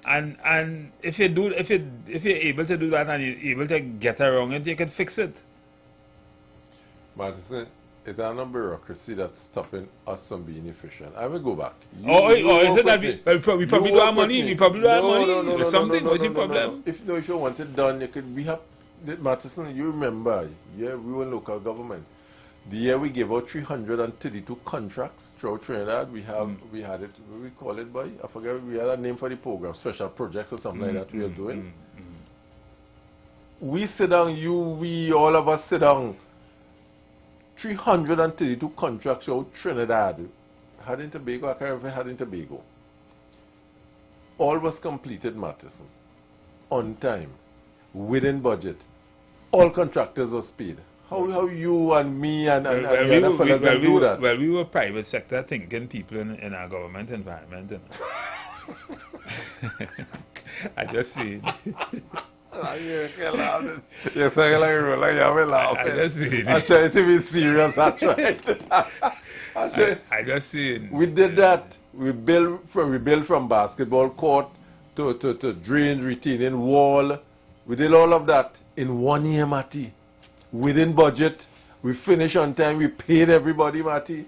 and if you're able to do that and you're able to get around it, you can fix it. But it's not bureaucracy that's stopping us from being efficient. I will go back. Is it that we probably do our money? We probably do our money with something. What's the problem? If you want it done, you could. We have Matheson. You remember? Yeah, we were local government. The year we gave out 332 contracts throughout Trinidad. We had it. We call it by I forget. We had a name for the program, special projects or something like that. We are doing. We sit down. We all of us sit down. 332 contracts out Trinidad, had in Tobago, I can't remember if had in Tobago. All was completed, Matheson, on time, within budget. All contractors was paid. How you and me and the other fellas can do that? Well, we were private sector thinking people in our government environment. I just see it. Yes, I laugh. I just see it. I try to be serious. I just see it. We did that. We built from basketball court to drain, retaining wall. We did all of that in 1 year, Matty. Within budget. We finished on time. We paid everybody, Matty.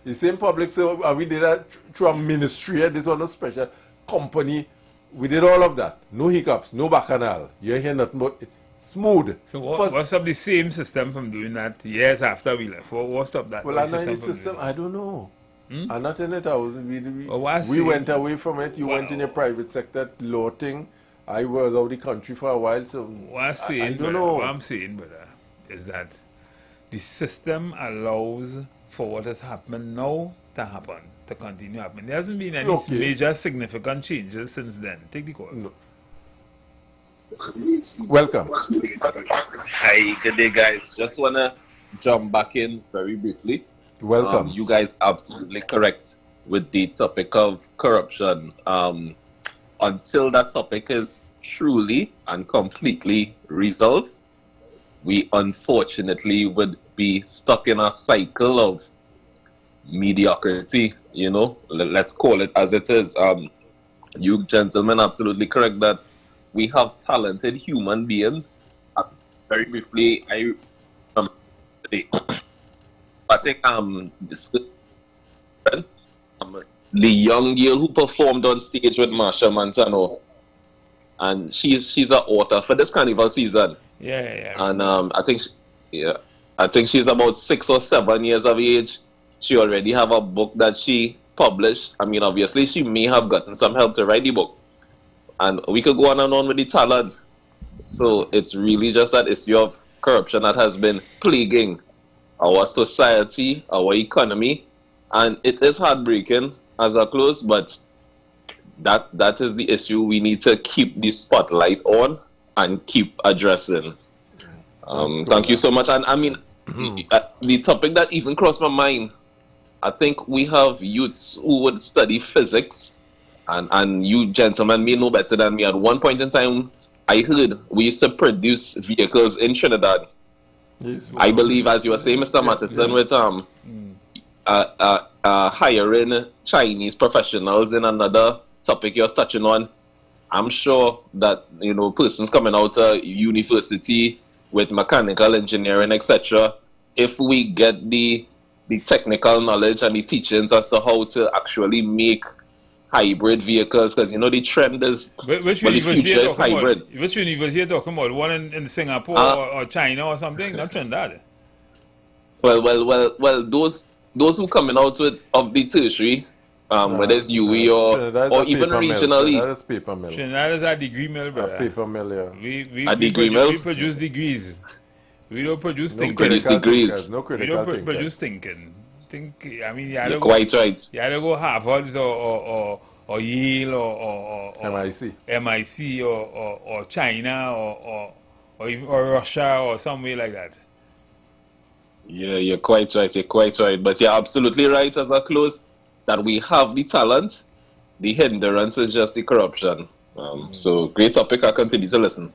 The same public service. We did that through a ministry. This was a special company. We did all of that. No hiccups, no bacchanal. You hear nothing but smooth. So what's up the same system from doing that years after we left? What's up that? Well, I'm not in the system. I don't know. I'm not in it. We went away from it. You went in a private sector law thing. I was out of the country for a while, so I don't know. What I'm saying, brother, is that the system allows for what has happened now to happen. To continue happening. There hasn't been any major significant changes since then. Take the call. No. Welcome. Hi, good day, guys. Just want to jump back in very briefly. Welcome. You guys absolutely correct with the topic of corruption. Until that topic is truly and completely resolved, we unfortunately would be stuck in a cycle of mediocrity, you know, let's call it as it is. You gentlemen absolutely correct that we have talented human beings. Very briefly, I think the young girl who performed on stage with Marsha Montano, and she's an author for this carnival season. Yeah. And I think she's about 6 or 7 years of age. She already have a book that she published. I mean, obviously, she may have gotten some help to write the book. And we could go on and on with the talent. So it's really just that issue of corruption that has been plaguing our society, our economy. And it is heartbreaking as a close, but that is the issue we need to keep the spotlight on and keep addressing. Thank you so much. And I mean, the topic that even crossed my mind, I think we have youths who would study physics, and you gentlemen may know better than me. At one point in time, I heard we used to produce vehicles in Trinidad. Yes, I believe, as you were saying, Mr. Matheson, with hiring Chinese professionals in another topic you're touching on. I'm sure that, you know, persons coming out of university with mechanical engineering, etc., if we get the technical knowledge and the teachings as to how to actually make hybrid vehicles, because, you know, the trend is which university is hybrid. Which university are you talking about? One in Singapore or China or something? Not Trinidad. Well, those who coming out of the tertiary, whether it's UE or even regionally. That is paper mill. Trinidad is a degree mill, brother. A paper mill, yeah. We produce degrees. We don't produce thinking. No critical thinking. Produce thinking. I mean, you're quite right. You had to go Harvard or Yale or MIC or China or Russia or somewhere like that. Yeah, you're quite right. But you're absolutely right as a close. that we have the talent. The hindrance is just the corruption. So great topic. I continue to listen.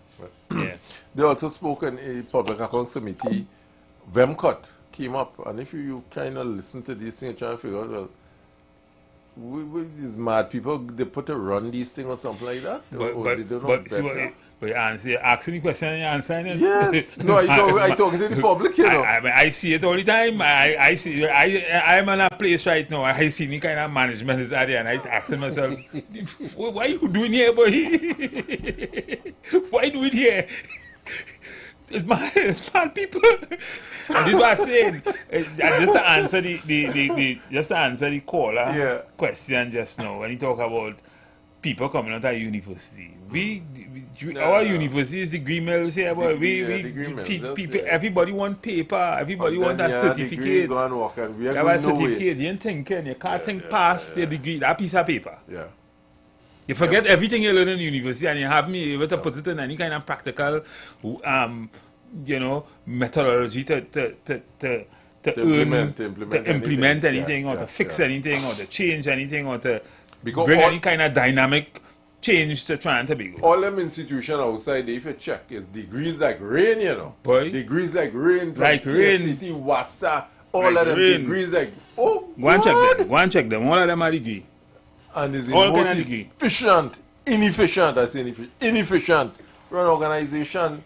Yeah. They also spoke in a public accounts committee. VEMCOT came up, and if you kind of listen to these things, try to figure out, well, we these mad people, they put a run these things or something like that, or they don't know better. But you asking the question and you answering it. Yes. No, I talking to the public, you know. I see it all the time. I'm in a place right now. I see any kind of management is there, and I asking myself, what are you doing here, boy? What are you doing here? It's mad people. And this is what I'm saying. Just to answer the caller question just now, when you talk about people coming out of university, our university is degree mills here, boy. People, everybody want paper, everybody want a certificate. You have a certificate. You ain't thinking, you can't think past your degree, that piece of paper. Yeah. You forget everything you learn in university, and you have me able to put it in any kind of practical, methodology to implement anything, or to fix anything, or to change anything, or to bring any kind of dynamic change to Trinidad and Tobago. All them institutions outside, if you check, is degrees like rain, you know. Boy. Degrees like rain. Like rain. Wassa, all like of them rain. degrees like, oh, Go and check them. All of them are degree. And is the all most kind of degree. inefficient, inefficient run organization.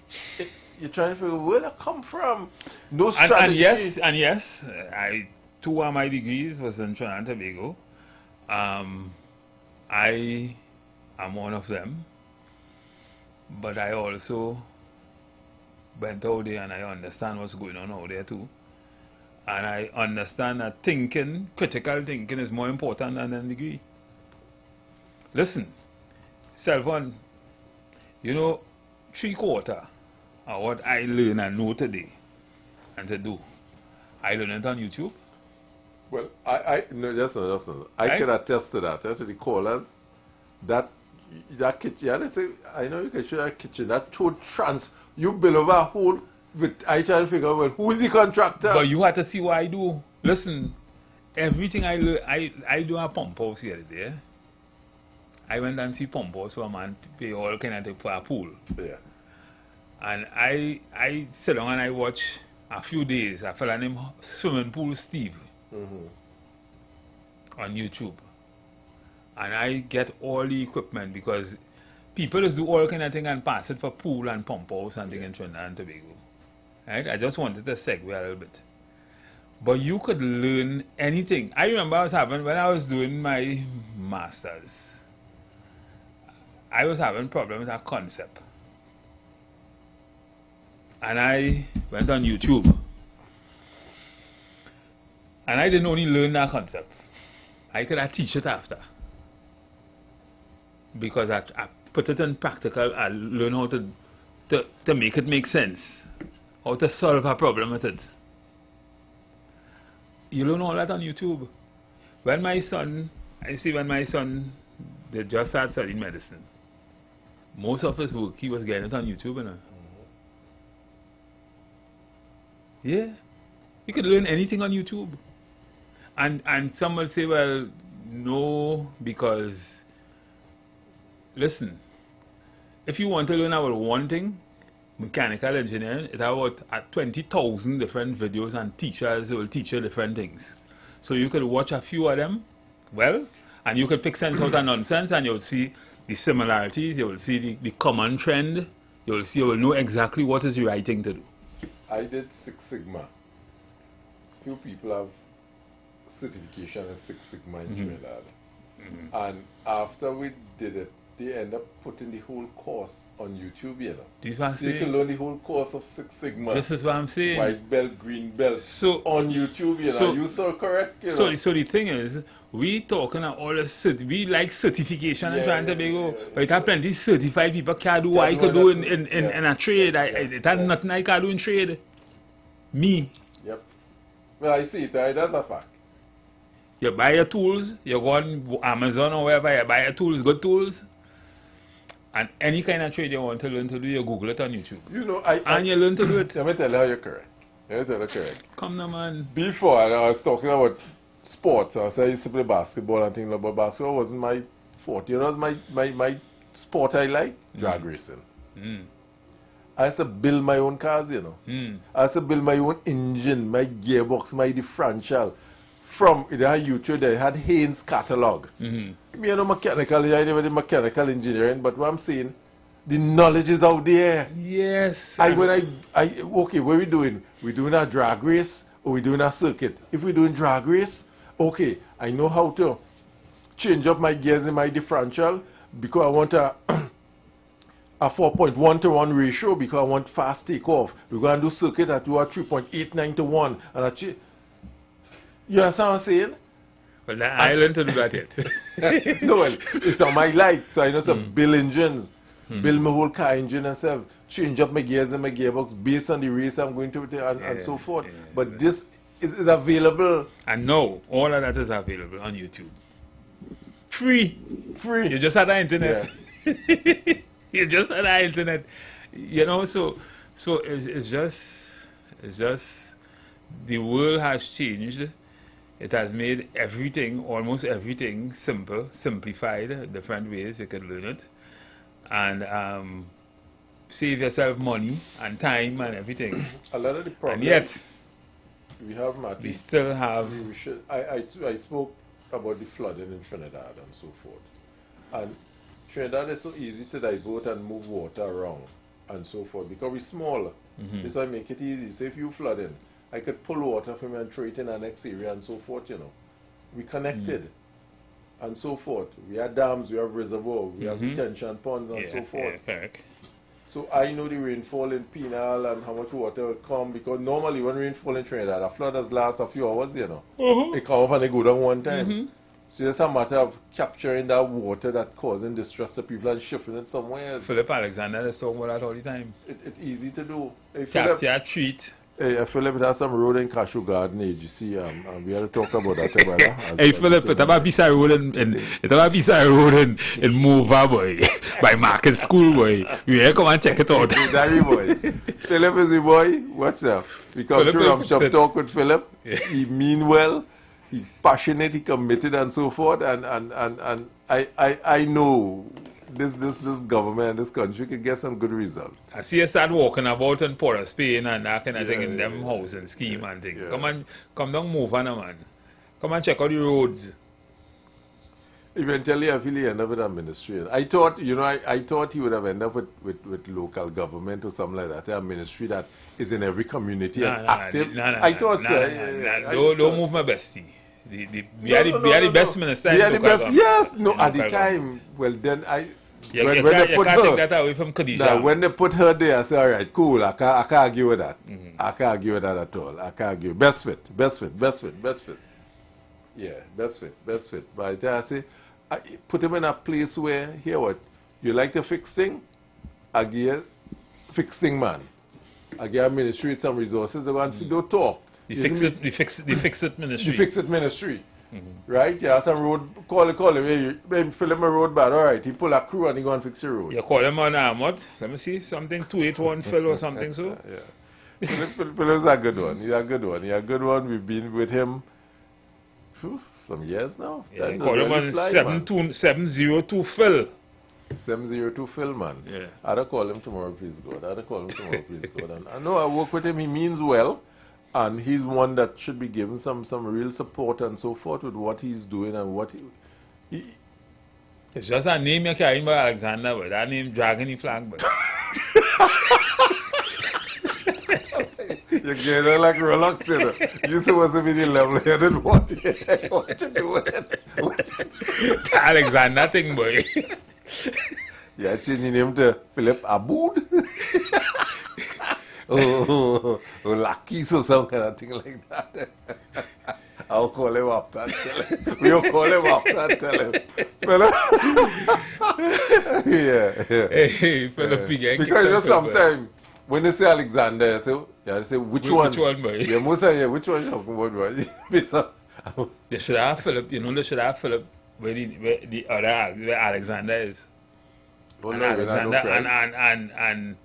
You're trying to figure out where they come from. No strategy. And yes, two of my degrees was in Trinidad and Tobago. I am one of them, but I also went out there and I understand what's going on out there too. And I understand that critical thinking is more important than a degree. Listen, Selvon, 3/4 of what I learn and know today and to do, I learned it on YouTube. Well, I can attest to that. To the callers, that kitchen, let's say, I know you can show that kitchen, that you build over a whole, I try to figure out, well, who is the contractor? But you have to see what I do. Listen, everything I learn, I do a pump house the other day. I went and see pump house for a man pay all kind of thing for a pool. Yeah. And I sit down and I watch a few days a fella named Swimming Pool Steve on YouTube. And I get all the equipment because people just do all kind of thing and pass it for pool and pump house and thing in Trinidad and Tobago. Right? I just wanted to segue a little bit. But you could learn anything. I remember when I was doing my masters, I was having problems with a concept. And I went on YouTube. And I didn't only learn that concept. I could teach it after. Because I put it in practical, I learn how to make it make sense. How to solve a problem with it. You learn all that on YouTube. When my son they just started studying medicine, most of his work, he was getting it on YouTube. Yeah. You could learn anything on YouTube. And some will say, well, no, because, listen, if you want to learn about one thing, mechanical engineering, it's about 20,000 different videos and teachers will teach you different things. So you could watch a few of them, and you could pick sense out of nonsense, and you'll see the similarities, you'll see the common trend, you will know exactly what is the right thing to do. I did Six Sigma. Few people have certification in Six Sigma in Trinidad. And after we did it, they end up putting the whole course on YouTube, This is what I'm so you saying. can learn the whole course of Six Sigma. This is what I'm saying. White belt, green belt. So on YouTube, you so correct, So the thing is, we talking about all the we like certification and trying to go, but it have plenty certified people can't do what I could do in a trade. It has nothing I can do in trade. Me. Yep. Well, I see it. That's a fact. You buy your tools, you go on Amazon or wherever, you buy your tools, good tools. And any kind of trade you want to learn to do, you Google it on YouTube. And you learn to do it. Let me tell you how you're correct. Come now, man. Before, I was talking about sports. So I used to play basketball and things like that, but basketball wasn't my forte. You know, it was my sport I like? Drag racing. I used to build my own cars, you know. I used to build my own engine, my gearbox, my differential. From YouTube, they had Haynes catalog. Me, you know, mechanical, I never did mechanical engineering, but what I'm saying, the knowledge is out there. Yes. Okay, what are we doing? We're doing a drag race or we're doing a circuit. If we're doing drag race, okay, I know how to change up my gears in my differential because I want a 4.1 to 1 ratio because I want fast takeoff. We're going to do circuit at 3.89 to 1. And you understand what I'm saying? Well, I learned to do that yet. No, well, it's on my light. So I know some build engines, build my whole car engine and stuff, change up my gears and my gearbox based on the race I'm going to and so forth. But this is available. And no, all of that is available on YouTube. Free. You just had the internet. Yeah. You just had the internet. You know, so it's just the world has changed. It has made everything, almost everything, simplified, different ways you can learn it. And save yourself money and time and everything. A lot of the problems. And yet, we have, Martin, we still have. I spoke about the flooding in Trinidad and so forth. And Trinidad is so easy to divert and move water around and so forth because we're small. This why I make it easy. So if you flooding, I could pull water from you and throw it in the next area and so forth, you know. We connected and so forth. We have dams, we have reservoirs, we have retention ponds and so forth. So I know the rainfall in Penal and how much water will come because normally when rainfall in Trinidad, a flood does last a few hours, you know. It come up and they go down one time. So it's a matter of capturing that water that causing distress to people and shifting it somewhere else. Philip Alexander is talking about that all the time. It's easy to do. Hey, Capture, treat. Hey, Philip, there's some road in Cashew Garden age, you see, and we had to talk about that, brother. Hey, Philip, it's about Pisa Road in Mova, boy, by Market School, boy. We here come and check it out. Daddy, boy. Philip is the boy. Watch that. We come to Ram Shop talk with Philip. He mean well. He's passionate, he committed and so forth. And I know this government and this country can get some good results. I see you start walking about in Port of Spain and that kind of thing in them housing scheme and thing. Come down, move on, man. Come and check out the roads. Eventually, I feel he ended up with administration. I thought, you know, I thought he would have ended up with local government or something like that. A ministry that is in every community and active. I thought so. Don't move my bestie. We are the best minister. We are the best. Yes. No, at the time. Well, then when they put her, take that away from Khadija. When they put her there, I said, all right, cool. I can't argue with that. I can't argue with that at all. I can't argue. Best fit. Yeah, best fit. But I say, I put him in a place where, here what, you like to fix thing? I give fix thing man. I give a ministry with some resources. They want to do talk. The fix it ministry. The fix it ministry. Right? Yeah, some road, call him. Hey, fill him a road bad. All right, he pull a crew and he go and fix the road. You call him on what? Let me see, something 281 Phil or something so? Yeah. Phil is a good one. He's a good one. We've been with him some years now. Yeah, you call him on 702 Phil. 702 Phil, man. Yeah. I'll call him tomorrow, please God. And I know I work with him. He means well. And he's one that should be given some real support and so forth with what he's doing and what he it's just a name you're carrying by Alexander, but that name dragging the flag, but you're getting like Rolex, you know. You're supposed to be the level-headed one. What you doing? Alexander thing, boy. Yeah, changing him to Philip Aboud. Oh, lucky or some kind of thing like that. I'll call him up and tell him. We'll call him up and tell him. Yeah. Hey, Philip, because you know sometimes when they say Alexander, they say which one? Which one, boy? Yeah, most of you, which one you talking about, boy? They should have Philip. You know, they should have Philip where the other where Alexander is. Oh, and no, Alexander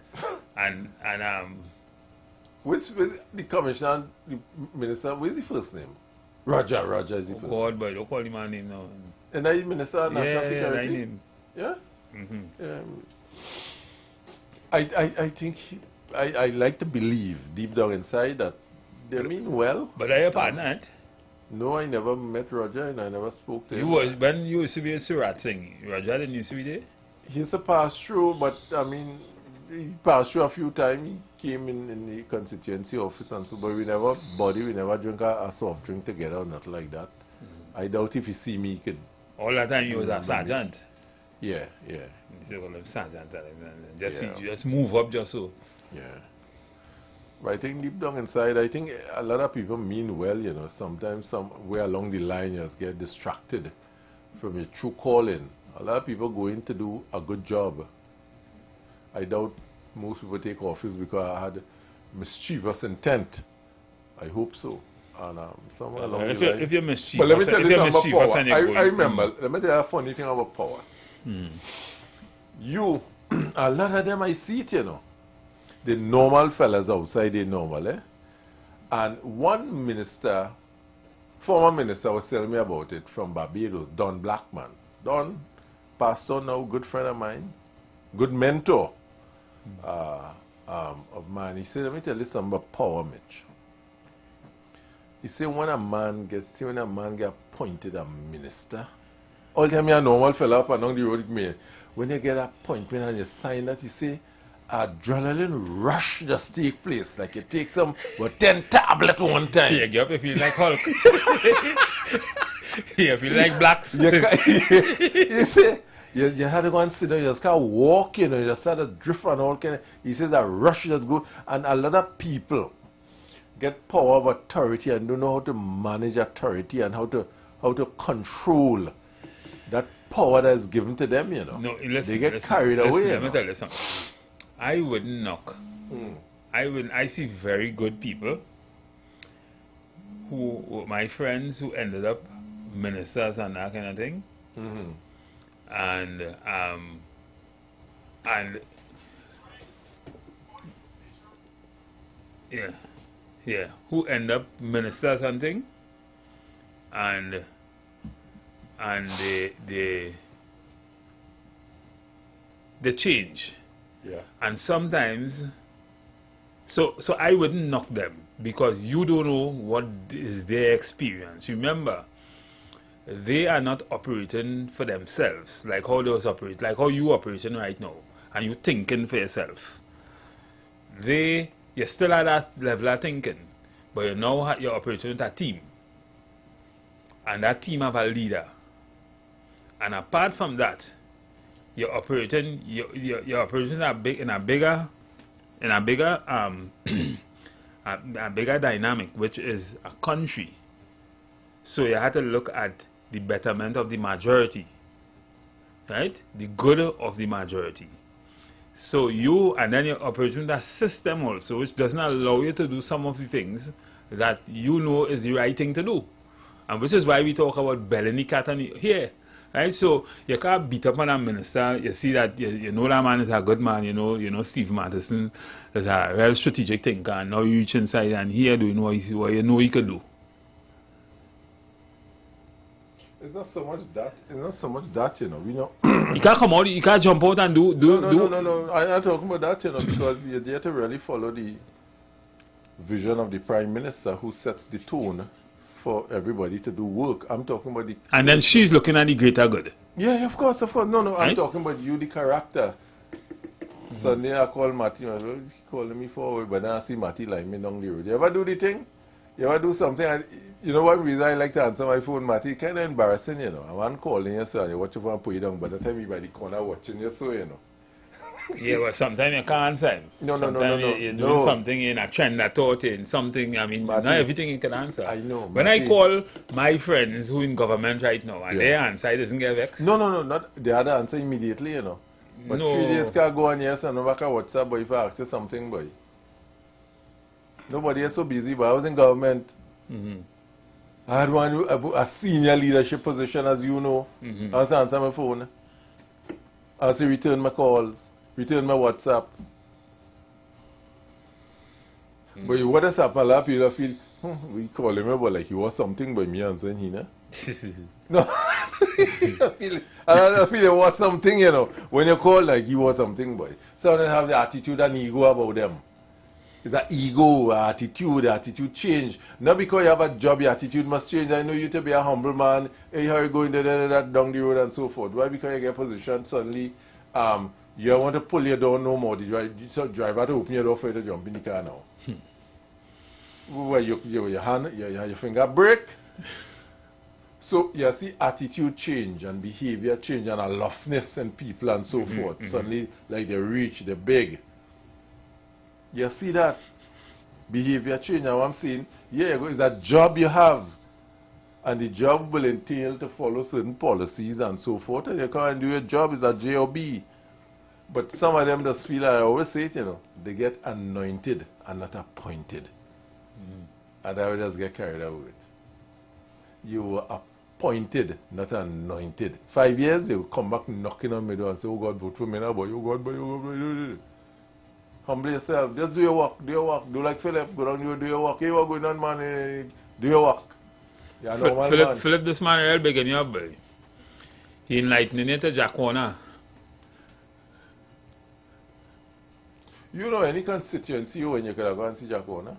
Where's the commissioner, the minister, where's the first name? Roger is the first. God, boy, don't call him my name now. And I Minister of National Security? Name. Yeah? I think I like to believe deep down inside that they mean well. But are you a partner? No, I never met Roger and I never spoke to him. When you used to be in Surat Singh, Roger didn't used to be there? He used to pass through, but I mean, he passed through a few times. He came in the constituency office and so, but we never drink a soft drink together or nothing like that. I doubt if he see me, he could. All that time you was a sergeant? Yeah. You say, well, I'm sergeant. Just move up just so. Yeah. But I think deep down inside, I think a lot of people mean well, you know. Sometimes somewhere along the line, you just get distracted from your true calling. A lot of people go in to do a good job. I doubt most people take office because I had mischievous intent. I hope so. And somewhere along the line. If you're mischievous, but let me tell you something about power. I remember, let me tell you a funny thing about power. A lot of them I see it, you know. The normal fellas outside, they normal, eh? And one minister, former minister was telling me about it from Barbados, Don Blackman. Don, pastor now, good friend of mine, good mentor of mine. He said, let me tell you something about power, Mitch. He said, when a man gets appointed a minister, all the time you're a normal fella up and down the road with me, when you get appointment and you sign that, he say, adrenaline rush just take place. Like you take some 10 tablets one time. Yeah, get up, you feel like Hulk. You feel like blacks. You see, you had to go and sit down, you just can't walk, you know, you just had to drift and all kind of, he says that rush just go, and a lot of people get power of authority and don't know how to manage authority and how to control that power that is given to them, you know. No, listen, they get carried away. Let me tell you something. I wouldn't knock. I see very good people who, my friends who ended up ministers and that kind of thing. And who end up ministers and thing, and they change. Yeah. And sometimes, so I wouldn't knock them because you don't know what is their experience. Remember, they are not operating for themselves like how they was operating, like how you operating right now, and you thinking for yourself. You're still at that level of thinking, but you now you're operating with a team, and that team have a leader. And apart from that, you're operating in a bigger dynamic, which is a country. So you have to look at the betterment of the majority, right? The good of the majority. So and then you're operating that system also, which doesn't allow you to do some of the things that you know is the right thing to do. And which is why we talk about belling the cat here. Right, so you can't beat up on a minister. You see that you know that man is a good man. You know Steve Matheson is a real strategic thinker. And now you reach inside and here doing what you know he could do. It's not so much that. You know. We know. You can't come out. You can't jump out and do. No. I'm not talking about that. You know, because you're there to really follow the vision of the Prime Minister, who sets the tone for everybody to do work. I'm talking about the... And then she's looking at the greater good. Yeah, of course. No, right? I'm talking about you, the character. Sunday I call Matty, he calling me forward, but then I see Matty like me down the road. You ever do the thing? You ever do something? And you know what reason I like to answer my phone, Matty? Kind of embarrassing, you know. I want calling you, so you watch over and put you down, but the time you by the corner watching you, so, you know. Yeah, but sometimes you can't answer him. Sometimes you're doing something in a trend that thought in something. I mean, not everything you can answer. I know. When I call my friends who in government right now and their answer, it doesn't get vexed. No, not the other answer immediately, you know. But 3 days can go on, yes, and no back at WhatsApp, but if I ask you something, boy. Nobody is so busy, but I was in government. I had a senior leadership position, as you know. I was answer my phone. I was return my calls. Return my WhatsApp. But what has happened, a lot of people feel We call him about like he was something by me answering he, nah? No. I feel it was something, you know. When you call like he was something boy. Some of them have the attitude and ego about them. It's an ego, attitude change. Not because you have a job, your attitude must change. I know you to be a humble man. Hey, how you going down the road and so forth. Why? Because you get a position, suddenly you want to pull your door no more. The driver to open your door for you to jump in the car now. Where your hand, your finger break. So you see attitude change and behavior change and aloofness in people and so forth. Suddenly, like they're rich, they're big. You see that behavior change. Now I'm saying, yeah, it's a job you have. And the job will entail to follow certain policies and so forth. And you can't do your job, it's a job. But some of them just feel, I always say it, you know, they get anointed and not appointed. And I will just get carried away with it. You were appointed, not anointed. 5 years, you will come back knocking on my door and say, oh God, vote for me now, boy, oh God, boy, oh God, boy. Humble yourself. Just do your work. Do your work. Do like Philip. Go down here, do your work. Hey, what's going on, man? Do your work. Yeah, Philip, this man real big in your boy. He enlightening it to Jack Warner. You know any constituency when you could have gone and see Jack Warner?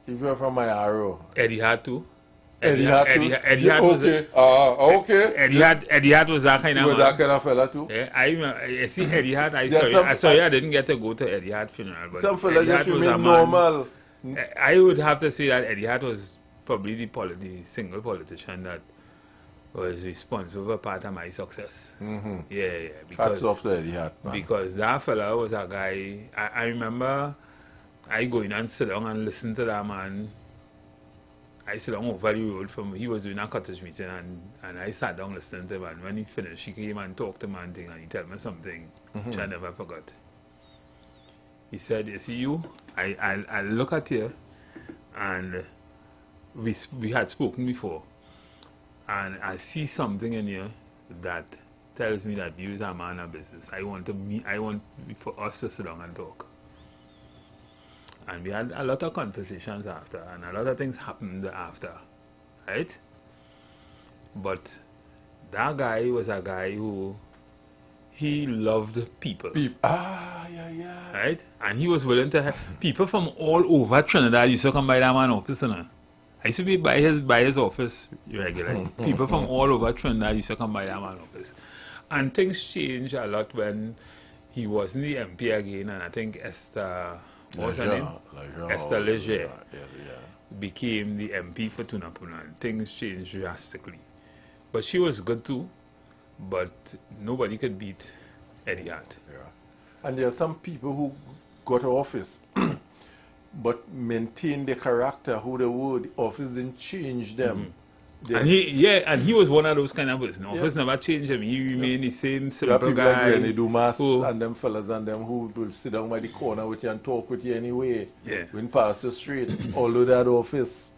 If you're from my arrow. Eddie had to. Eddie had okay. Okay. Eddie Hart was that kind of man. Was that kind of fella too? Yeah, I see Eddie Hart. I didn't get to go to Eddie Hart funeral. But some fella just remain normal. I would have to say that Eddie Hart was probably the single politician that was responsible for part of my success. Yeah. Hats off to Eddie Hart, man. Because that fella was a guy. I remember I going and sit down and listen to that man. I sit down over the road from he was doing a cottage meeting and I sat down listening to him, and when he finished he came and talked to me and thing and he told me something which I never forgot. He said, you see you, I look at you and we had spoken before and I see something in you that tells me that you is a man of business. I want for us to sit down and talk. And we had a lot of conversations after, and a lot of things happened after, right? But that guy was a guy who, he loved people. Yeah. Right? And he was willing to have people from all over Trinidad used to come by that man's office. I used to be by his office regularly. People from all over Trinidad used to come by that man's office. And things changed a lot when he wasn't the MP again, and I think Esther... What was her name? Esther Leger became the MP for Tunapuna. Things changed drastically. But she was good too. But nobody could beat Eddie Hart. Yeah. And there are some people who got to office but maintained their character, who they were. The office didn't change them. And he was one of those kind of person. Office never changed him. He remained the same simple guy. Like Rennie Dumas and them fellas and them who will sit down by the corner with you and talk with you anyway. Yeah. When past the street, although that office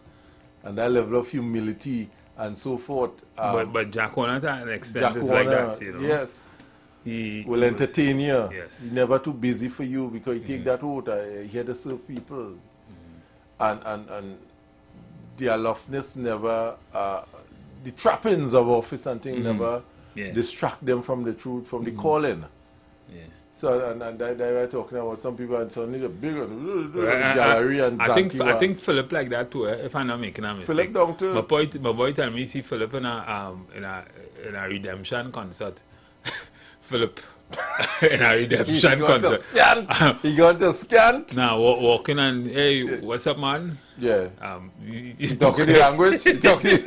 and that level of humility and so forth. But Jack Warner to an extent is like that, you know. Yes. He will entertain you. Yes. He's never too busy for you because he take that out. He had to serve people. And the aloofness never, the trappings of office and things never distract them from the truth, from the calling. Yeah. So, and they were talking about some people and suddenly the big gallery and I think Philip like that too, if I'm not making a mistake. Philip down too. My boy tell me, see Philip in a redemption concert. Philip in a redemption concert. He got to scan. Now walking and hey, what's up, man? Yeah. He's talking the language. He's talking.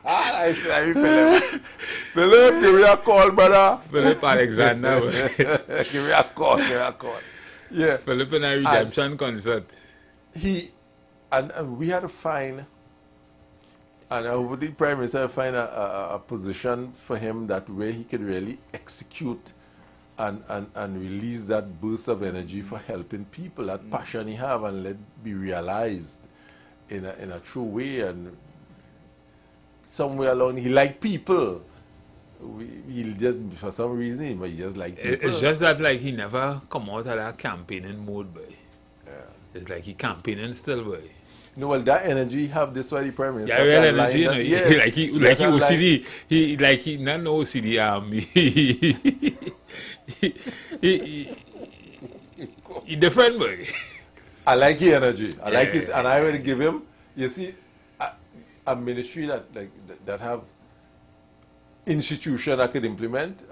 I Philip. Philip, give me a call, brother. Philip Alexander. Give me a call. Yeah. Philip in a redemption concert. And we had to find. And over the Prime Minister find a position for him that where he could really execute and release that burst of energy for helping people, that passion he have, and let it be realized in a true way. And somewhere along, he liked people. He just, for some reason, he just like people. It's just that like he never come out of that campaigning mode, boy. It's like he campaigning still, boy. No, well, that energy have this why the prime minister. Yeah, real energy, you know. Yeah, like he OCD. He not no OCD. He different, boy. I like his energy. I like his, and I will give him. You see, a ministry that have institution that could implement.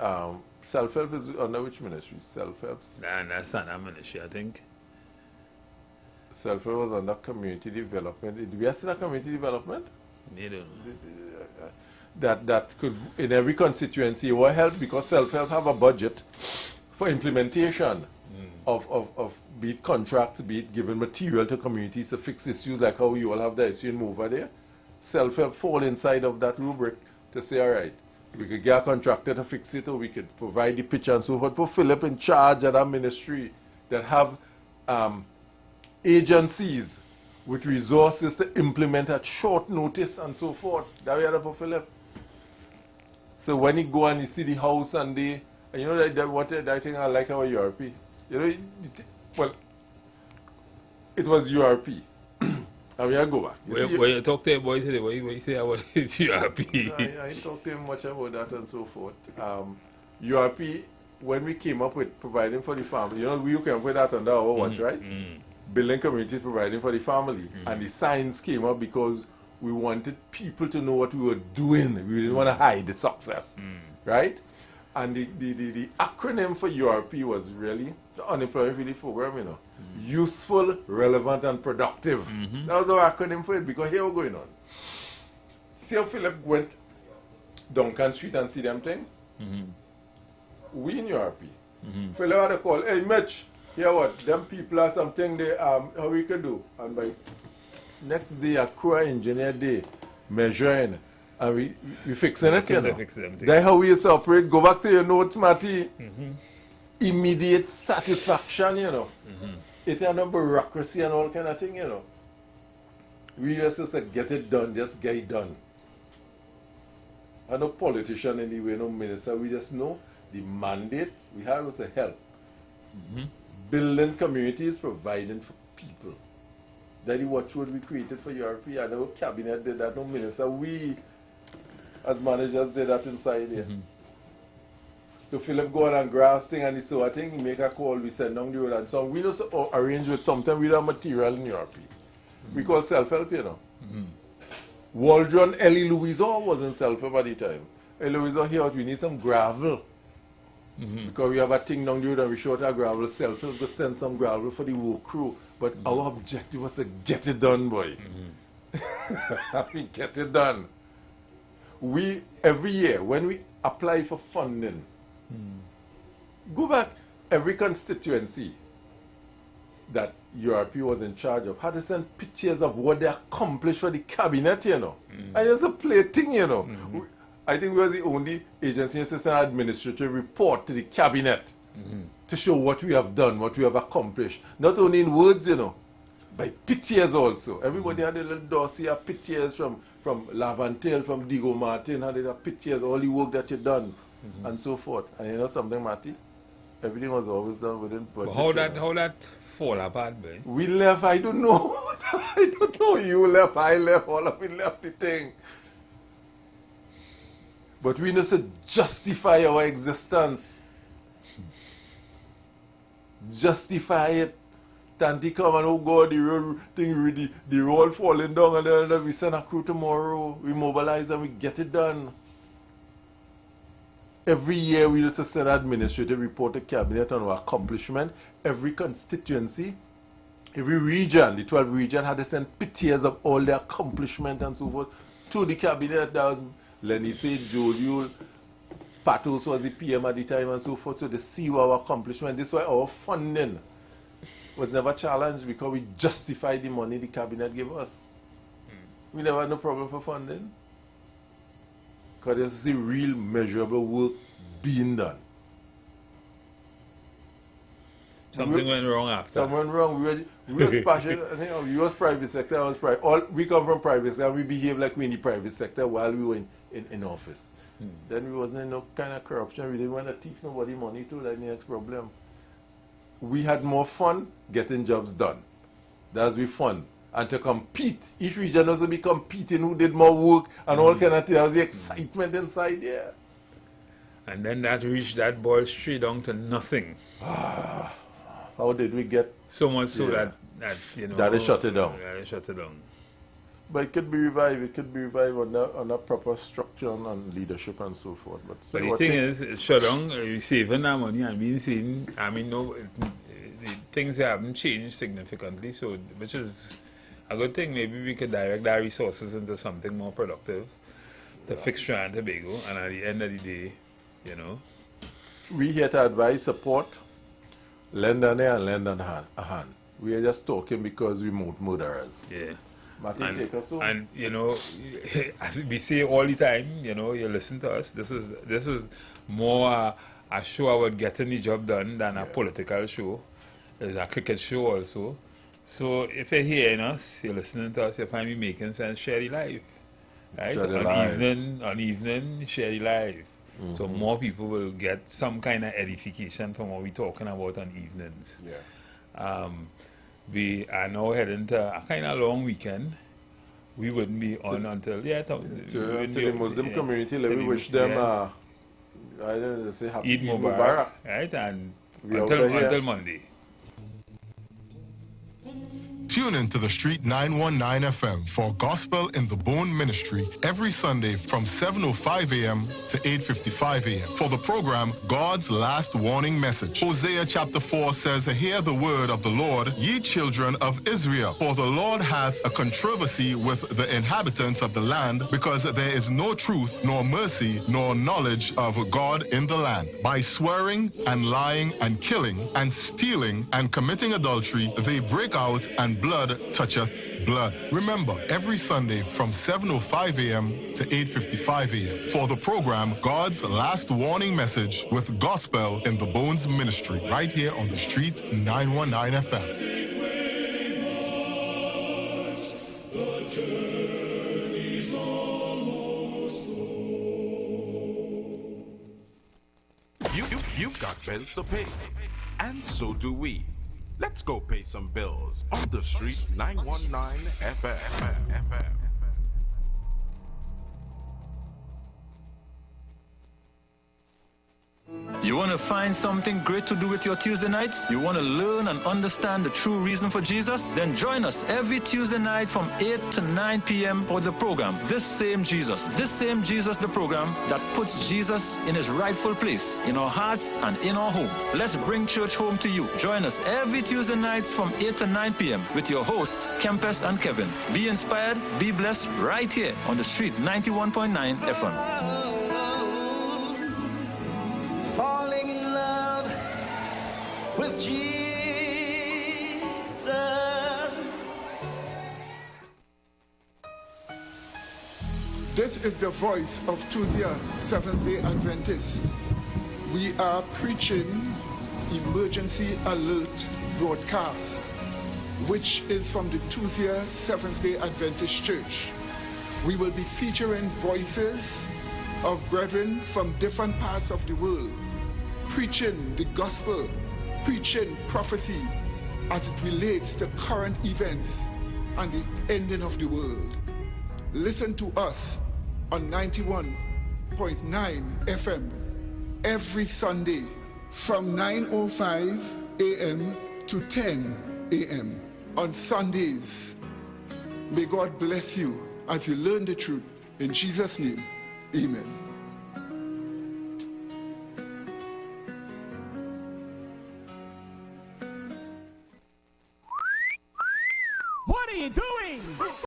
Self-help is under which ministry? Self-help. Nah, that's not that ministry, I think. Self-help was under community development. Did we still have community development? Neither. That could, in every constituency, it will help because self-help have a budget for implementation of be it contracts, be it giving material to communities to fix issues like how you all have the issue in over there. Self-help fall inside of that rubric to say, all right, we could get a contractor to fix it, or we could provide the pitch and so forth. Put Philip in charge of that ministry that have agencies with resources to implement at short notice and so forth. That we had for Philip. So when he go and he see the house and you know that thing I like our URP. You know, well, it was URP. And we go back. You talk to him, boy, today, what you say about URP? I didn't talk to him much about that and so forth. URP, when we came up with providing for the family, you know, we came up with that under our watch, right? Building communities, providing for the family. And the signs came up because we wanted people to know what we were doing. We didn't want to hide the success, right? And the acronym for URP was really the Unemployment Relief Program, you know. Useful, relevant, and productive. That was our acronym for it because here we're going on. See how Philip went Duncan Street and see them thing? We in URP. Philip had a call, hey Mitch, hear what? Them people are something they how we could do. And by next day, a crew engineer day measuring. And we fixing it, you know. That's how we used to operate. Go back to your notes, Matty. Immediate satisfaction, you know. It had no bureaucracy and all kind of thing, you know. We just say, get it done, just get it done. And no politician anyway, no minister. We just know the mandate we have was to help. Building communities, providing for people. That is what we created for Europe. And no cabinet did that, no minister. We, as managers, did that inside here. So Philip go on and grass thing and so I think he make a call, we send down the road and so we just arrange with something with our material in Europe. We call self-help, you know. Waldron Ellie Louisa was in self-help at the time. Ellie Louisa here, we need some gravel. Because we have a thing down the road and we short our gravel, self-help to send some gravel for the work crew. But our objective was to get it done, boy. We get it done. We, every year, when we apply for funding, go back, every constituency that URP was in charge of had to send pictures of what they accomplished for the cabinet, you know. And it's a play thing, you know. I think we were the only agency assistant administrative report to the cabinet to show what we have done, what we have accomplished. Not only in words, you know, by pictures also. Everybody had a little dossier of pictures from Lavantel, from Digo Martin, had a pictures, all the work that you've done. And so forth. And you know something, Matty? Everything was always done within budget. But how that fall apart, man? We left, I don't know. I don't know. You left, I left, all of it left the thing. But we need to justify our existence. Justify it. Tanti come and oh God, the road thing, the road falling down and then we send a crew tomorrow. We mobilize and we get it done. Every year we used to send an administrative report to cabinet on our accomplishment. Every constituency, every region, the 12 region had to send pictures of all their accomplishment and so forth to the cabinet. That was Lenny said, Joliul, Patos was the PM at the time and so forth. So they see our accomplishment. This is why our funding was never challenged because we justified the money the cabinet gave us. We never had no problem for funding. Because there's the real measurable work being done. Something went wrong after. Something went wrong. We were passionate. You was private sector, I was private. We come from private sector and we behave like we in the private sector while we were in office. Then we wasn't in no kind of corruption. We didn't want to teach nobody money too. That's the next problem. We had more fun getting jobs done. That's be fun. And to compete, each region doesn't be competing who did more work and all kind of things. There's the excitement inside there. And then that reached that boiled straight down to nothing. How did we get so much so that you know that they shut it down? Yeah, they shut it down. But it could be revived. It could be revived on a proper structure and leadership and so forth. But the thing is, it's shut down. You're saving that money and being seen. I mean, no, the things haven't changed significantly. So, which is a good thing. Maybe we could direct our resources into something more productive to fix Trinidad and Tobago. And at the end of the day, you know, we here to advise, support, lend an ear and lend a hand. We are just talking because we're murderers. Yeah. And you know, as we say all the time, you know, you listen to us. This is more a show about getting the job done than a political show. It's a cricket show also. So if you're hearing us, you're listening to us, you find me making sense, share the live. Right? On evening, share the live. So more people will get some kind of edification from what we're talking about on evenings. Yeah. We are now heading to a kind of long weekend. We wouldn't be on until to the Muslim community. Let me wish them I don't know, say happy Eid Mubarak, right? And until Monday. Tune in to the Street 919 FM for Gospel in the Bone Ministry every Sunday from 7:05 a.m. to 8:55 a.m. For the program, God's Last Warning Message. Hosea chapter 4 says, "Hear the word of the Lord, ye children of Israel. For the Lord hath a controversy with the inhabitants of the land, because there is no truth, nor mercy, nor knowledge of God in the land. By swearing and lying and killing and stealing and committing adultery, they break out, and blood toucheth blood." Remember, every Sunday from 7:05 a.m. to 8:55 a.m. for the program God's Last Warning Message with Gospel in the Bones Ministry, right here on the Street 919 FM. You've got bills to pay, and so do we. Let's go pay some bills on the Street 919 FM. You want to find something great to do with your Tuesday nights? You want to learn and understand the true reason for Jesus? Then join us every Tuesday night from 8 to 9 p.m. for the program, This Same Jesus. This Same Jesus, the program that puts Jesus in his rightful place in our hearts and in our homes. Let's bring church home to you. Join us every Tuesday nights from 8 to 9 p.m. with your hosts, Kempes and Kevin. Be inspired, be blessed right here on the Street 91.9 FM. Falling in love with Jesus. This is the voice of Tuesday Seventh-day Adventist. We are preaching Emergency Alert broadcast, which is from the Tuesday Seventh-day Adventist Church. We will be featuring voices of brethren from different parts of the world, preaching the gospel, preaching prophecy as it relates to current events and the ending of the world. Listen to us on 91.9 FM every Sunday from 9:05 a.m. to 10 a.m. on Sundays. May God bless you as you learn the truth. In Jesus' name, amen.